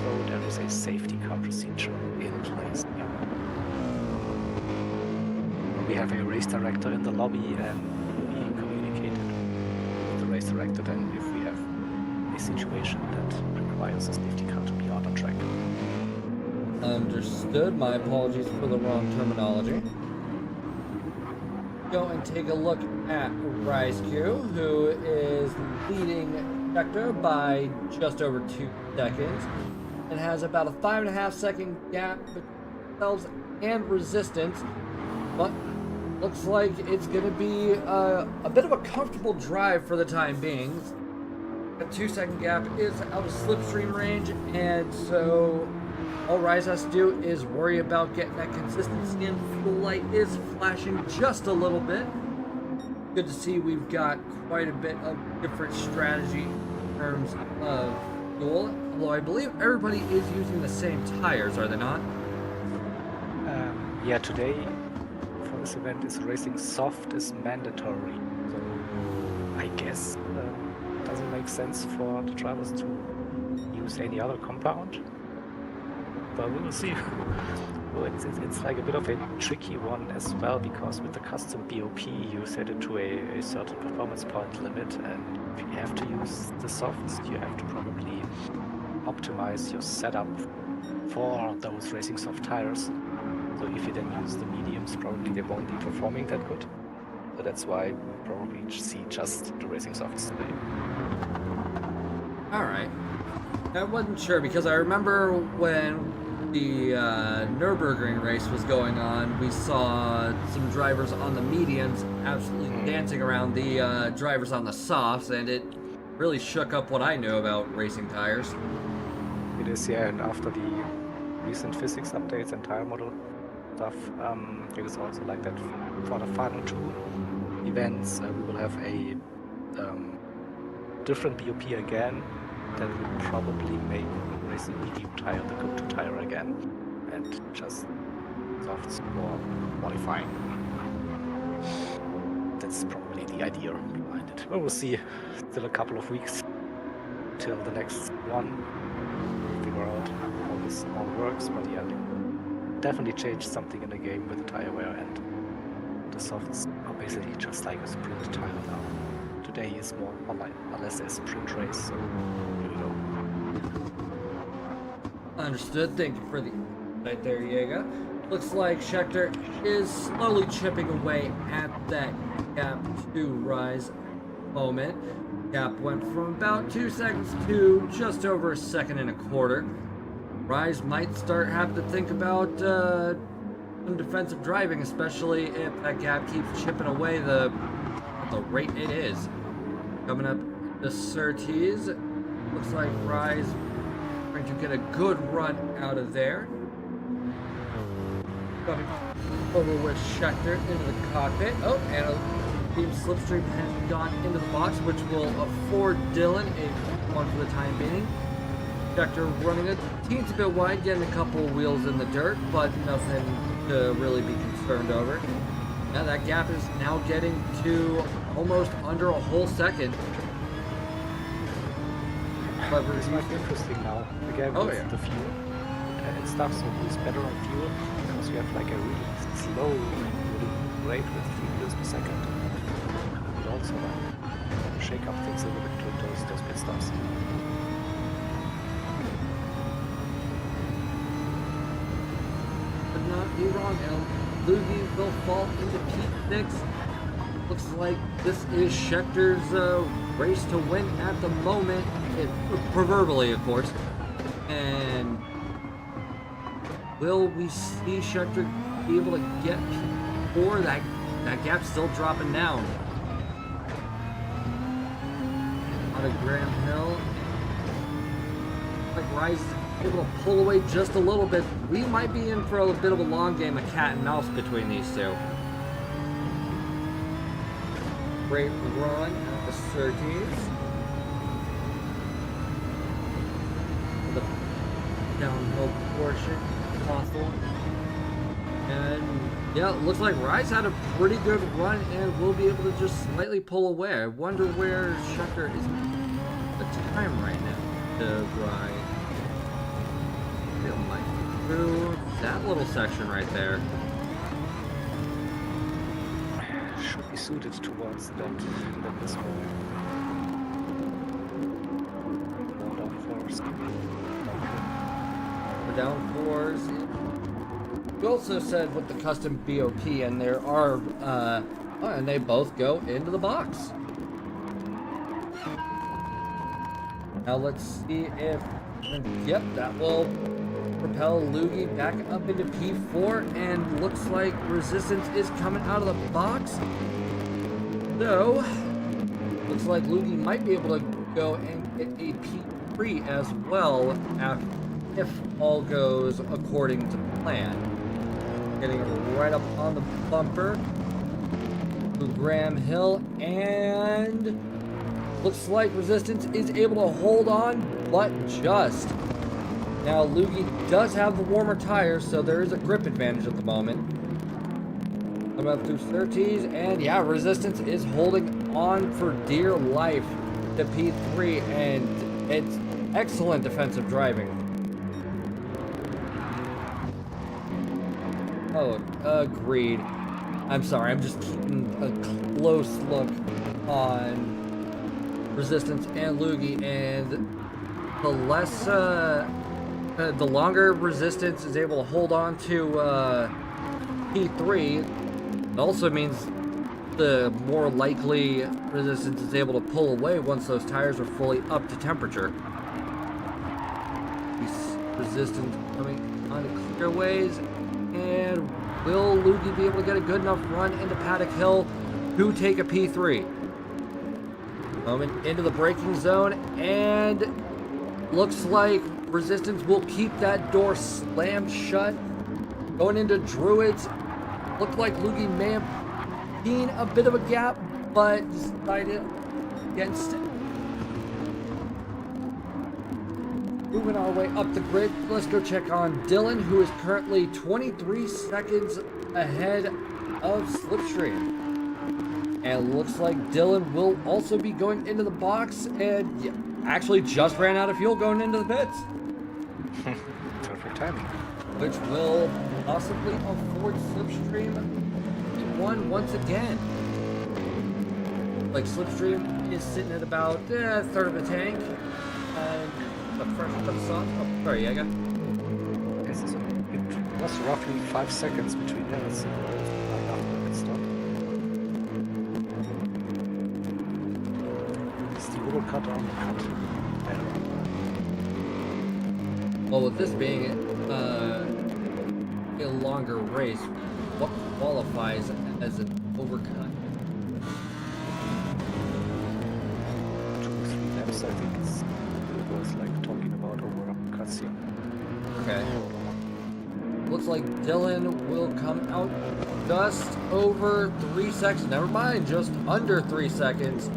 so there is a safety car procedure in place. Yeah. We have a race director in the lobby, and we communicated with the race director then if we have a situation that requires a safety car to be out on track. Understood. My apologies for the wrong terminology. Go and take a look at RiseQ, who is leading sector by just over 2 seconds and has about a 5.5 second gap between themselves and Resistance, but looks like it's going to be a bit of a comfortable drive for the time being. A 2 second gap is out of slipstream range, and so All Rise has to do is worry about getting that consistency, and fuel light is flashing just a little bit. Good to see we've got quite a bit of different strategy in terms of fuel, although I believe everybody is using the same tires, are they not? Yeah, today for this event is racing soft is mandatory. So I guess it doesn't make sense for the drivers to use any other compound. But we will see. Well, it's like a bit of a tricky one as well, because with the custom BOP you set it to a certain performance point limit, and if you have to use the softs, you have to probably optimize your setup for those racing soft tires. So if you then use the mediums, probably they won't be performing that good. So that's why we probably see just the racing softs today. Alright. I wasn't sure, because I remember when the Nürburgring race was going on, we saw some drivers on the mediums absolutely dancing around the drivers on the softs, and it really shook up what I knew about racing tires. It is, yeah, and after the recent physics updates and tire model stuff, it is also like that for the final two events, we will have a different BOP again that will probably make racing medium tire the go-to tire again, and just softs for modifying. That's probably the idea behind it. Well, we'll see. Still a couple of weeks till the next one. We'll figure out how this all works, but yeah, definitely changed something in the game with the tire wear, and the softs are basically just like a sprint tire now. Today is more or less a sprint race, so here we go. Understood. Thank you for the right there, Jaeger. Looks like Scheckter is slowly chipping away at that gap to Rise moment. Gap went from about 2 seconds to just over 1.25 seconds. Rise might start having to think about some defensive driving, especially if that gap keeps chipping away at the rate it is. Coming up the Surtees, looks like Rise trying to get a good run out of there. Coming over with Scheckter into the cockpit. Oh, and a team slipstream has gone into the box, which will afford Dylan a one for the time being. Scheckter running a teensy bit wide, getting a couple wheels in the dirt, but nothing to really be concerned over. Now that gap is now getting to almost under a whole second. Clever. It's quite interesting now, again with the fuel and stuff, so who's better on fuel, because we have like a really slow rate with 3 wheels per second. But also shake up things a little bit to those pit stops. Could not be wrong, El. Lugi will fall into P6. Looks like this is Schechter's race to win at the moment, proverbially, of course. And will we see Scheckter be able to get P4? That gap's still dropping down. Out of Graham Hill. Like Rise is able to pull away just a little bit. We might be in for a bit of a long game of cat and mouse between these two. Great run at the Surtees. The downhill portion, awful. And yeah, it looks like Rise had a pretty good run and will be able to just slightly pull away. I wonder where Scheckter is the time right now to ride. Through that little section right there. Should be suited towards that this one. More downforce. The downforce. You also said with the custom BOP, and there are, and they both go into the box. Now let's see if, yep, that will propel Lugi back up into P4, and looks like Resistance is coming out of the box. So, looks like Lugi might be able to go and get a P3 as well if all goes according to plan. Getting right up on the bumper to Graham Hill, and looks like Resistance is able to hold on, but just. Now Loogie does have the warmer tires, so there is a grip advantage at the moment. Coming up through Surtees, and yeah, Resistance is holding on for dear life to P3, and it's excellent defensive driving. Oh, agreed. I'm sorry, I'm just keeping a close look on Resistance and Loogie, and the less, the longer Resistance is able to hold on to P3, it also means the more likely Resistance is able to pull away once those tires are fully up to temperature. Resistance coming onto clearways, and will Loogie be able to get a good enough run into Paddock Hill to take a P3? Moment into the braking zone, and looks like Resistance will keep that door slammed shut. Going into Druids, looked like Loogie may have seen a bit of a gap, but decided against it. Moving our way up the grid, let's go check on Dylan, who is currently 23 seconds ahead of Slipstream. And looks like Dylan will also be going into the box, and actually just ran out of fuel going into the pits. Perfect timing. Which will possibly afford Slipstream one once again. Like Slipstream is sitting at about a third of a tank, and a fresh cut of sauce. Oh, sorry, Yaga. Yes, so it was roughly 5 seconds between minutes right after the pit stop. It's the overcut on the cut. Well, with this being a longer race, what qualifies as an overcut? 2 or 3 laps, I think it was like talking about overcuts here. Okay. Looks like Dylan will come out just over 3 seconds. Never mind, just under 3 seconds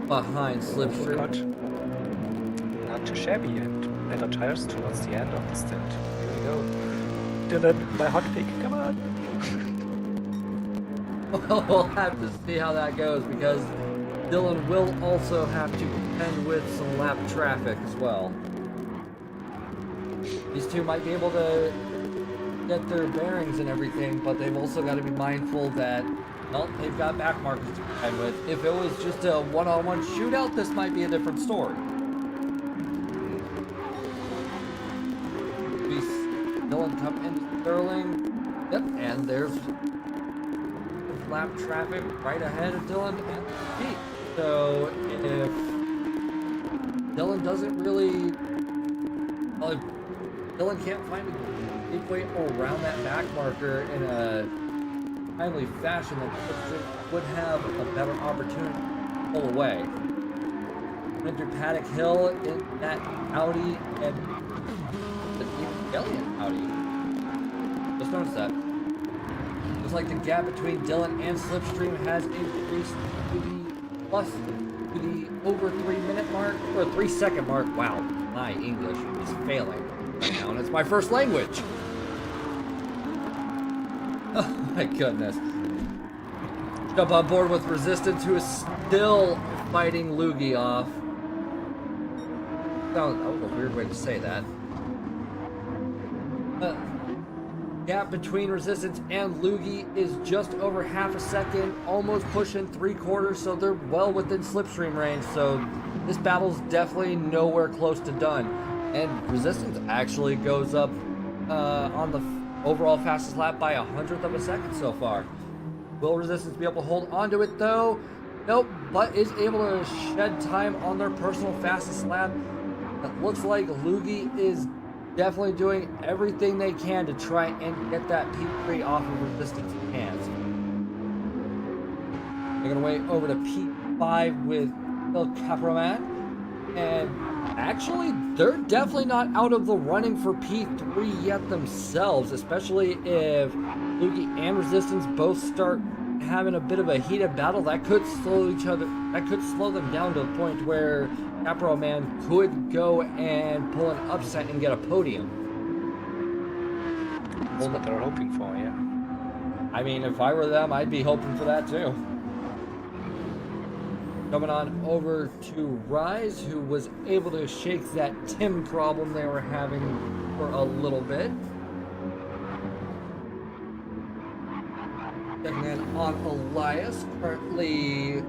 behind Slipstream. Overcut. Not too shabby, and better tires towards the end of the stint. Here we go. Dylan, my hot pick, come on! We'll have to see how that goes, because Dylan will also have to contend with some lap traffic as well. These two might be able to get their bearings and everything, but they've also got to be mindful that, well, they've got back markers to contend with. If it was just a one-on-one shootout, this might be a different story. Dylan come into Sterling. Yep, and there's lap traffic right ahead of Dylan and Pete. So if Dylan doesn't really, well, if Dylan can't find a good way around that back marker in a timely fashion, then Slipstream would have a better opportunity to pull away. Went through Paddock Hill in that Audi, and the Elliott Audi. Just noticed that. Looks like the gap between Dylan and Slipstream has increased to the over 3 minute mark, or 3 second mark. Wow, my English is failing right now, and it's my first language. Oh my goodness. Jump on board with Resistance, who is still fighting Loogie off. That was a weird way to say that. Gap between Resistance and Loogie is just over half a second, almost pushing 3/4, so they're well within Slipstream range, so this battle's definitely nowhere close to done. And Resistance actually goes up on the overall fastest lap by 100th of a second so far. Will Resistance be able to hold onto it though? Nope, but is able to shed time on their personal fastest lap. It looks like Loogie is definitely doing everything they can to try and get that P3 off of Resistance's hands. Making our way over to P5 with El Caproman. And actually, they're definitely not out of the running for P3 yet themselves, especially if Luigi and Resistance both start having a bit of a heated battle. That could slow them down to the point where Capro Man could go and pull an upset and get a podium. That's what they're hoping for, yeah. I mean, if I were them, I'd be hoping for that too. Coming on over to Rise, who was able to shake that Tim problem they were having for a little bit. And then on Elias, currently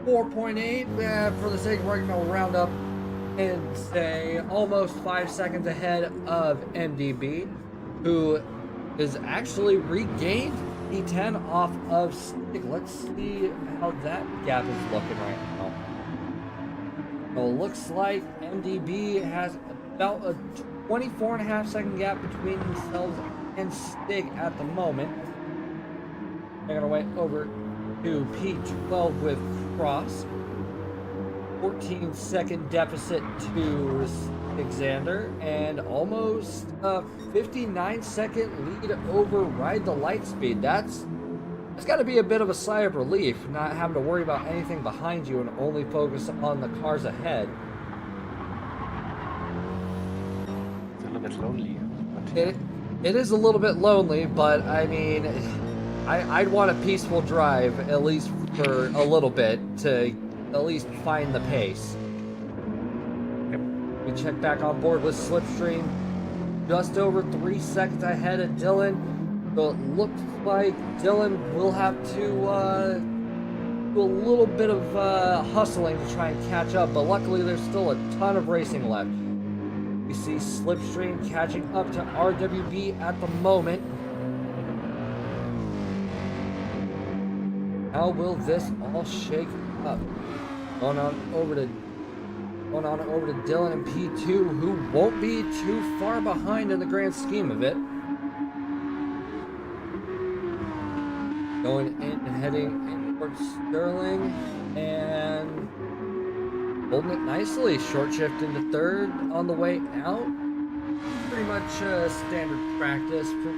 4.8. For the sake of argument, we'll round up and say almost 5 seconds ahead of MDB, who is actually regained P10 off of Stick. Let's see how that gap is looking right now. Well, it looks like MDB has about a 24.5 second gap between themselves and Stick at the moment. Making our way over to P12 with Cross. 14 second deficit to Xander, and almost a 59 second lead over Ride the Lightspeed. That's got to be a bit of a sigh of relief, not having to worry about anything behind you and only focus on the cars ahead. It's a little bit lonely. It is a little bit lonely, but I mean, I'd want a peaceful drive, at least for a little bit, to at least find the pace. Yep. We check back on board with Slipstream, just over 3 seconds ahead of Dylan. So it looks like Dylan will have to do a little bit of hustling to try and catch up, but luckily there's still a ton of racing left. We see Slipstream catching up to RWB at the moment. How will this all shake up? Going on over to Dylan and P2, who won't be too far behind in the grand scheme of it. Going in and heading in towards Sterling and holding it nicely. Short shift into third on the way out. Pretty much standard practice for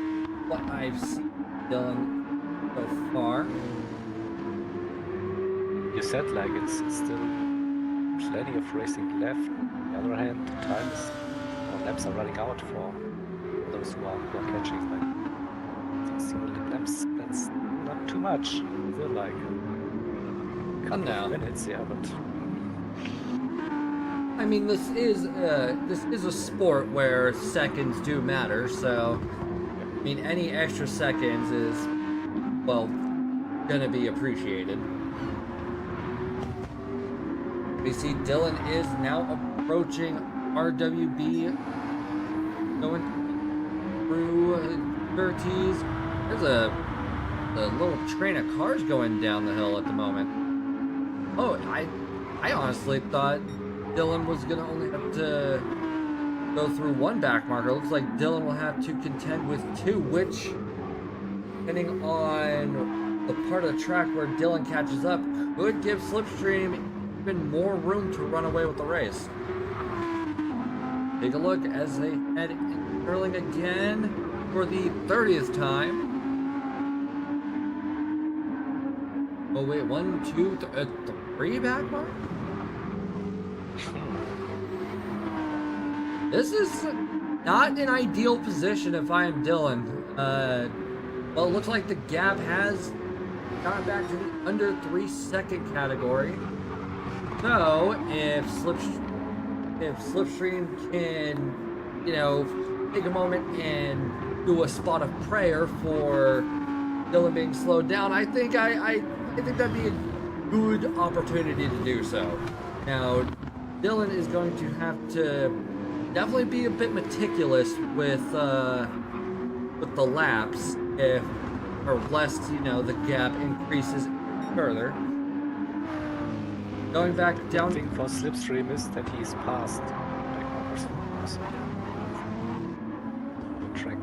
what I've seen Dylan so far. You said like it's still plenty of racing left. On the other hand, the times or laps are running out for those who are catching like 16 laps. That's not too much. I feel like a couple of minutes, yeah, but I mean, this is a sport where seconds do matter. So, I mean, any extra seconds is, well, gonna be appreciated. We see Dylan is now approaching RWB, going through Curtis. There's a little train of cars going down the hill at the moment. Oh, I honestly thought Dylan was gonna only have to go through one back marker. It looks like Dylan will have to contend with two, which, depending on the part of the track where Dylan catches up, could give Slipstream even more room to run away with the race. Take a look as they head in Sterling again for the 30th time. Oh wait, 1, 2, 3 back mark? This is not an ideal position if I am Dylan. Well, it looks like the gap has gone back to the under 3 second category. So, if Slipstream can, you know, take a moment and do a spot of prayer for Dylan being slowed down, I think that'd be a good opportunity to do so. Now, Dylan is going to have to definitely be a bit meticulous with the laps, lest, you know, the gap increases further. Going back down. The thing for Slipstream is that he's past back markers. So the track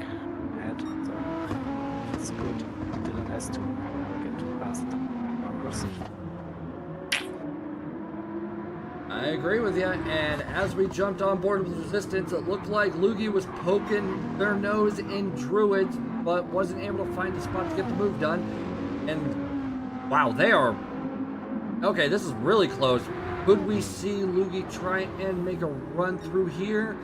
ahead, so it's good. Dylan has to get past the markers. I agree with you, and as we jumped on board with Resistance, it looked like Luigi was poking their nose in Druids, but wasn't able to find a spot to get the move done. And wow, they are... Okay, this is really close. Could we see Luigi try and make a run through here?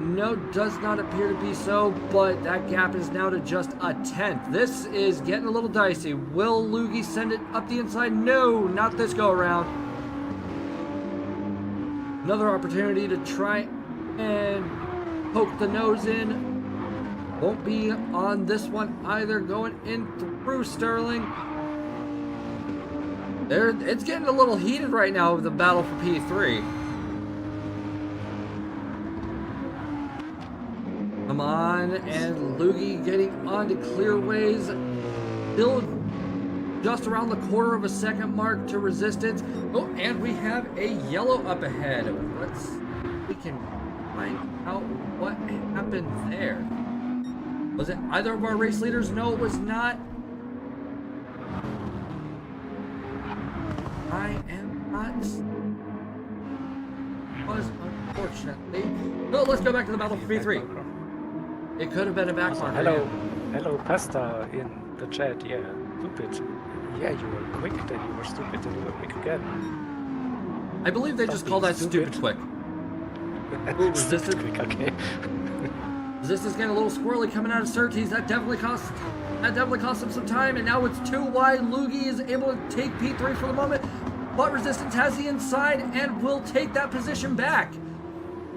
No, does not appear to be so, but that gap is now to just a 10th. This is getting a little dicey. Will Luigi send it up the inside? No, not this go around. Another opportunity to try and poke the nose in. Won't be on this one either. Going in through Sterling. It's getting a little heated right now with the battle for P3. Come on, and Luigi getting onto clearways. Still just around the quarter of a second mark to Resistance. Oh, and we have a yellow up ahead. We can find out what happened there. Was it either of our race leaders? No, it was not. I am not. Was unfortunately. No, let's go back to the battle for P3. It could have been a back marker. Hello, Pasta in the chat. Yeah, stupid. Yeah, you were quick, then you were stupid, then you were quick again. I believe they just call that stupid quick. Ooh, Resistance. Quick, okay. Resistance getting a little squirrely coming out of Surtees. That definitely cost him some time, and now it's too wide. Luigi is able to take P3 for the moment, but Resistance has the inside and will take that position back.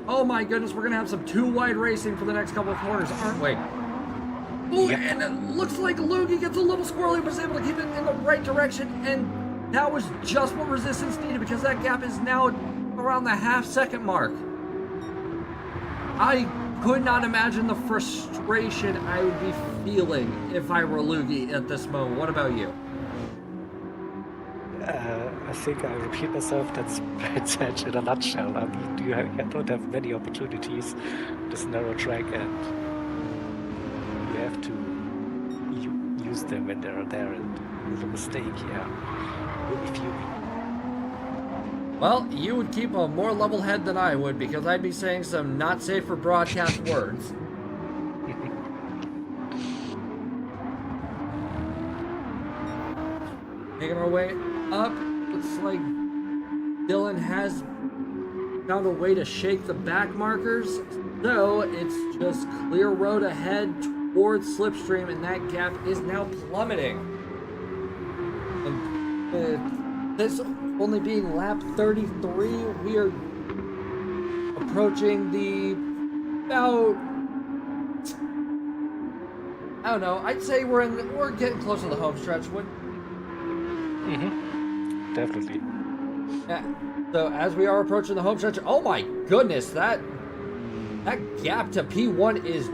Oh my goodness, we're gonna have some too wide racing for the next couple of corners, aren't we? Ooh, yep. And it looks like Luigi gets a little squirrely, but is able to keep it in the right direction, and that was just what Resistance needed, because that gap is now around the half-second mark. I could not imagine the frustration I would be feeling if I were Luigi at this moment. What about you? I think I repeat myself. That's Brad said in a nutshell. I mean, you don't have many opportunities, this narrow track, and you have to use them when they're there, and with a mistake, yeah, will be fuming. Well, you would keep a more level head than I would, because I'd be saying some not safe for broadcast words. Making our way up. Looks like Dylan has found a way to shake the back markers. So it's just clear road ahead towards Slipstream, and that gap is now plummeting. And this only being lap 33, we are approaching the about, I don't know, I'd say we're getting close to the home stretch. Definitely. Yeah. So as we are approaching the home stretch, oh my goodness, that gap to P1 is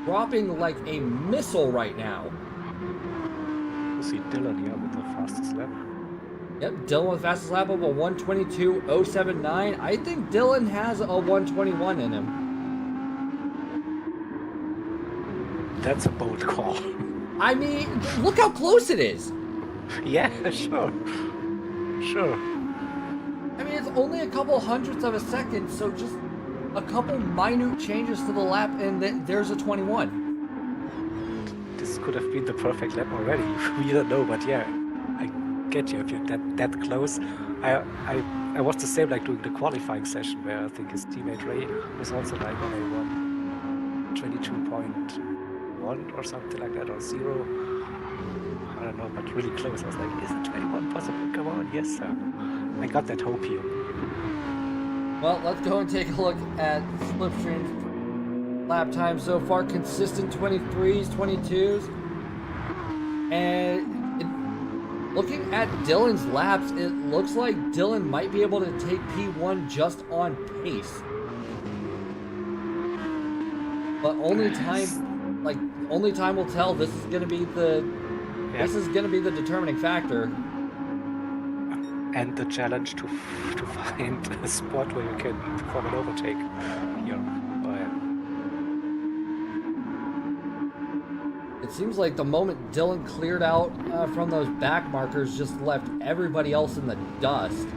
dropping like a missile right now. You see Dylan here with the fastest lap. Yep, Dylan with the fastest lap of a 1:22.079. I think Dylan has a 1:21 in him. That's a bold call. I mean, look how close it is. Yeah, sure. Sure. I mean, it's only a couple hundredths of a second, so just a couple minute changes to the lap, and there's a 21. This could have been the perfect lap already. We don't know, but yeah, I get you. If you're that close, I was the same like during the qualifying session, where I think his teammate Ray was also like on a 22.1 or something like that, or 0. I don't know, but really close. I was like, is it 21 possible? Come on, yes, sir. I got that hope here. Well, let's go and take a look at Slipstream's lap time so far. Consistent 23s, 22s. And looking at Dylan's laps, it looks like Dylan might be able to take P1 just on pace. But only time will tell. This is going to be the determining factor. And the challenge to find a spot where you can perform an overtake. It seems like the moment Dylan cleared out from those back markers just left everybody else in the dust.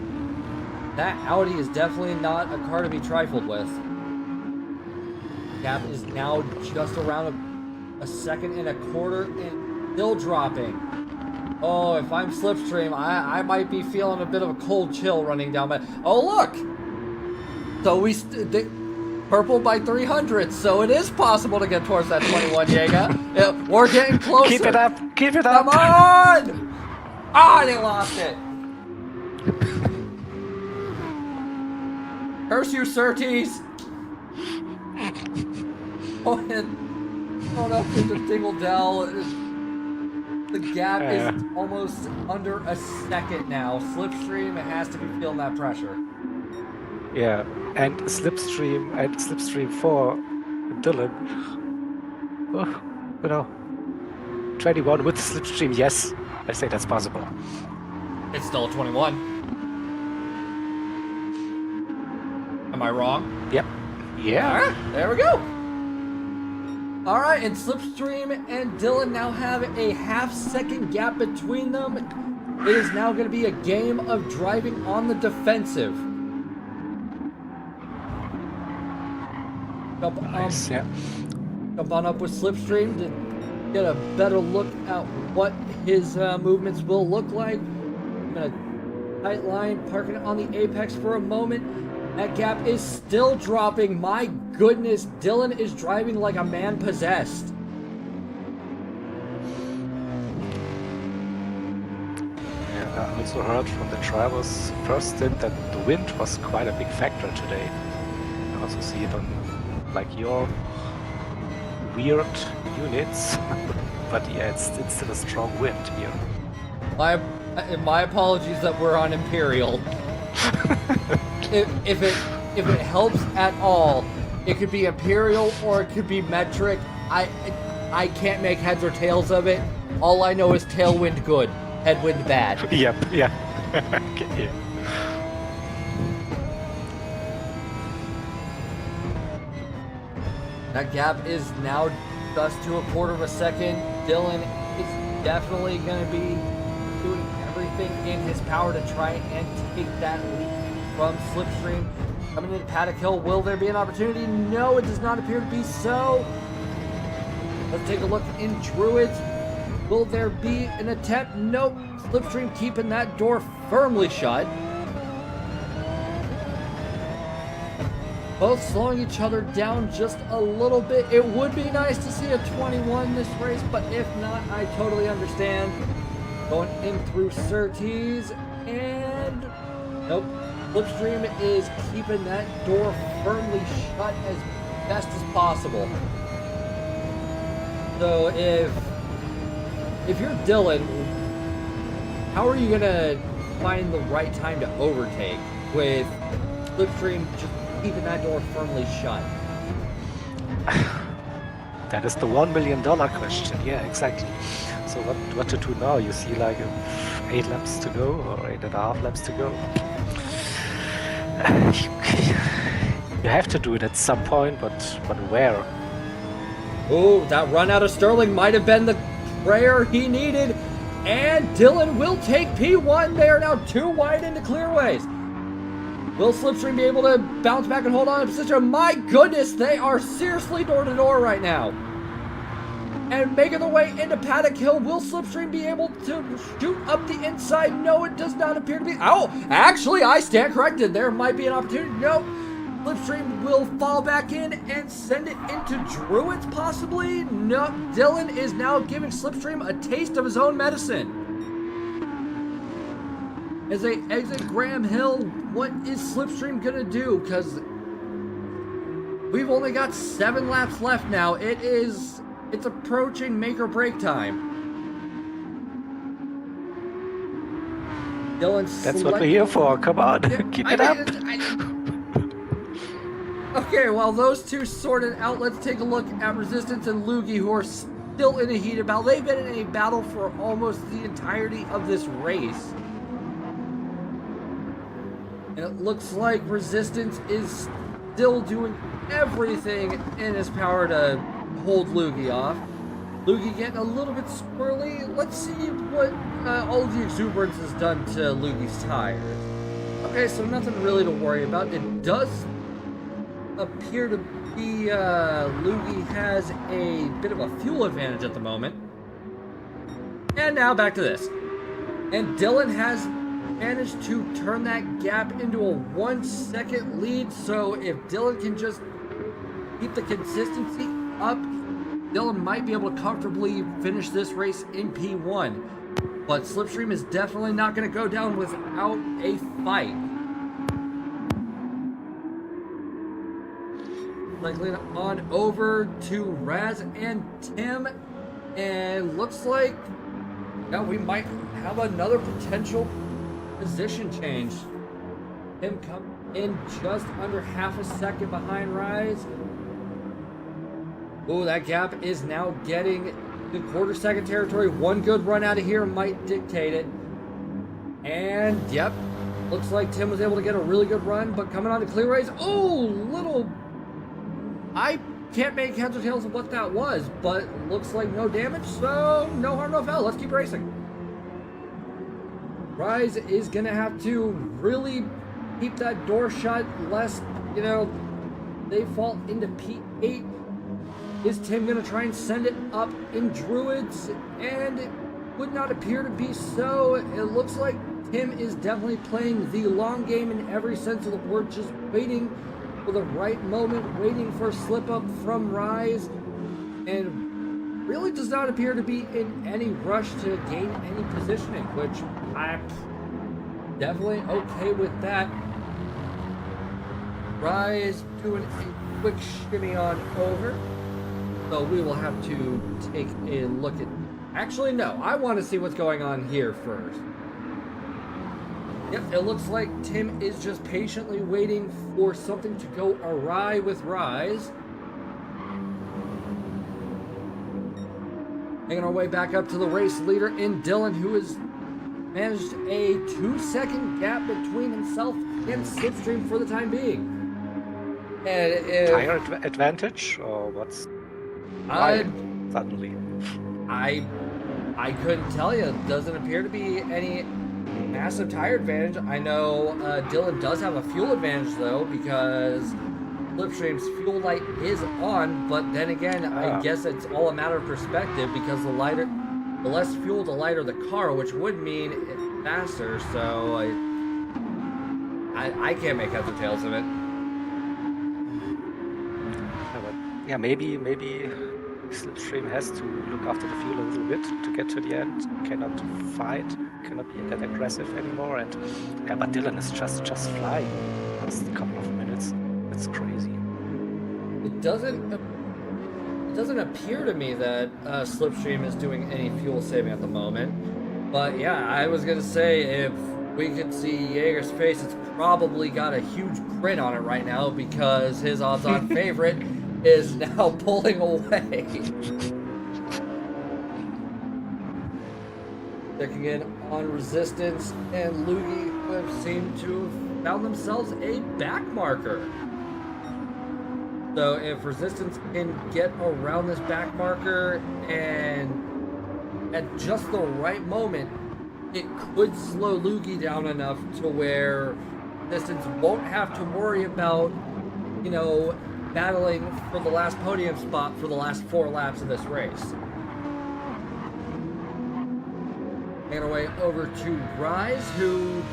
That Audi is definitely not a car to be trifled with. Gap is now just around a second and a quarter and still dropping. Oh, if I'm Slipstream, I might be feeling a bit of a cold chill running down my... Oh, look! So purple by 300, so it is possible to get towards that 21, Jaeger. Yeah, we're getting closer. Keep it up! Keep it up! Come on! Ah, they lost it. Curse you, Surtees! Oh, and going up into Dingle Dell. The gap is almost under a second now. Slipstream has to be feeling that pressure. Yeah, and Slipstream 4, Dylan. Oh, you know, 21 with Slipstream, yes. I say that's possible. It's still a 21. Am I wrong? Yep. Yeah. All right, there we go. All right, and Slipstream and Dylan now have a half-second gap between them. It is now going to be a game of driving on the defensive. Nice, yeah. Jump on up with Slipstream to get a better look at what his movements will look like. I'm going to tight line, parking it on the apex for a moment. That gap is still dropping. My goodness, Dylan is driving like a man possessed. Yeah, I also heard from the drivers first stint that the wind was quite a big factor today. I also see it on like your weird units, but yeah, it's still a strong wind here. My apologies that we're on Imperial. If it helps at all, it could be Imperial or it could be metric. I can't make heads or tails of it. All I know is tailwind good, headwind bad. Yep, yeah. Okay. That gap is now just to a quarter of a second. Dylan is definitely going to be doing everything in his power to try and take that lead from Slipstream. Coming into Paddock Hill, will there be an opportunity? No, it does not appear to be so. Let's take a look in Druids. Will there be an attempt? Nope. Slipstream keeping that door firmly shut. Both slowing each other down just a little bit. It would be nice to see a 21 this race, but if not, I totally understand. Going in through Surtees, and nope. Slipstream is keeping that door firmly shut as best as possible. So if you're Dylan, how are you gonna find the right time to overtake with Slipstream just keeping that door firmly shut? That is the $1 million question. Yeah, exactly. So what to do now? You see like 8 laps to go or 8.5 laps to go. You have to do it at some point, but where? Oh, that run out of Sterling might have been the prayer he needed. And Dylan will take P1. They are now 2 wide into clearways. Will Slipstream be able to bounce back and hold on to position? My goodness, they are seriously door to door right now. And making their way into Paddock Hill. Will Slipstream be able to shoot up the inside? No, it does not appear to be. Oh, actually, I stand corrected. There might be an opportunity. No. Slipstream will fall back in and send it into Druids, possibly. No, Dylan is now giving Slipstream a taste of his own medicine. As they exit Graham Hill, what is Slipstream gonna do? Because we've only got 7 laps left now. It's approaching make or break time. Dylan's That's what we're here for. Come on, keep it up. Okay, while those two sorted out, let's take a look at Resistance and Loogie, who are still in a heated battle. They've been in a battle for almost the entirety of this race. And it looks like Resistance is still doing everything in his power to hold Loogie off. Loogie getting a little bit squirrely. Let's see what all of the exuberance has done to Loogie's tires. Okay, so nothing really to worry about. It does appear to be Loogie has a bit of a fuel advantage at the moment. And now back to this. And Dylan has managed to turn that gap into a 1 second lead. So if Dylan can just keep the consistency up, Dylan might be able to comfortably finish this race in P1. But Slipstream is definitely not going to go down without a fight. Cycling on over to Raz and Tim. And looks like we might have another potential position change. Tim come in just under half a second behind Rise. Oh, that gap is now getting the quarter second territory. One good run out of here might dictate it. And yep, looks like Tim was able to get a really good run, but coming on to clear race. Oh, little, I can't make heads or tails of what that was, but looks like no damage, so no harm, no foul. Let's keep racing. Rise is gonna have to really keep that door shut, lest, they fall into P8. Is Tim gonna try and send it up in Druids? And it would not appear to be so. It looks like Tim is definitely playing the long game in every sense of the word, just waiting for the right moment, waiting for a slip up from Rise, and really does not appear to be in any rush to gain any positioning, which I'm definitely okay with that. Rise doing a quick shimmy on over. So we will have to take a look at... Actually, no. I want to see what's going on here first. Yep, it looks like Tim is just patiently waiting for something to go awry with Rise. Making our way back up to the race leader in Dylan, who has managed a 2-second gap between himself and Slipstream for the time being. And Tire advantage, or what's... suddenly? I couldn't tell you. It doesn't appear to be any massive tire advantage. I know Dylan does have a fuel advantage though, because Slipstream's fuel light is on, but then again, I guess it's all a matter of perspective, because the less fuel, the lighter the car, which would mean it's faster, so I can't make heads or tails of it. Yeah, maybe Slipstream has to look after the fuel a little bit to get to the end. Cannot fight, cannot be that aggressive anymore. And yeah, but Dylan is just flying. Just a couple of minutes. That's crazy. It doesn't appear to me that Slipstream is doing any fuel saving at the moment. But yeah, I was gonna say, if we could see Jaeger's face, it's probably got a huge grin on it right now, because his odds-on favorite is now pulling away. Checking in on Resistance and Loogie, who have seemed to have found themselves a back marker. So if Resistance can get around this back marker and at just the right moment, it could slow Loogie down enough to where Resistance won't have to worry about, battling for the last podium spot for the last 4 laps of this race. Making our way over to Rise, who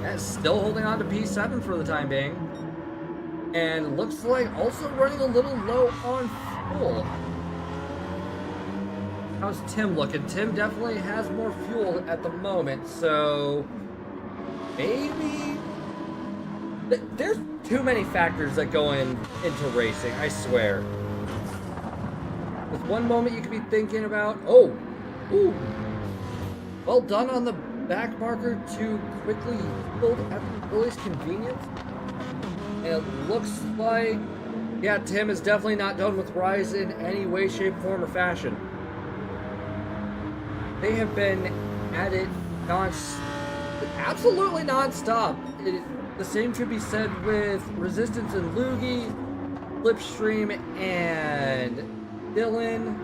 is still holding on to P7 for the time being. And looks like also running a little low on fuel. How's Tim looking? Tim definitely has more fuel at the moment, so maybe... There's too many factors that go into racing, I swear. With one moment you could be thinking about, well done on the back marker to quickly yield at the earliest convenience. And it looks like, yeah, Tim is definitely not done with Rise in any way, shape, form, or fashion. They have been at it absolutely non-stop. The same could be said with Resistance and Loogie, Slipstream and Dylan,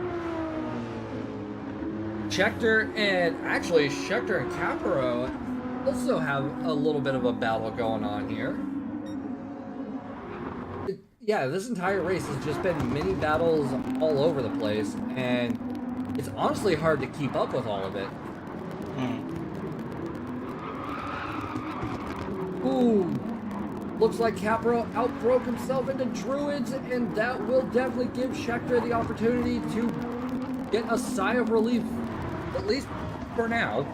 Schechter and Capro also have a little bit of a battle going on here. Yeah, this entire race has just been mini battles all over the place, and it's honestly hard to keep up with all of it. Ooh, looks like Capro outbroke himself into Druids, and that will definitely give Schechter the opportunity to get a sigh of relief, at least for now.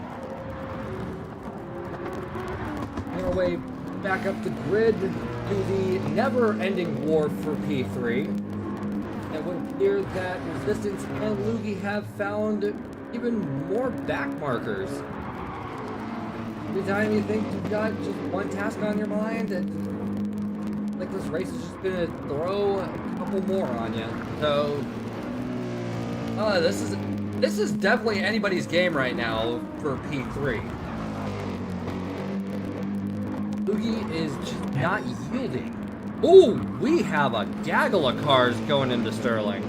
On our way back up the grid to the never-ending war for P3. It would appear that Resistance and Loogie have found even more back markers. Every time you think you've got just one task on your mind, like this race is just gonna throw a couple more on you. So, this is definitely anybody's game right now for P3. Loogie is just not yielding. Ooh, we have a gaggle of cars going into Sterling.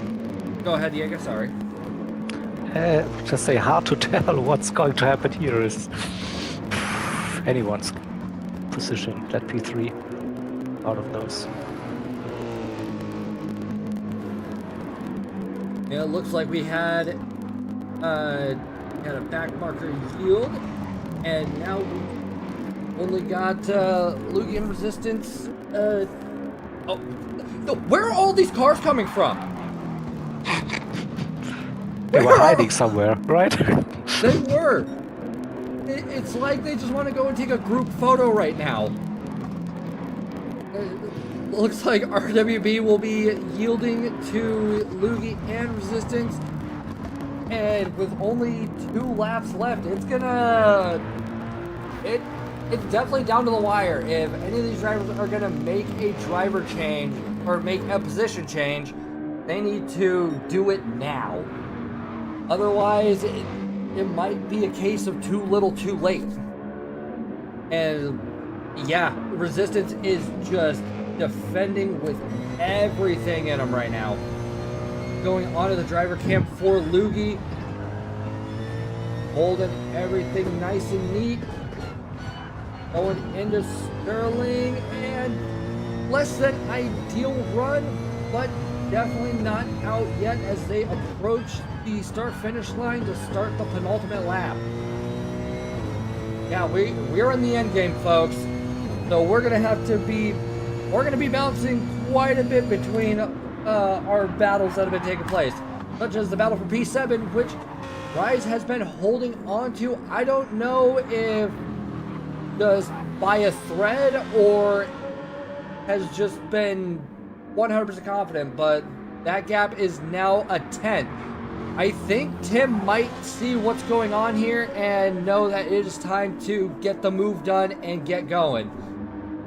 Go ahead, Diego, sorry. Just say hard to tell what's going to happen here is anyone's position. Let P3 out of those. Yeah, it looks like we had a back marker yield, and now we only got Loogie and Resistance. Oh, no, where are all these cars coming from? They were hiding somewhere, right? They were. It's like they just want to go and take a group photo right now. Looks like RWB will be yielding to Loogie and Resistance. And with only 2 laps left, it's definitely down to the wire. If any of these drivers are gonna make a driver change or make a position change, they need to do it now. Otherwise, it might be a case of too little too late. And yeah, Resistance is just defending with everything in them right now. Going onto the driver camp for Loogie, holding everything nice and neat. Going into Sterling, and less than ideal run, but definitely not out yet as they approach the start-finish line to start the penultimate lap. Yeah, we're in the end game, folks. So we're gonna be bouncing quite a bit between our battles that have been taking place, such as the battle for P7, which Rise has been holding on to. I don't know if just by a thread or has just been 100% confident, but that gap is now a 10. I think Tim might see what's going on here and know that it is time to get the move done and get going.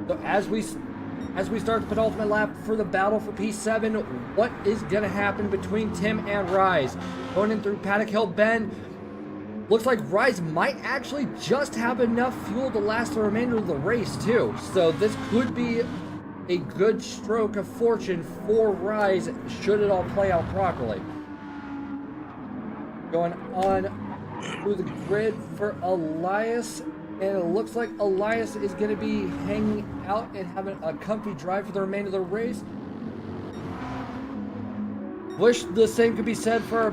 So as we start the penultimate lap for the battle for P7, what is going to happen between Tim and Rise? Going in through Paddock Hill Bend, looks like Rise might actually just have enough fuel to last the remainder of the race too. So this could be a good stroke of fortune for Rise should it all play out properly. Going on through the grid for Elias, and it looks like Elias is going to be hanging out and having a comfy drive for the remainder of the race. Wish the same could be said for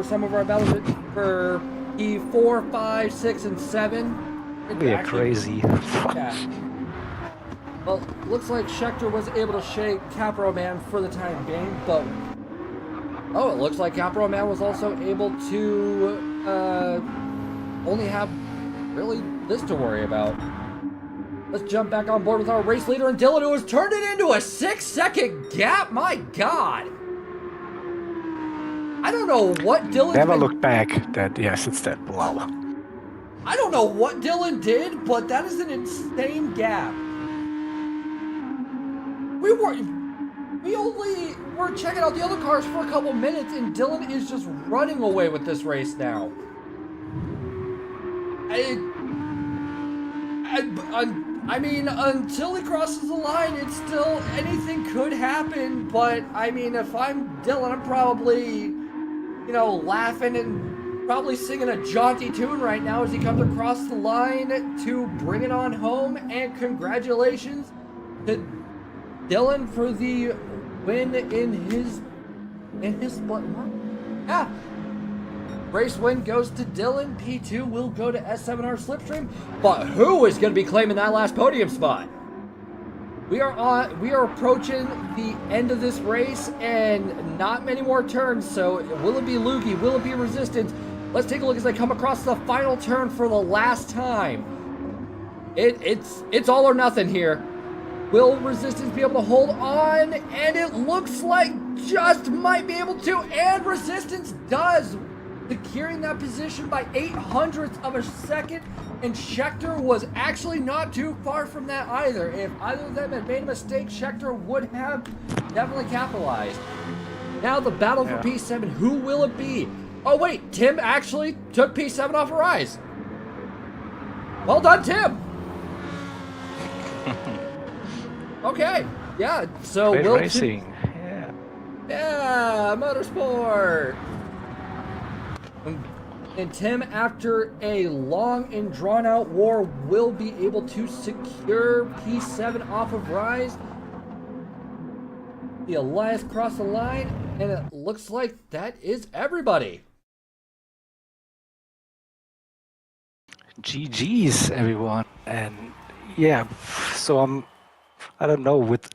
some of our battles for E4, 5, 6, and 7. They're crazy. Yeah. Well, looks like Schechter was able to shake Capro Man for the time being, but oh, it looks like Capro Man was also able to only have really this to worry about. Let's jump back on board with our race leader and Dylan, who has turned it into a 6-second gap. My God. I don't know what Dylan Never look back. Yes, it's that. Wow. I don't know what Dylan did, but that is an insane gap. We only were checking out the other cars for a couple minutes, and Dylan is just running away with this race now. I mean, until he crosses the line, it's still, anything could happen, but I mean, if I'm Dylan, I'm probably, laughing and probably singing a jaunty tune right now as he comes across the line to bring it on home. And congratulations to Dylan for the win in his split. Yeah. Race win goes to Dylan. P2 will go to S7R Slipstream. But who is going to be claiming that last podium spot? We are approaching the end of this race and not many more turns. So will it be Loogie? Will it be Resistance? Let's take a look as I come across the final turn for the last time. It's all or nothing here. Will Resistance be able to hold on? And it looks like just might be able to, and Resistance does, securing that position by 0.08 of a second. And Schechter was actually not too far from that either. If either of them had made a mistake, Schechter would have definitely capitalized. Now the battle for P7, who will it be? Oh wait, Tim actually took P7 off of Rise. Well done, Tim. Okay, yeah, so Great Will racing. Yeah, motorsport. And Tim, after a long and drawn-out war, will be able to secure P7 off of Rise. The Elias crossed the line, and it looks like that is everybody. GG's, everyone. And yeah, so I don't know, with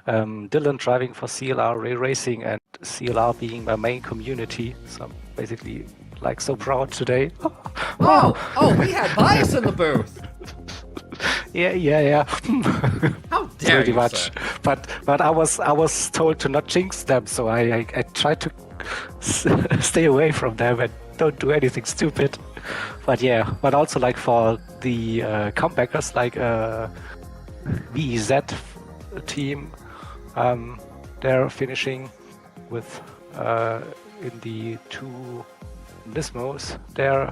Dylan driving for CLR Ray Racing and CLR being my main community, so I'm basically like so proud today. Oh, we had bias in the booth. Yeah. How dare Pretty you, much. sir. But I was told to not jinx them, so I tried to stay away from them and don't do anything stupid. But yeah, but also like for the comebackers, like VEZ team, they're finishing with in the two Nismos. They're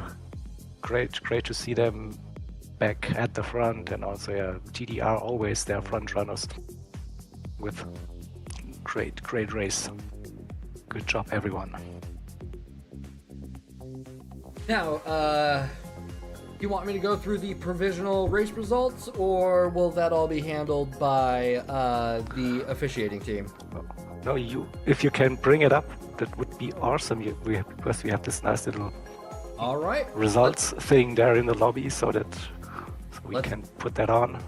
great to see them back at the front, and also GDR always their front runners with great race. Good job, everyone. Now, you want me to go through the provisional race results, or will that all be handled by the officiating team? No, if you can bring it up, that would be awesome. Because we have this nice little All right. results thing there in the lobby, so we can put that on.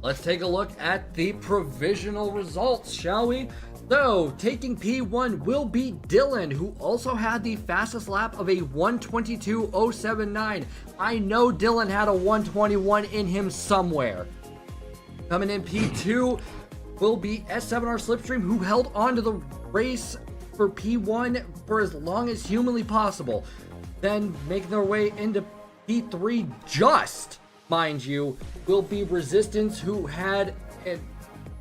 Let's take a look at the provisional results, shall we? So, taking P1 will be Dylan, who also had the fastest lap of a 1:22.079. I know Dylan had a 1:21 in him somewhere. Coming in P2 will be S7R Slipstream, who held on to the race for P1 for as long as humanly possible. Then making their way into P3, just, mind you, will be Resistance, who had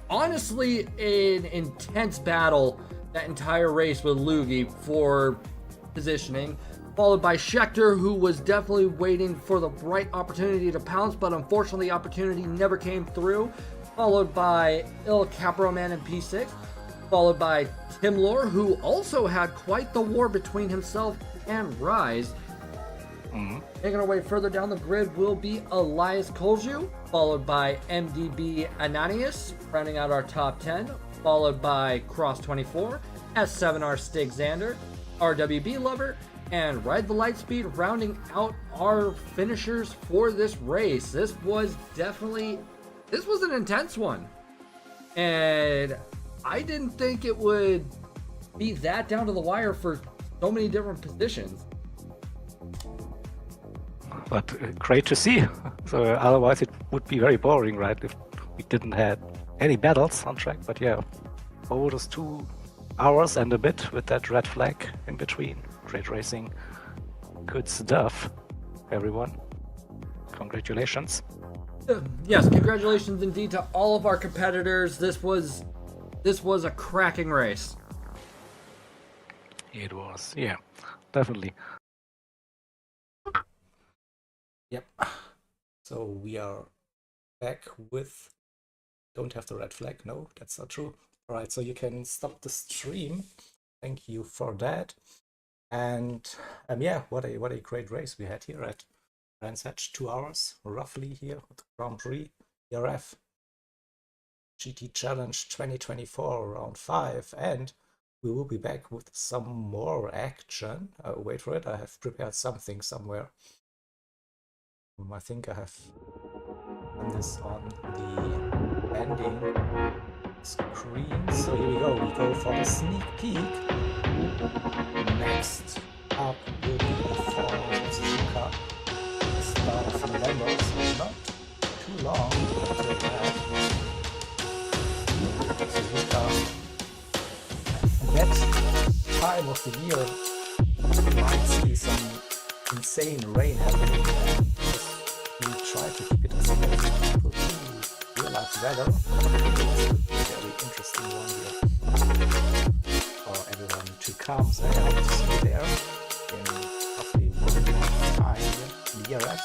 honestly an intense battle that entire race with Loogie for positioning, followed by Schechter, who was definitely waiting for the right opportunity to pounce, but unfortunately the opportunity never came through, followed by Il Caproman in P6, followed by Tim Lore, who also had quite the war between himself and Rise. Making our way further down the grid will be Elias Kolju, followed by MDB Ananias, rounding out our top 10, followed by Cross24, S7R Stig Xander, RWB Lover, and Ride the Lightspeed, rounding out our finishers for this race. This was an intense one. And I didn't think it would be that down to the wire for so many different positions. But great to see. So otherwise it would be very boring, right? If we didn't have any battles on track. But yeah, over those 2 hours and a bit with that red flag in between. Great racing. Good stuff, everyone. Congratulations. Yes, congratulations indeed to all of our competitors. This was a cracking race. It was, yeah, definitely. Yep. So we are back with... Don't have the red flag. No, that's not true. All right, so you can stop the stream. Thank you for that. And yeah, what a great race we had here at Brands Hatch. 2 hours roughly here with the Grand Prix ERF GT Challenge 2024 round 5, and we will be back with some more action. Wait for it, I have prepared something somewhere. I think I have done this on the ending screen. So here we go for the sneak peek. Next up will be the Fall Suzuka, the start of November, so not too long until that. Suzuka, that time of the year, you might see some insane rain happening. We try to keep it as close as possible to real life weather. It's a very interesting one here for everyone to come. So I hope to see you there in roughly 1 month's time in the ERF.